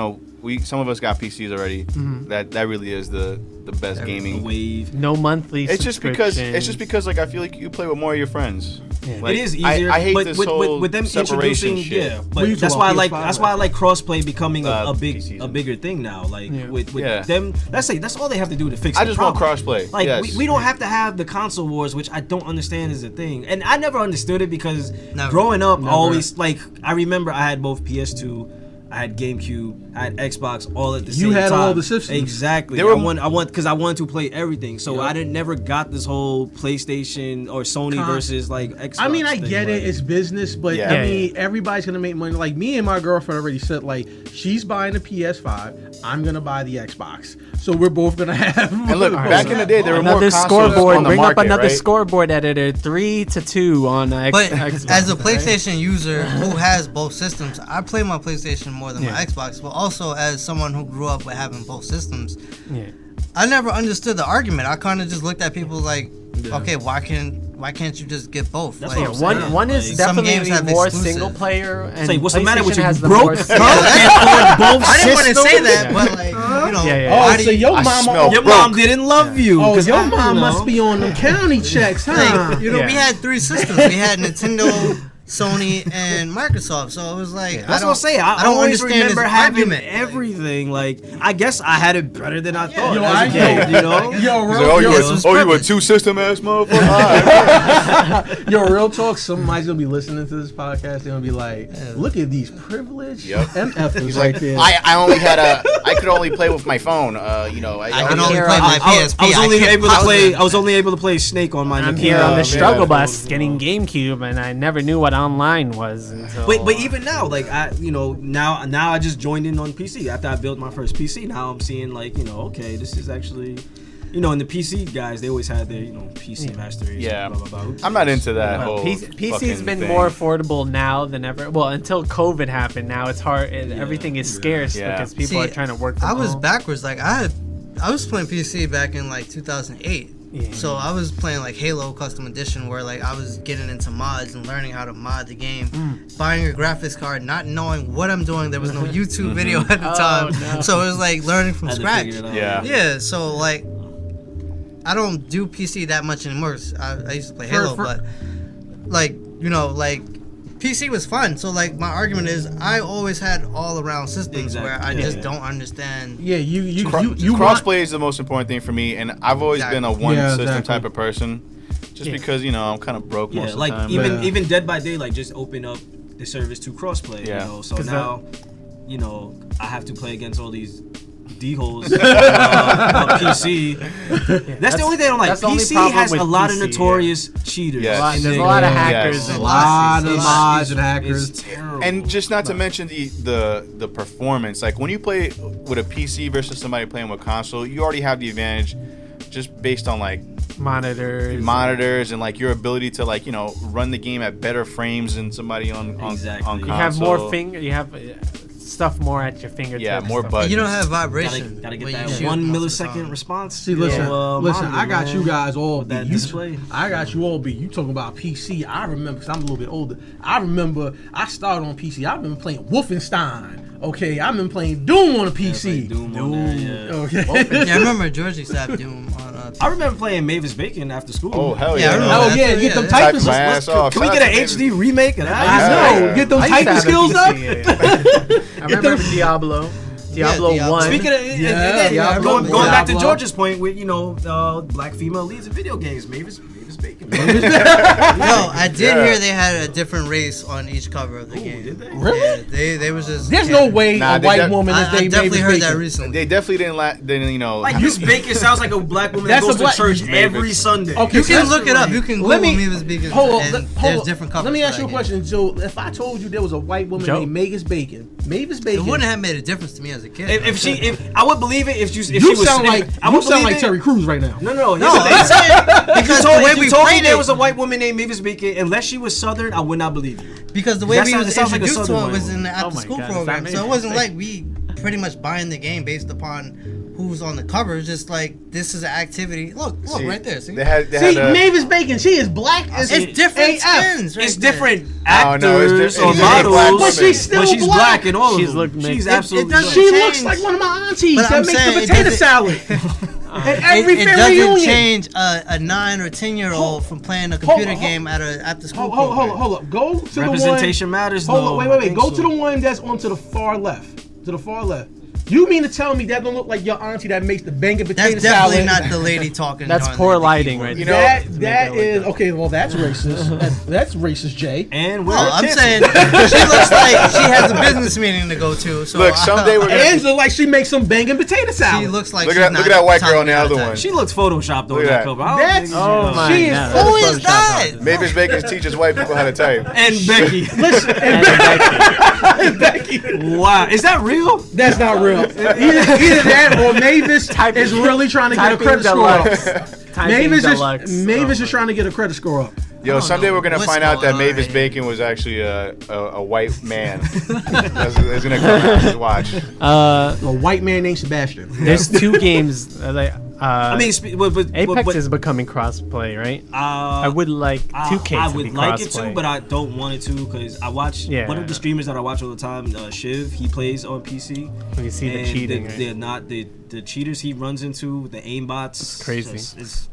Speaker 2: some of us got PCs already. That really is the best
Speaker 3: The
Speaker 2: gaming.
Speaker 3: wave.
Speaker 6: no monthly.
Speaker 2: It's just because like I feel like you play with more of your friends.
Speaker 6: Yeah.
Speaker 2: Like,
Speaker 3: It is easier.
Speaker 2: I hate
Speaker 3: but
Speaker 2: this
Speaker 3: with,
Speaker 2: whole
Speaker 3: with them
Speaker 2: separation
Speaker 3: introducing,
Speaker 2: shit.
Speaker 3: yeah.
Speaker 4: What are you
Speaker 3: But that's
Speaker 4: talking
Speaker 3: why I
Speaker 4: about,
Speaker 3: like
Speaker 4: PS5?
Speaker 3: that's why I like crossplay becoming a
Speaker 2: PCs.
Speaker 3: bigger thing now. Like
Speaker 6: Yeah.
Speaker 3: with
Speaker 2: Yeah.
Speaker 3: them, that's all they have to do to fix.
Speaker 2: I
Speaker 3: the
Speaker 2: just want
Speaker 3: problem.
Speaker 2: crossplay.
Speaker 3: Like
Speaker 2: yes.
Speaker 3: we don't have to have the console wars, which I don't understand is a thing, and I never understood it because
Speaker 5: Never.
Speaker 3: growing up, I always like I remember I had both PS2, I had GameCube, I had Xbox, all at the same
Speaker 4: You
Speaker 3: time.
Speaker 4: had all the systems.
Speaker 3: Exactly.
Speaker 2: There were-
Speaker 3: I want because I wanted to play everything, so I never got this whole PlayStation or Sony versus like Xbox.
Speaker 4: I mean, I
Speaker 3: thing,
Speaker 4: get
Speaker 3: like-
Speaker 4: it. It's business, but
Speaker 2: Yeah.
Speaker 4: I
Speaker 6: Yeah,
Speaker 4: mean, everybody's gonna make money. Like me and my girlfriend already said, like she's buying the PS5. I'm gonna buy the Xbox. So we're both gonna have.
Speaker 2: And look, back in the day, there were more
Speaker 6: Another
Speaker 2: consoles
Speaker 6: scoreboard.
Speaker 2: on the
Speaker 6: Bring
Speaker 2: market,
Speaker 6: up another
Speaker 2: right?
Speaker 6: scoreboard editor. 3-2 on
Speaker 5: But
Speaker 6: Xbox.
Speaker 5: as a
Speaker 6: right?
Speaker 5: PlayStation user who has both systems, I play my PlayStation more than my
Speaker 6: Yeah.
Speaker 5: Xbox. But also as someone who grew up with having both systems,
Speaker 6: Yeah.
Speaker 5: I never understood the argument. I kind of just looked at people like, okay, why can't you just get both?
Speaker 3: That's
Speaker 5: Like,
Speaker 3: what I'm saying.
Speaker 6: One is
Speaker 3: Like,
Speaker 5: some
Speaker 6: definitely
Speaker 5: games have
Speaker 6: more
Speaker 5: exclusive.
Speaker 6: single player, and
Speaker 3: Say, what's the matter with
Speaker 6: PlayStation
Speaker 3: you?
Speaker 6: has
Speaker 3: You
Speaker 6: the
Speaker 3: broke?
Speaker 6: more
Speaker 3: You
Speaker 6: single-
Speaker 3: can't afford both
Speaker 5: I didn't want to say that,
Speaker 6: Yeah.
Speaker 5: but like, you know,
Speaker 6: Yeah.
Speaker 4: Oh,
Speaker 5: why do
Speaker 4: so
Speaker 5: you-
Speaker 4: your
Speaker 2: I
Speaker 4: mama.
Speaker 2: smell
Speaker 3: Your
Speaker 2: broke.
Speaker 3: mom didn't love you.
Speaker 4: Oh,
Speaker 3: 'cause
Speaker 4: your
Speaker 3: I-
Speaker 4: mom
Speaker 3: you
Speaker 4: must
Speaker 3: know.
Speaker 4: be on them county checks, huh?
Speaker 5: like, you know,
Speaker 6: Yeah.
Speaker 5: we had three systems. We had Nintendo Sony and Microsoft. So it was like,
Speaker 3: That's what I'm saying. I
Speaker 5: don't
Speaker 3: always
Speaker 5: understand
Speaker 3: remember
Speaker 5: his
Speaker 3: having
Speaker 5: argument.
Speaker 3: everything. Like, I guess I had it better than I thought.
Speaker 4: Yo,
Speaker 3: as a kid, you know?
Speaker 2: You a two system ass motherfucker?
Speaker 4: Yo, real talk. Somebody's gonna be listening to this podcast. They're gonna be like, "Look at these privileged MFers right there."
Speaker 2: I could only play with my phone.
Speaker 5: I can only play my PSP.
Speaker 3: I was only able to play Snake on my.
Speaker 6: I'm here on the struggle bus getting GameCube, and I never knew what online was until.
Speaker 3: But even now, like now I just joined in on PC after I built my first PC. Now I'm seeing okay, this is actually. And the PC guys, they always had their, PC masteries.
Speaker 2: Yeah.
Speaker 3: Blah, blah, blah.
Speaker 2: I'm not into that whole
Speaker 6: PC's been
Speaker 2: thing.
Speaker 6: more affordable now than ever. Well, until COVID happened, now it's hard. Everything is scarce because people are trying to work from
Speaker 5: I was
Speaker 6: home.
Speaker 5: backwards. Like, I was playing PC back in, 2008.
Speaker 6: Yeah.
Speaker 5: So I was playing, Halo Custom Edition, where, I was getting into mods and learning how to mod the game. Buying a graphics card, not knowing what I'm doing. There was no YouTube video at the time.
Speaker 6: No.
Speaker 5: So it was, learning from scratch.
Speaker 2: Yeah.
Speaker 5: Yeah, so, I don't do PC that much anymore. I used to play Halo, but PC was fun. So my argument is I always had all around systems where I just don't understand.
Speaker 4: Yeah, you
Speaker 2: crossplay is the most important thing for me, and I've always been a one system type of person, just because I'm kind of broke most of the time.
Speaker 3: Even Dead by Daylight just opened up the service to crossplay. So now I have to play against all these D-holes on PC. That's the only thing I don't like. PC has a lot of notorious cheaters.
Speaker 2: Yes.
Speaker 6: There's a lot of hackers.
Speaker 4: A lot of mods and hackers.
Speaker 3: It's terrible.
Speaker 2: And just not to mention the performance. Like when you play with a PC versus somebody playing with console, you already have the advantage just based on monitors and your ability to run the game at better frames than somebody on console.
Speaker 6: You have more you have stuff more at your fingertips.
Speaker 2: Yeah, more buttons.
Speaker 5: You don't have vibration.
Speaker 3: Gotta get that 1 millisecond response.
Speaker 4: See, listen, I got you guys all beat.
Speaker 3: That display.
Speaker 4: I got you all beat. You talking about PC? I remember because I'm a little bit older. I remember I started on PC. I've been playing Wolfenstein. Okay, I've been playing Doom on a PC.
Speaker 3: Doom. Okay.
Speaker 5: Yeah, I remember George used to have Doom on.
Speaker 3: I remember playing Mavis Bacon after school.
Speaker 2: Oh hell
Speaker 5: Yeah, I
Speaker 2: yeah!
Speaker 5: remember
Speaker 4: Oh
Speaker 5: that
Speaker 4: yeah,
Speaker 5: too,
Speaker 4: get them
Speaker 5: yeah.
Speaker 4: Titan
Speaker 2: Type my ass
Speaker 4: skills.
Speaker 2: off.
Speaker 3: Can we get an HD remake of that?
Speaker 4: I know. Get them
Speaker 6: I used to
Speaker 4: Titan
Speaker 6: have a
Speaker 4: skills
Speaker 6: PC,
Speaker 4: up.
Speaker 6: I remember Diablo. Diablo
Speaker 5: Diablo.
Speaker 6: 1.
Speaker 3: Speaking of
Speaker 4: Diablo.
Speaker 3: going back to
Speaker 4: Diablo.
Speaker 3: George's point with black female leads in video games, Mavis Bacon.
Speaker 5: No, I did hear they had a different race on each cover of the game.
Speaker 3: Did they?
Speaker 4: Really?
Speaker 5: Yeah, they was just.
Speaker 4: There's no way
Speaker 2: Nah,
Speaker 4: a
Speaker 2: they
Speaker 4: white woman is
Speaker 5: I
Speaker 4: named
Speaker 5: definitely
Speaker 4: Mavis
Speaker 5: heard that
Speaker 4: Bacon.
Speaker 5: recently.
Speaker 2: They definitely didn't
Speaker 3: Like Miss Bacon sounds like a black woman
Speaker 4: That's
Speaker 3: that
Speaker 4: a
Speaker 3: goes
Speaker 4: black-
Speaker 3: to church
Speaker 2: Mavis.
Speaker 3: every Sunday.
Speaker 4: Okay,
Speaker 5: You
Speaker 4: so
Speaker 5: can
Speaker 4: that's
Speaker 5: look it up. You can
Speaker 4: Let
Speaker 5: Google
Speaker 4: me-
Speaker 5: Mavis Bacon.
Speaker 4: Hold on,
Speaker 5: and
Speaker 4: hold
Speaker 5: there's
Speaker 4: on.
Speaker 5: different covers.
Speaker 4: Let me
Speaker 5: for
Speaker 4: ask
Speaker 5: that
Speaker 4: you a
Speaker 5: game.
Speaker 4: question. So, if I told you there was a white woman
Speaker 6: Joe?
Speaker 4: named Mavis Bacon,
Speaker 5: It wouldn't have made a difference to me as a kid.
Speaker 3: If I would believe it if she
Speaker 4: you
Speaker 3: was
Speaker 4: sound like
Speaker 3: I would
Speaker 4: you sound
Speaker 3: believe
Speaker 4: like
Speaker 3: it.
Speaker 4: Terry Crews right now.
Speaker 3: No.
Speaker 5: No, I'm saying because the way
Speaker 3: if
Speaker 5: we
Speaker 3: you told me
Speaker 5: played
Speaker 3: there
Speaker 5: it,
Speaker 3: was a white woman named Mavis Bacon, unless she was Southern, I would not believe you.
Speaker 5: because the way
Speaker 3: That
Speaker 5: we
Speaker 3: sounds-
Speaker 5: was
Speaker 3: it sounds like a
Speaker 5: introduced to
Speaker 3: Southern
Speaker 5: it was
Speaker 3: one.
Speaker 5: in the
Speaker 6: Oh
Speaker 5: after
Speaker 6: my
Speaker 5: school
Speaker 6: God, is
Speaker 5: program,
Speaker 6: that
Speaker 5: so it
Speaker 6: Mavis
Speaker 5: wasn't
Speaker 6: Bacon?
Speaker 5: like we pretty much buying the game based upon who's on the cover. It's just like this is an activity. Look right there. See,
Speaker 2: They had
Speaker 4: See,
Speaker 2: a,
Speaker 4: Mavis Bacon, she is black as
Speaker 5: it's different
Speaker 4: AF.
Speaker 5: skins. Right
Speaker 3: It's
Speaker 5: there.
Speaker 3: different
Speaker 2: Oh,
Speaker 3: actors
Speaker 2: no, it's
Speaker 3: or
Speaker 2: different. She's a
Speaker 3: models,
Speaker 2: black
Speaker 4: But she's still
Speaker 3: but she's
Speaker 4: black.
Speaker 3: black in all
Speaker 6: She's
Speaker 3: of
Speaker 6: look
Speaker 3: them.
Speaker 6: mixed.
Speaker 3: She's
Speaker 5: It
Speaker 3: absolutely.
Speaker 5: doesn't
Speaker 4: She
Speaker 5: change.
Speaker 4: looks like one of my aunties
Speaker 5: But
Speaker 4: that
Speaker 5: I'm
Speaker 4: makes
Speaker 5: saying
Speaker 4: the
Speaker 5: it
Speaker 4: potato
Speaker 5: doesn't-
Speaker 4: salad at every
Speaker 5: It
Speaker 4: family
Speaker 5: doesn't
Speaker 4: reunion.
Speaker 5: change a 9 or 10-year-old from playing a computer game at a after school program.
Speaker 4: Hold up. Go to
Speaker 3: Representation
Speaker 4: the one.
Speaker 3: matters,
Speaker 4: Hold
Speaker 3: though.
Speaker 4: on,
Speaker 3: I
Speaker 4: wait.
Speaker 3: think
Speaker 4: Go
Speaker 3: so.
Speaker 4: to the one that's onto the far left. You mean to tell me that don't look like your auntie that makes the banging potato
Speaker 5: That's definitely
Speaker 4: salad?
Speaker 5: not the lady talking.
Speaker 6: That's
Speaker 5: behind
Speaker 6: poor
Speaker 5: the
Speaker 6: lighting
Speaker 5: keyboard.
Speaker 6: right
Speaker 2: You
Speaker 6: there.
Speaker 2: know,
Speaker 4: That is okay. Well, that's racist. That's racist, Jay.
Speaker 3: And we're
Speaker 5: Oh, I'm
Speaker 3: canceled.
Speaker 5: saying she looks like she has a business meeting to go to. So
Speaker 2: Look, someday we're gonna-
Speaker 4: And look like she makes some banging potato salad.
Speaker 5: She looks like
Speaker 2: Look
Speaker 5: she's
Speaker 2: at
Speaker 5: not
Speaker 2: that white girl
Speaker 5: talking
Speaker 2: on the
Speaker 5: out
Speaker 2: other
Speaker 5: of
Speaker 2: one.
Speaker 5: time.
Speaker 3: She looks photoshopped on
Speaker 2: Look at
Speaker 3: that
Speaker 2: that.
Speaker 3: cover. I don't
Speaker 4: That's-
Speaker 3: think
Speaker 6: Oh my
Speaker 4: She is
Speaker 6: God.
Speaker 4: full
Speaker 5: Who is that?
Speaker 2: Mavis Bacon teaches white people how to type.
Speaker 3: And Becky.
Speaker 4: Listen,
Speaker 6: And
Speaker 4: Becky.
Speaker 3: Wow, is that real?
Speaker 4: That's not real. Either that or Mavis is really trying to get a
Speaker 6: Typing
Speaker 4: credit score up.
Speaker 6: deluxe. Typing
Speaker 4: Mavis
Speaker 6: deluxe.
Speaker 4: is trying to get a credit score up.
Speaker 2: Yo, someday we're gonna
Speaker 5: what's
Speaker 2: find out that
Speaker 5: going on
Speaker 2: Mavis
Speaker 5: right
Speaker 2: Bacon was actually a white man. It's gonna come out. Just watch.
Speaker 4: A white man named Sebastian.
Speaker 6: There's two games.
Speaker 3: I mean,
Speaker 6: Apex is becoming crossplay, right? I would like 2K
Speaker 3: I
Speaker 6: to
Speaker 3: would
Speaker 6: be
Speaker 3: like it
Speaker 6: crossplay.
Speaker 3: to, but I don't want it to because I watch one of the streamers that I watch all the time, Shiv. He plays on PC.
Speaker 6: You see the cheating.
Speaker 3: They're not the cheaters he runs into, the aimbots.
Speaker 6: It's crazy.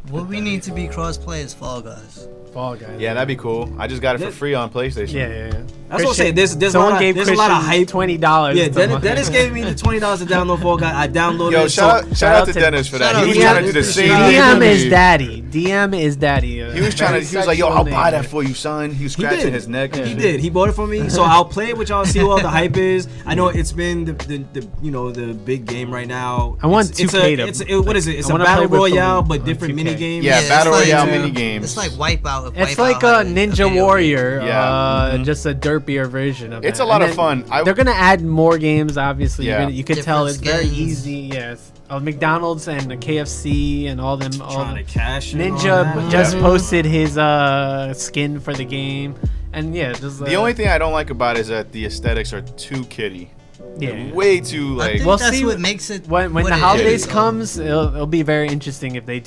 Speaker 5: What we need to be crossplay is Fall Guys.
Speaker 6: Fall Guys.
Speaker 2: Yeah, that'd be cool. I just got it for free on PlayStation.
Speaker 6: Yeah.
Speaker 3: That's what I'm saying. There's a
Speaker 6: Someone
Speaker 3: lot
Speaker 6: gave
Speaker 3: of hype.
Speaker 6: $20.
Speaker 3: Yeah, Dennis gave me the $20 to download Fall Guys. I downloaded
Speaker 2: Yo,
Speaker 3: it.
Speaker 2: shout out to Dennis for that. He was trying to do the same
Speaker 6: DM
Speaker 2: thing.
Speaker 6: is daddy. DM is daddy.
Speaker 2: He was trying to. He was like, "Yo, I'll buy that for you, son." He was scratching his neck.
Speaker 3: He did. He bought it for me, so I'll play it with y'all. See what the hype is. I know it's been the big game right now.
Speaker 6: I want 2K
Speaker 3: what is it? It's a battle royale, but different mini games.
Speaker 2: Yeah, battle
Speaker 5: it's
Speaker 2: royale
Speaker 5: like,
Speaker 2: mini games.
Speaker 5: It's like Wipeout.
Speaker 6: It's like a Ninja Warrior,
Speaker 2: Yeah.
Speaker 6: just a derpier version of it.
Speaker 2: It's a lot of fun.
Speaker 6: They're gonna add more games, obviously.
Speaker 2: Yeah.
Speaker 6: You could tell it's very
Speaker 5: skins.
Speaker 6: easy. Yes, McDonald's and the KFC and all them.
Speaker 3: Trying to cash in on
Speaker 6: Ninja
Speaker 3: that.
Speaker 6: just posted his skin for the game, and just
Speaker 2: The only thing I don't like about it is that the aesthetics are too kiddie.
Speaker 6: yeah.
Speaker 2: Way too
Speaker 5: I
Speaker 2: like.
Speaker 5: think
Speaker 6: We'll
Speaker 5: that's
Speaker 6: see
Speaker 5: what makes it.
Speaker 6: When
Speaker 5: what
Speaker 6: the
Speaker 5: it
Speaker 6: holidays
Speaker 5: is.
Speaker 6: comes, it'll be very interesting if they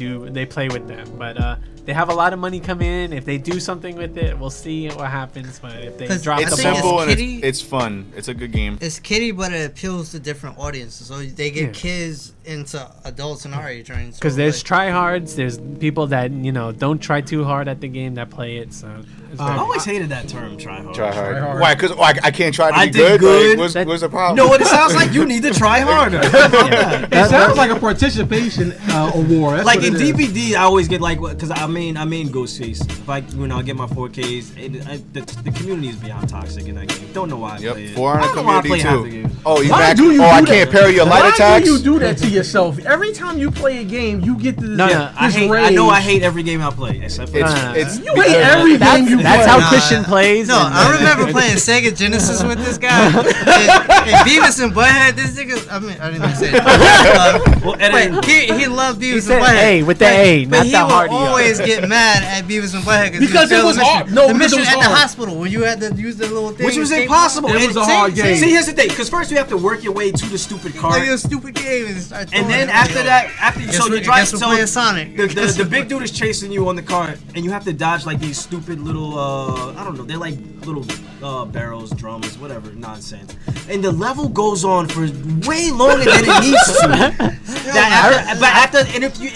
Speaker 6: play with them. But they have a lot of money come in. If they do something with it, we'll see what happens. But if they
Speaker 5: 'Cause
Speaker 6: drop
Speaker 2: It's
Speaker 6: the
Speaker 5: think
Speaker 2: simple
Speaker 6: ball,
Speaker 2: and
Speaker 5: kiddie.
Speaker 2: it's fun. It's a good game.
Speaker 5: It's kiddie, but it appeals to different audiences. So they get kids into adults and our age range.
Speaker 6: because
Speaker 5: So,
Speaker 6: there's
Speaker 5: like,
Speaker 6: tryhards, there's people that don't try too hard at the game that play it. So it's
Speaker 3: I
Speaker 6: very-
Speaker 3: always hated that term, try hard.
Speaker 2: Try hard.
Speaker 4: hard.
Speaker 2: Why? Because I can't try to
Speaker 3: I
Speaker 2: be
Speaker 3: did
Speaker 2: good.
Speaker 3: good.
Speaker 2: Like, what's the problem?
Speaker 3: You know what it sounds like? You need to try harder.
Speaker 4: It sounds like a participation award. That's
Speaker 3: Like
Speaker 4: what
Speaker 3: in
Speaker 4: it is.
Speaker 3: DBD, I always get like, because I mean Ghostface. If I get my 4Ks, the community is beyond toxic in that game. Don't know why I play
Speaker 2: Yep.
Speaker 3: it.
Speaker 2: 400
Speaker 3: I don't know why I play
Speaker 2: community
Speaker 3: half the
Speaker 2: too.
Speaker 3: game.
Speaker 2: Oh, you
Speaker 4: Why
Speaker 2: back?
Speaker 4: do you
Speaker 2: Oh,
Speaker 4: do
Speaker 2: I
Speaker 4: that?
Speaker 2: can't parry your light
Speaker 4: Why
Speaker 2: attacks.
Speaker 4: do you do that to yourself? Every time you play a game, you get this.
Speaker 6: No,
Speaker 3: I hate. I know I hate every game I play except for
Speaker 2: It's
Speaker 4: You hate every game you play.
Speaker 6: That's how
Speaker 5: Nah.
Speaker 6: Christian plays.
Speaker 5: No,
Speaker 6: and-
Speaker 5: I remember playing Sega Genesis with this guy. and Beavis and Butthead, this nigga. I mean, I didn't even say it. But he loved Beavis
Speaker 6: He said
Speaker 5: and Butthead.
Speaker 6: A with the A,
Speaker 5: But
Speaker 6: not
Speaker 5: he
Speaker 6: the
Speaker 5: would
Speaker 6: hard E.
Speaker 5: always get mad at Beavis and Butthead
Speaker 4: Because it was hard. No,
Speaker 5: the
Speaker 4: because it
Speaker 5: mission
Speaker 4: was
Speaker 5: at the
Speaker 4: hard.
Speaker 5: hospital when you had to use the little thing.
Speaker 3: which was
Speaker 5: escape
Speaker 3: impossible.
Speaker 4: It
Speaker 3: And
Speaker 4: was a hard game.
Speaker 3: See, here's the thing. Because first you have to work your way to the stupid
Speaker 5: Like
Speaker 3: cart,
Speaker 5: a stupid game and start
Speaker 3: and
Speaker 5: throwing
Speaker 3: then
Speaker 5: it.
Speaker 3: after that,
Speaker 5: Guess
Speaker 3: you
Speaker 5: we're
Speaker 3: drive.
Speaker 5: playing Sonic.
Speaker 3: The big dude is chasing you on the cart, and you have to dodge like these stupid little I don't know, they're like little barrels, drums, whatever nonsense. And the level goes on for way longer than it needs to.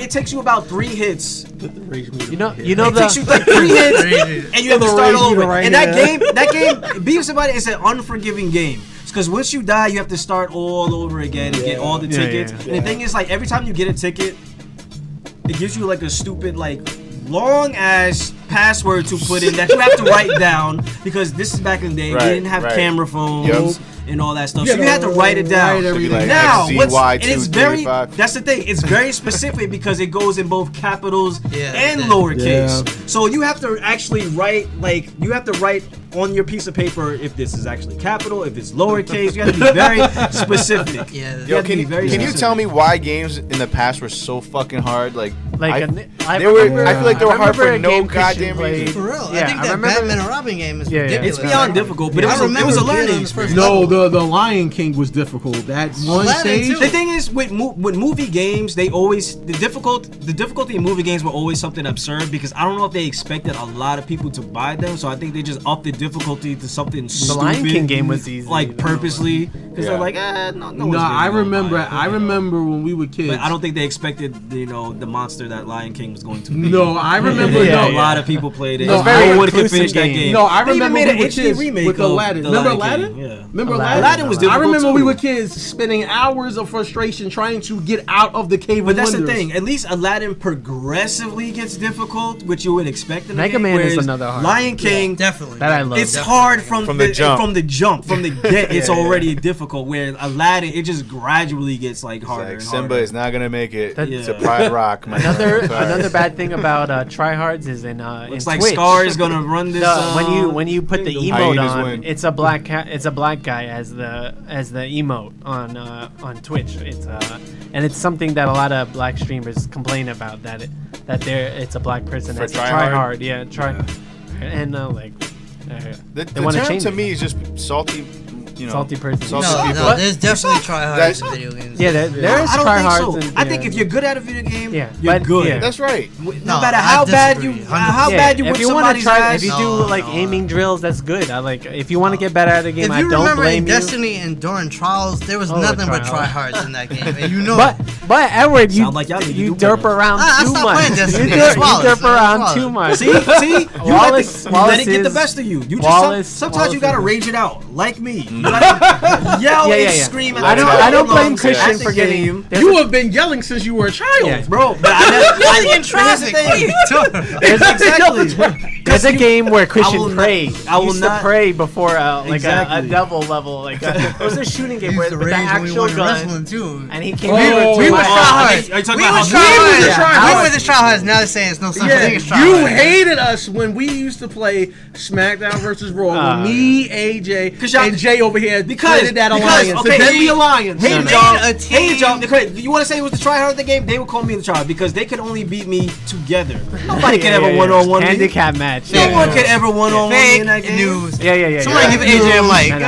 Speaker 3: It takes you about 3 hits.
Speaker 6: You know
Speaker 3: It takes you like 3 hits, and you have to start all over. And that game, Beavis and Butthead is an unforgiving game. Because once you die, you have to start all over again and get all the tickets. And the thing is, like, every time you get a ticket, it gives you like a stupid, like, long ass password to put in that you have to write down, because this is back in the day.
Speaker 2: Right,
Speaker 3: They didn't have
Speaker 2: right.
Speaker 3: camera phones.
Speaker 2: Yep.
Speaker 3: And all that stuff,
Speaker 4: You
Speaker 3: so you
Speaker 4: gotta
Speaker 3: had to write it down.
Speaker 4: write everything.
Speaker 2: Like
Speaker 3: Now,
Speaker 2: XZY2,
Speaker 3: it's very.
Speaker 2: 3, 5.
Speaker 3: That's the thing. It's very specific because it goes in both capitals and
Speaker 5: Yeah.
Speaker 3: lowercase.
Speaker 4: Yeah.
Speaker 3: So you have to actually write, like, you have to write on your piece of paper if this is actually capital, if it's lowercase. You have to be very specific.
Speaker 5: Yeah.
Speaker 3: You
Speaker 2: Yo,
Speaker 3: have to
Speaker 2: can
Speaker 3: be
Speaker 2: you
Speaker 3: very specific.
Speaker 2: tell me why games in the past were so fucking hard? Like
Speaker 6: Like
Speaker 2: I
Speaker 6: I
Speaker 2: feel like they were
Speaker 6: I
Speaker 2: hard
Speaker 6: remember
Speaker 2: for
Speaker 6: a
Speaker 2: no
Speaker 6: game Christian
Speaker 2: goddamn
Speaker 6: played.
Speaker 2: reason.
Speaker 5: For real,
Speaker 6: Yeah,
Speaker 5: I think
Speaker 6: I
Speaker 5: that
Speaker 6: remember-
Speaker 5: Batman and Robin game is
Speaker 6: Yeah, yeah.
Speaker 5: ridiculous.
Speaker 3: It's beyond difficult, but
Speaker 5: I
Speaker 3: it was a
Speaker 5: remember being
Speaker 3: learning
Speaker 5: on the
Speaker 3: experience.
Speaker 5: first
Speaker 4: No, the Lion King was difficult. That one
Speaker 5: Aladdin
Speaker 4: stage.
Speaker 5: too.
Speaker 3: The thing is, with movie games, the difficulty in movie games were always something absurd, because I don't know if they expected a lot of people to buy them, so I think they just upped the difficulty to something
Speaker 6: The
Speaker 3: stupid.
Speaker 6: Lion King game was easy.
Speaker 3: like purposely, because
Speaker 2: Yeah.
Speaker 3: they're like, no
Speaker 4: No,
Speaker 3: one's
Speaker 4: I
Speaker 3: really gonna
Speaker 4: remember.
Speaker 3: buy it.
Speaker 4: I remember when we were kids.
Speaker 3: But I don't think they expected, the monster that Lion King was going to be.
Speaker 4: No, I remember.
Speaker 6: Yeah,
Speaker 3: A
Speaker 4: no,
Speaker 3: lot of people played it.
Speaker 4: No,
Speaker 3: No,
Speaker 4: very
Speaker 3: no one could
Speaker 6: inclusive
Speaker 3: finish that
Speaker 6: game.
Speaker 3: game.
Speaker 4: No, I
Speaker 3: They even
Speaker 4: remember
Speaker 3: made
Speaker 4: we
Speaker 3: an
Speaker 4: were
Speaker 3: HD
Speaker 4: kids
Speaker 3: remake
Speaker 4: with
Speaker 3: of
Speaker 4: Aladdin.
Speaker 3: The
Speaker 4: Remember
Speaker 3: Lion
Speaker 4: Aladdin?
Speaker 3: King, yeah.
Speaker 4: Remember
Speaker 6: Aladdin?
Speaker 3: Aladdin was
Speaker 4: I
Speaker 3: difficult
Speaker 4: remember
Speaker 3: too.
Speaker 4: we were kids spending hours of frustration trying to get out of the cave
Speaker 3: But
Speaker 4: of
Speaker 3: that's
Speaker 4: wonders.
Speaker 3: the thing. At least Aladdin progressively gets difficult, which you would expect in a
Speaker 6: Mega
Speaker 3: game,
Speaker 6: Man is
Speaker 3: whereas
Speaker 6: another hard
Speaker 3: Lion King,
Speaker 5: Definitely.
Speaker 6: That I love.
Speaker 3: it's
Speaker 5: Definitely.
Speaker 3: hard from
Speaker 2: the jump.
Speaker 3: From the get. It's already difficult. Where Aladdin, it just gradually gets like harder
Speaker 2: Like
Speaker 3: and
Speaker 2: Simba
Speaker 3: harder.
Speaker 2: is not gonna make it
Speaker 6: That-
Speaker 2: to Pride Rock. Man.
Speaker 6: Another
Speaker 2: I'm sorry.
Speaker 6: another bad thing about tryhards is in
Speaker 3: Looks
Speaker 6: in
Speaker 3: like
Speaker 6: Twitch.
Speaker 3: Scar is gonna run this.
Speaker 6: When you put the emote
Speaker 2: Hyenas
Speaker 6: on,
Speaker 2: win.
Speaker 6: it's a black guy as the emote on Twitch. It's something that a lot of black streamers complain about, it's a black person
Speaker 2: For
Speaker 6: that's a
Speaker 2: tryhard?
Speaker 6: tryhard. Yeah, try and
Speaker 2: The
Speaker 6: they wanna
Speaker 2: term
Speaker 6: change
Speaker 2: to
Speaker 6: it.
Speaker 2: me is just salty
Speaker 6: salty person.
Speaker 2: salty
Speaker 5: No,
Speaker 2: people.
Speaker 5: no, there's definitely tryhards in video games.
Speaker 6: Yeah, there is
Speaker 3: I don't
Speaker 6: tryhards.
Speaker 3: think so. I think if you're good at a video game,
Speaker 6: Yeah,
Speaker 3: you're
Speaker 6: but-
Speaker 3: good.
Speaker 6: yeah.
Speaker 2: That's right.
Speaker 3: No
Speaker 5: No,
Speaker 3: matter
Speaker 5: I
Speaker 3: how bad you,
Speaker 5: disagree,
Speaker 3: how
Speaker 5: 100%.
Speaker 3: bad you
Speaker 6: if
Speaker 3: whip
Speaker 6: you want to
Speaker 3: somebody's
Speaker 6: try,
Speaker 3: ass.
Speaker 6: if you do
Speaker 5: No,
Speaker 6: like
Speaker 5: no.
Speaker 6: aiming drills, that's good. I like if you want to get better at a game.
Speaker 5: If
Speaker 6: I
Speaker 5: you
Speaker 6: don't
Speaker 5: remember in
Speaker 6: blame you.
Speaker 5: Destiny and during Trials, there was
Speaker 6: Oh,
Speaker 5: nothing but
Speaker 6: Trials.
Speaker 5: tryhards in that game, and you know.
Speaker 6: But Edward, you
Speaker 3: Sound like y'all need to
Speaker 6: you
Speaker 3: do
Speaker 6: derp
Speaker 3: better.
Speaker 6: around
Speaker 5: I
Speaker 6: too
Speaker 5: stopped
Speaker 6: much.
Speaker 5: playing Destiny.
Speaker 6: You
Speaker 5: It's
Speaker 6: derp
Speaker 5: Wallace.
Speaker 6: around
Speaker 5: It's
Speaker 6: too much.
Speaker 3: See, you
Speaker 6: Wallace
Speaker 3: let it get the
Speaker 6: is-
Speaker 3: best of you. You just
Speaker 6: Wallace-
Speaker 3: sometimes you
Speaker 6: Wallace
Speaker 3: gotta
Speaker 6: is-
Speaker 3: rage it out, like me. You gotta yell
Speaker 6: Yeah,
Speaker 3: and
Speaker 6: yeah, yeah.
Speaker 3: scream. at
Speaker 2: I
Speaker 3: the
Speaker 2: don't-
Speaker 3: top
Speaker 2: I
Speaker 3: of
Speaker 6: don't
Speaker 3: your
Speaker 6: blame
Speaker 3: lungs
Speaker 6: Christian
Speaker 3: at the
Speaker 6: for getting-
Speaker 3: game.
Speaker 6: There's
Speaker 4: You
Speaker 6: a-
Speaker 4: have been yelling since you were a child.
Speaker 6: Yeah.
Speaker 3: Bro, but I
Speaker 5: Yelling in traffic. What are you doing?
Speaker 3: exactly.
Speaker 6: There's a game where Christian
Speaker 3: will not-
Speaker 6: prayed.
Speaker 3: I will
Speaker 6: He used
Speaker 3: not-
Speaker 6: to pray before like
Speaker 3: Exactly.
Speaker 6: a devil level. Like it was a shooting game
Speaker 5: He
Speaker 6: where
Speaker 5: used to
Speaker 6: with the
Speaker 5: rage when we
Speaker 6: actual
Speaker 5: won
Speaker 6: gun,
Speaker 5: wrestling too.
Speaker 6: and he came
Speaker 4: Oh,
Speaker 6: over
Speaker 4: we
Speaker 6: to
Speaker 4: were
Speaker 6: my
Speaker 5: tryhards.
Speaker 3: Are you talking
Speaker 5: We
Speaker 3: about
Speaker 5: was
Speaker 3: how
Speaker 5: tryhards.
Speaker 4: the
Speaker 5: Yeah,
Speaker 4: tryhards.
Speaker 5: we were the tryhards. Now they're saying it's no such
Speaker 4: Yeah,
Speaker 5: thing as
Speaker 4: you
Speaker 5: tryhards.
Speaker 4: hated us when we used to play SmackDown versus Raw. When me, AJ,
Speaker 3: 'Cause y'all-
Speaker 4: and Jay over here created that alliance.
Speaker 3: okay,
Speaker 4: the Deadly Alliance.
Speaker 3: Hey,
Speaker 5: No, no.
Speaker 3: y'all.
Speaker 5: Made a team.
Speaker 3: Hey, y'all. You want to say it was the tryhard of the game? They would call me the tryhard because they could only beat me together. Nobody could ever one-on-one me.
Speaker 6: handicap match.
Speaker 3: No one could ever one-on-one me in that
Speaker 5: Fake
Speaker 3: game.
Speaker 5: news.
Speaker 6: Yeah.
Speaker 5: Somebody give AJ a mic.
Speaker 6: No,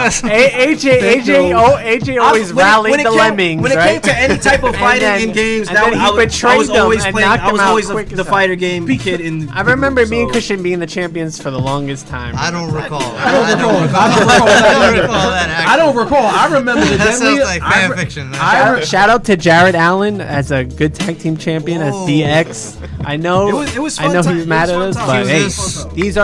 Speaker 6: no. AJ always rallied the lemmings,
Speaker 3: when it
Speaker 6: right?
Speaker 3: came to any type of
Speaker 6: And
Speaker 3: fighting
Speaker 6: then-
Speaker 3: in games,
Speaker 6: and
Speaker 3: that
Speaker 6: then he
Speaker 3: I was
Speaker 6: betrayed them
Speaker 3: always
Speaker 6: and
Speaker 3: playing.
Speaker 6: knocked
Speaker 3: I was
Speaker 6: them out
Speaker 3: always
Speaker 6: quick
Speaker 3: the
Speaker 6: as
Speaker 3: fighter game kid in.
Speaker 6: I remember me and
Speaker 3: so-
Speaker 6: Christian being the champions for the longest time.
Speaker 5: I don't recall.
Speaker 4: I don't recall.
Speaker 5: I don't recall that.
Speaker 4: I don't recall. I remember the
Speaker 5: That
Speaker 4: Deadly.
Speaker 5: sounds like fan fiction.
Speaker 6: Shout out to Jared Allen as a good tag team champion as
Speaker 5: Whoa.
Speaker 6: DX. I know,
Speaker 3: It was
Speaker 6: I know
Speaker 3: fun
Speaker 6: he's
Speaker 3: time.
Speaker 6: mad
Speaker 3: It
Speaker 6: at
Speaker 3: was
Speaker 6: us,
Speaker 3: fun
Speaker 6: but
Speaker 3: time.
Speaker 6: hey,
Speaker 3: It was fun time.
Speaker 6: these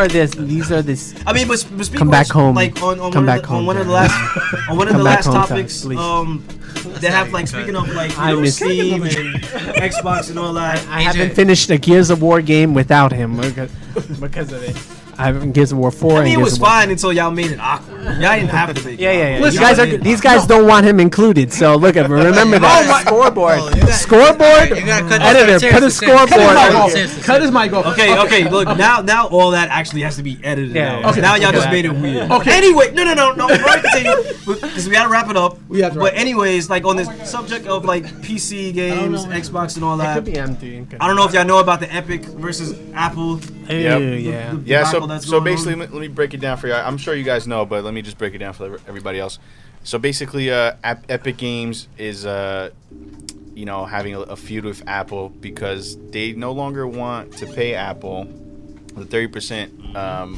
Speaker 6: are this.
Speaker 3: I mean, but speaking
Speaker 6: Come
Speaker 3: of
Speaker 6: back
Speaker 3: which,
Speaker 6: home.
Speaker 3: like on
Speaker 6: Come
Speaker 3: one
Speaker 6: back
Speaker 3: of the,
Speaker 6: home,
Speaker 3: on one of the
Speaker 6: Jared.
Speaker 3: last on one of
Speaker 6: Come
Speaker 3: the
Speaker 6: back
Speaker 3: last
Speaker 6: home,
Speaker 3: topics,
Speaker 6: please.
Speaker 3: they have like speaking of like
Speaker 6: I miss
Speaker 3: Steam and Xbox and all that.
Speaker 6: I haven't finished a Gears of War game without him because of it. I haven't Gears of War 4
Speaker 3: I
Speaker 6: and
Speaker 3: mean, it
Speaker 6: Gears
Speaker 3: was
Speaker 6: of War.
Speaker 3: fine until y'all made it awkward. Y'all didn't have to make it.
Speaker 6: Yeah.
Speaker 3: Listen,
Speaker 6: These guys don't want him included. So look at remember that scoreboard.
Speaker 5: Oh, you got-
Speaker 6: Scoreboard.
Speaker 5: You gotta cut
Speaker 6: Editor,
Speaker 5: this.
Speaker 6: put a scoreboard.
Speaker 4: Cut his mic off.
Speaker 3: Okay, look, now all that actually has to be edited
Speaker 6: Yeah,
Speaker 3: out.
Speaker 6: okay.
Speaker 3: Now y'all
Speaker 6: Okay.
Speaker 3: just made it weird.
Speaker 4: Okay.
Speaker 3: Anyway, no. Before I continue, because we gotta wrap it up.
Speaker 4: We have to wrap
Speaker 3: But anyways, like on this subject of like PC games, Xbox and all
Speaker 6: It
Speaker 3: that.
Speaker 6: could be empty.
Speaker 3: I don't know if y'all know about the Epic versus Apple.
Speaker 2: Yep.
Speaker 6: Yeah.
Speaker 2: Yeah,
Speaker 3: debacle that's
Speaker 2: so
Speaker 3: going
Speaker 2: basically,
Speaker 3: on.
Speaker 2: let me break it down for you. I'm sure you guys know, but let me just break it down for everybody else. So basically, Epic Games is having a feud with Apple because they no longer want to pay Apple the 30%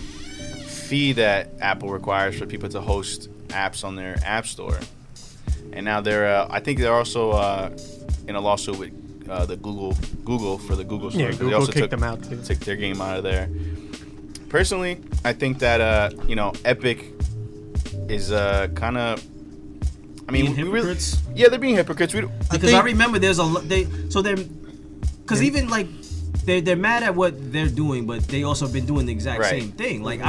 Speaker 2: fee that Apple requires for people to host apps on their App Store. And now I think they're also in a lawsuit with the Google for the Google Store.
Speaker 6: Yeah,
Speaker 2: 'cause they
Speaker 6: Google
Speaker 2: also
Speaker 6: kicked them out too.
Speaker 2: took their game out of there. Personally, I think that Epic is kind of. I mean,
Speaker 3: Being
Speaker 2: we really,
Speaker 3: hypocrites?
Speaker 2: yeah, they're being hypocrites.
Speaker 3: Because I remember there's because even like they're mad at what they're doing, but they also been doing the exact
Speaker 2: Right.
Speaker 3: same thing. Like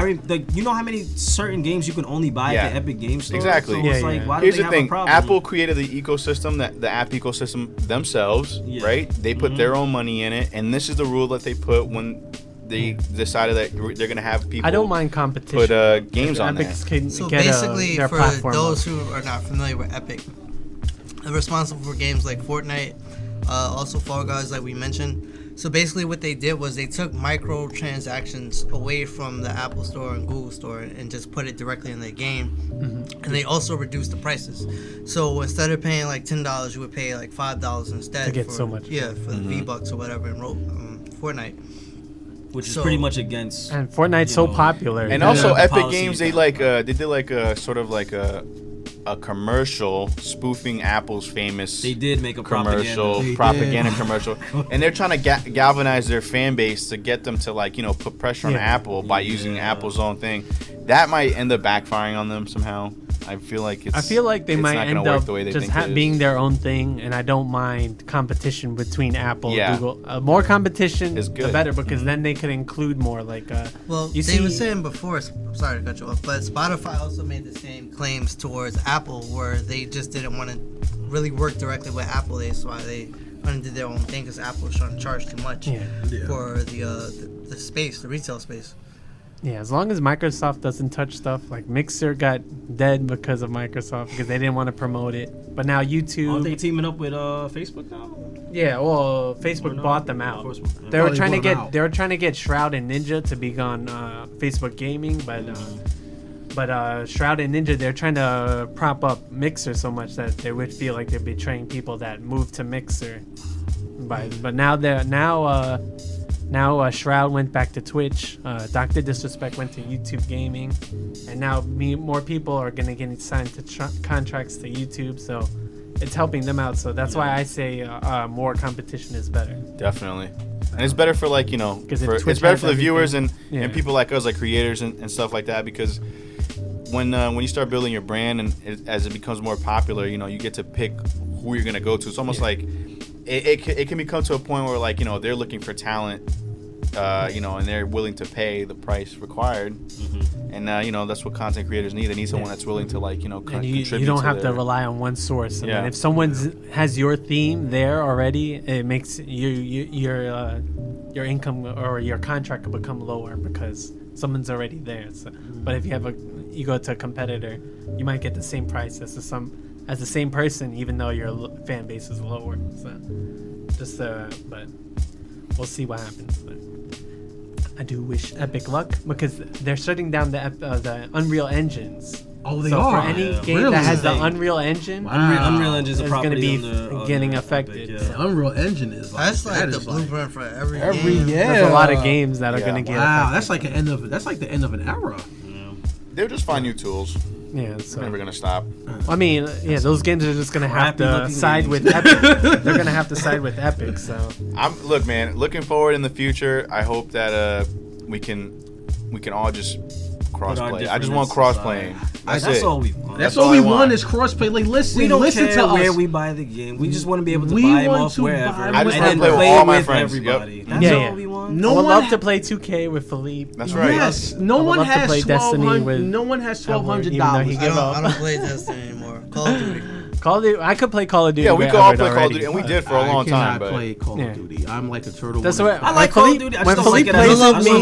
Speaker 3: you know how many certain games you can only buy
Speaker 2: Yeah.
Speaker 3: at the Epic Game Store.
Speaker 2: Exactly.
Speaker 3: So it's
Speaker 6: Yeah,
Speaker 3: like,
Speaker 6: yeah.
Speaker 3: why do
Speaker 2: Here's
Speaker 3: they
Speaker 2: the
Speaker 3: have
Speaker 2: thing:
Speaker 3: a problem?
Speaker 2: Apple created the ecosystem, the app ecosystem themselves,
Speaker 3: Yeah.
Speaker 2: right? They put their own money in it, and this is the rule that they put when they decided that they're gonna have people.
Speaker 6: I don't mind competition.
Speaker 2: Put games on there.
Speaker 6: Epic can
Speaker 5: So
Speaker 6: get
Speaker 5: basically,
Speaker 6: their
Speaker 5: for
Speaker 6: platform
Speaker 5: those
Speaker 6: up.
Speaker 5: who are not familiar with Epic, they're responsible for games like Fortnite, also Fall Guys, like we mentioned. So basically, what they did was they took microtransactions away from the Apple Store and Google Store and just put it directly in their game. And they also reduced the prices. So instead of paying like $10, you would pay like $5 instead.
Speaker 6: To get
Speaker 5: for,
Speaker 6: so much.
Speaker 5: Yeah, for the V-Bucks or whatever in Fortnite.
Speaker 3: which is
Speaker 5: so-
Speaker 3: pretty much against.
Speaker 6: And Fortnite's
Speaker 3: you
Speaker 6: so
Speaker 3: know,
Speaker 6: popular.
Speaker 2: And
Speaker 3: Yeah,
Speaker 2: also,
Speaker 3: the
Speaker 2: Epic
Speaker 3: policy
Speaker 2: Games,
Speaker 3: is
Speaker 2: they did like a sort of like a commercial spoofing Apple's famous
Speaker 3: They did make a
Speaker 2: commercial
Speaker 3: propaganda.
Speaker 2: commercial, and they're trying to galvanize their fan base to get them to put pressure on
Speaker 6: Yeah.
Speaker 2: Apple by using Apple's own thing. That might end up backfiring on them somehow. I feel like they
Speaker 6: they might
Speaker 2: not gonna
Speaker 6: end
Speaker 2: work
Speaker 6: up
Speaker 2: the way they
Speaker 6: just
Speaker 2: think it is.
Speaker 6: being their own thing, and I don't mind competition between Apple
Speaker 2: Yeah.
Speaker 6: and Google. More competition
Speaker 2: Is
Speaker 6: the
Speaker 2: good.
Speaker 6: better, because then they could include more. Like,
Speaker 5: Well,
Speaker 6: you
Speaker 5: they
Speaker 6: see,
Speaker 5: were saying before, sorry to cut you off, but Spotify also made the same claims towards Apple, where they just didn't want to really work directly with Apple. That's why they went and did their own thing, because Apple was trying to charge too much for the space, the retail space.
Speaker 6: yeah, as long as Microsoft doesn't touch stuff, like Mixer got dead because of Microsoft because they didn't want to promote it. But now YouTube,
Speaker 3: Aren't they teaming up with Facebook now?
Speaker 6: yeah, well, Facebook
Speaker 3: Or no?
Speaker 6: bought them out.
Speaker 3: Facebook.
Speaker 6: They were
Speaker 4: they
Speaker 6: trying to
Speaker 4: bought 'em
Speaker 6: get
Speaker 4: out.
Speaker 6: they were trying to get Shroud and Ninja to be on Facebook Gaming, but But Shroud and Ninja, they're trying to prop up Mixer so much that they would feel like they're betraying people that moved to Mixer. But now Shroud went back to Twitch. Dr. Disrespect went to YouTube Gaming, and now more people are gonna get signed to contracts to YouTube. So it's helping them out. So that's why I say more competition is better.
Speaker 2: Definitely. And it's better for like, it's better for the viewers and people like us, like creators and stuff like that, because when you start building your brand and as it becomes more popular, you get to pick who you're gonna go to. It's almost like it can become to a point where like they're looking for talent, and they're willing to pay the price required. And that's what content creators need. They need someone that's willing to contribute.
Speaker 6: You don't have to rely on one source. I mean, if someone has your theme there already, it makes your income or your contract will become lower because someone's already there. So, but if you go to a competitor, you might get the same price as the same person, even though your fan base is lower. So, but we'll see what happens. But I do wish Epic luck because they're shutting down the Unreal engines.
Speaker 4: Oh, they
Speaker 6: so
Speaker 4: are.
Speaker 6: for any game that has the Unreal Engine,
Speaker 3: Unreal Engine is
Speaker 6: going to be getting affected.
Speaker 4: The Unreal Engine is like
Speaker 5: the blueprint for every
Speaker 4: game.
Speaker 5: Yeah.
Speaker 6: There's a lot of games that are going to get affected.
Speaker 4: That's like the end of an era.
Speaker 2: They'll just find new tools.
Speaker 6: Yeah,
Speaker 2: it's never gonna stop.
Speaker 6: I mean, those games are just gonna have to side with Epic. They're gonna have to side with Epic. So
Speaker 2: look, man, looking forward in the future. I hope that we can all just crossplay. I just want cross-playing.
Speaker 3: That's all we want.
Speaker 4: That's all we want is crossplay. Like, listen,
Speaker 3: we don't
Speaker 4: listen
Speaker 3: care
Speaker 4: to us.
Speaker 3: where we buy the game. We just want to be able to buy them off wherever.
Speaker 2: I just want to play with all my friends.
Speaker 3: Everybody.
Speaker 2: Yep.
Speaker 3: That's all we want.
Speaker 6: I would love to play 2K with Philippe.
Speaker 2: That's right.
Speaker 4: Yes. No one has $1,200. No one has $1,200.
Speaker 5: I don't play Destiny anymore. Call of Duty.
Speaker 6: I could play Call of Duty.
Speaker 2: Yeah, we could all play Call of Duty, and we did for a long time.
Speaker 4: I play Call of Duty. I'm like a turtle.
Speaker 6: That's what
Speaker 3: I like Call of Duty.
Speaker 6: When Philippe plays with me,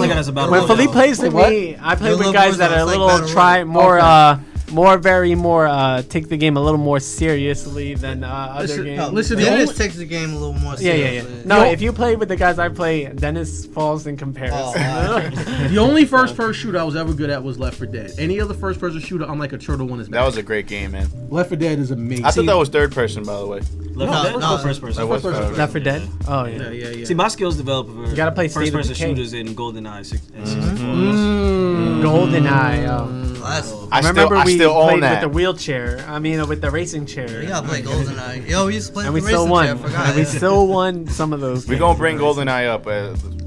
Speaker 6: when Philippe plays with me, I play with guys that are a little take the game a little more seriously than other games.
Speaker 5: Dennis takes the game a little more seriously.
Speaker 6: Yeah. No, if you play with the guys I play, Dennis falls in comparison.
Speaker 4: The only first-person shooter I was ever good at was Left 4 Dead. Any other first-person shooter, I'm like a turtle when it's bad.
Speaker 2: That was a great game, man.
Speaker 4: Left 4 Dead is amazing.
Speaker 2: I thought that was third person, by the way.
Speaker 3: First person.
Speaker 6: Left 4 Dead? Oh, yeah.
Speaker 3: See, my skills developed for
Speaker 6: you gotta play
Speaker 3: first-person shooters in GoldenEye 64.
Speaker 6: GoldenEye.
Speaker 2: I
Speaker 6: remember we
Speaker 2: still own
Speaker 6: played
Speaker 2: that.
Speaker 6: with the wheelchair. I mean, with the racing chair.
Speaker 5: You gotta play GoldenEye. Yo, we used to play
Speaker 6: and
Speaker 5: with
Speaker 6: we
Speaker 5: the
Speaker 6: still
Speaker 5: racing
Speaker 6: won.
Speaker 5: chair. I forgot.
Speaker 6: And we still won some of those.
Speaker 2: We're gonna bring GoldenEye up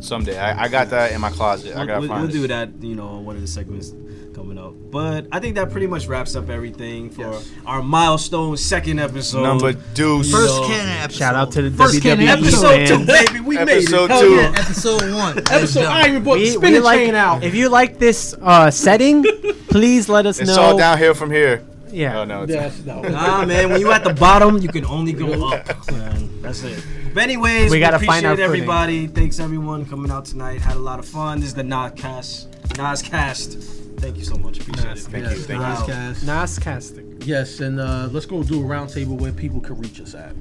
Speaker 2: someday. I got that in my closet. I gotta find it.
Speaker 3: We'll do that, one of the segments coming up. But I think that pretty much wraps up everything for our milestone second episode.
Speaker 2: Number deuce.
Speaker 5: First canon episode.
Speaker 6: Shout out to the
Speaker 4: First
Speaker 6: WWE
Speaker 4: episode
Speaker 6: fans.
Speaker 4: 2, baby. We made it.
Speaker 2: Episode 2.
Speaker 5: Yeah, episode 1.
Speaker 4: Episode Iron Book. Spin the chain out.
Speaker 6: If you like this setting, please let us know.
Speaker 2: It's all downhill from here.
Speaker 6: Yeah.
Speaker 2: Oh, no.
Speaker 3: Nah, man. When you at the bottom, you can only go up. Man. That's it. But anyways, we gotta
Speaker 6: find our
Speaker 3: appreciate everybody. Thanks everyone coming out tonight. Had a lot of fun. This is the Noscast. Thank you so much. Appreciate it.
Speaker 2: Thank you.
Speaker 6: Noscasting.
Speaker 4: Yes, and let's go do a roundtable where people can reach us at.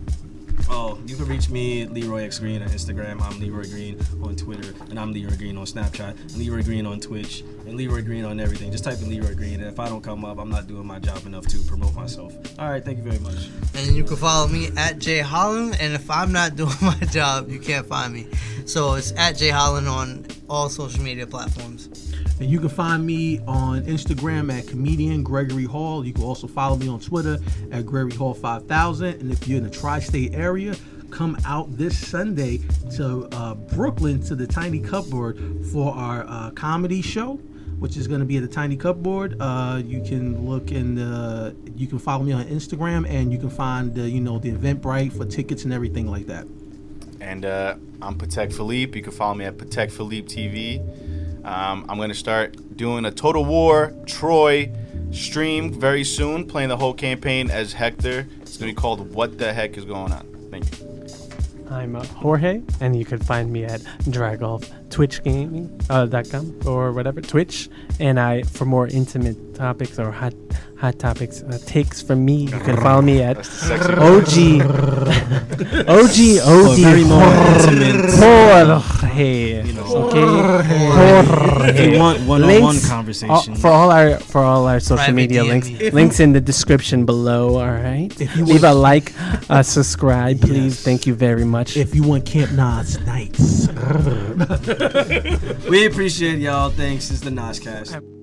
Speaker 3: Oh, you can reach me, Leroy X Green on Instagram. I'm Leroy Green on Twitter, and I'm Leroy Green on Snapchat, and Leroy Green on Twitch, and Leroy Green on everything. Just type in Leroy Green, and if I don't come up, I'm not doing my job enough to promote myself. All right, thank you very much.
Speaker 5: And you can follow me at Jay Holland, and if I'm not doing my job, you can't find me. So it's at Jay Holland on all social media platforms.
Speaker 4: And you can find me on Instagram at comedian Gregory Hall. You can also follow me on Twitter at Gregory Hall 5000. And if you're in the tri-state area, come out this Sunday to Brooklyn to the Tiny Cupboard for our comedy show, which is going to be at the Tiny Cupboard. You can look in you can follow me on Instagram, and you can find the Eventbrite for tickets and everything like that.
Speaker 2: And I'm Patek Philippe. You can follow me at Patek Philippe TV. I'm going to start doing a Total War Troy stream very soon, playing the whole campaign as Hector. It's going to be called What the Heck is Going On. Thank you.
Speaker 6: I'm Jorge, and you can find me at Dragolf twitchgaming.com or whatever, Twitch. And for more intimate topics or hot topics, takes from me, you can follow me at OG
Speaker 3: very more intimate.
Speaker 6: Jorge. Okay.
Speaker 3: If you want one-on-one conversation,
Speaker 6: for all our social
Speaker 5: Private
Speaker 6: media
Speaker 5: DM.
Speaker 6: links in the description below. All right. Leave a like, subscribe, please.
Speaker 4: Yes.
Speaker 6: Thank you very much.
Speaker 4: If you want Camp Nas nights.
Speaker 3: we appreciate y'all. Thanks. It's the Noscast.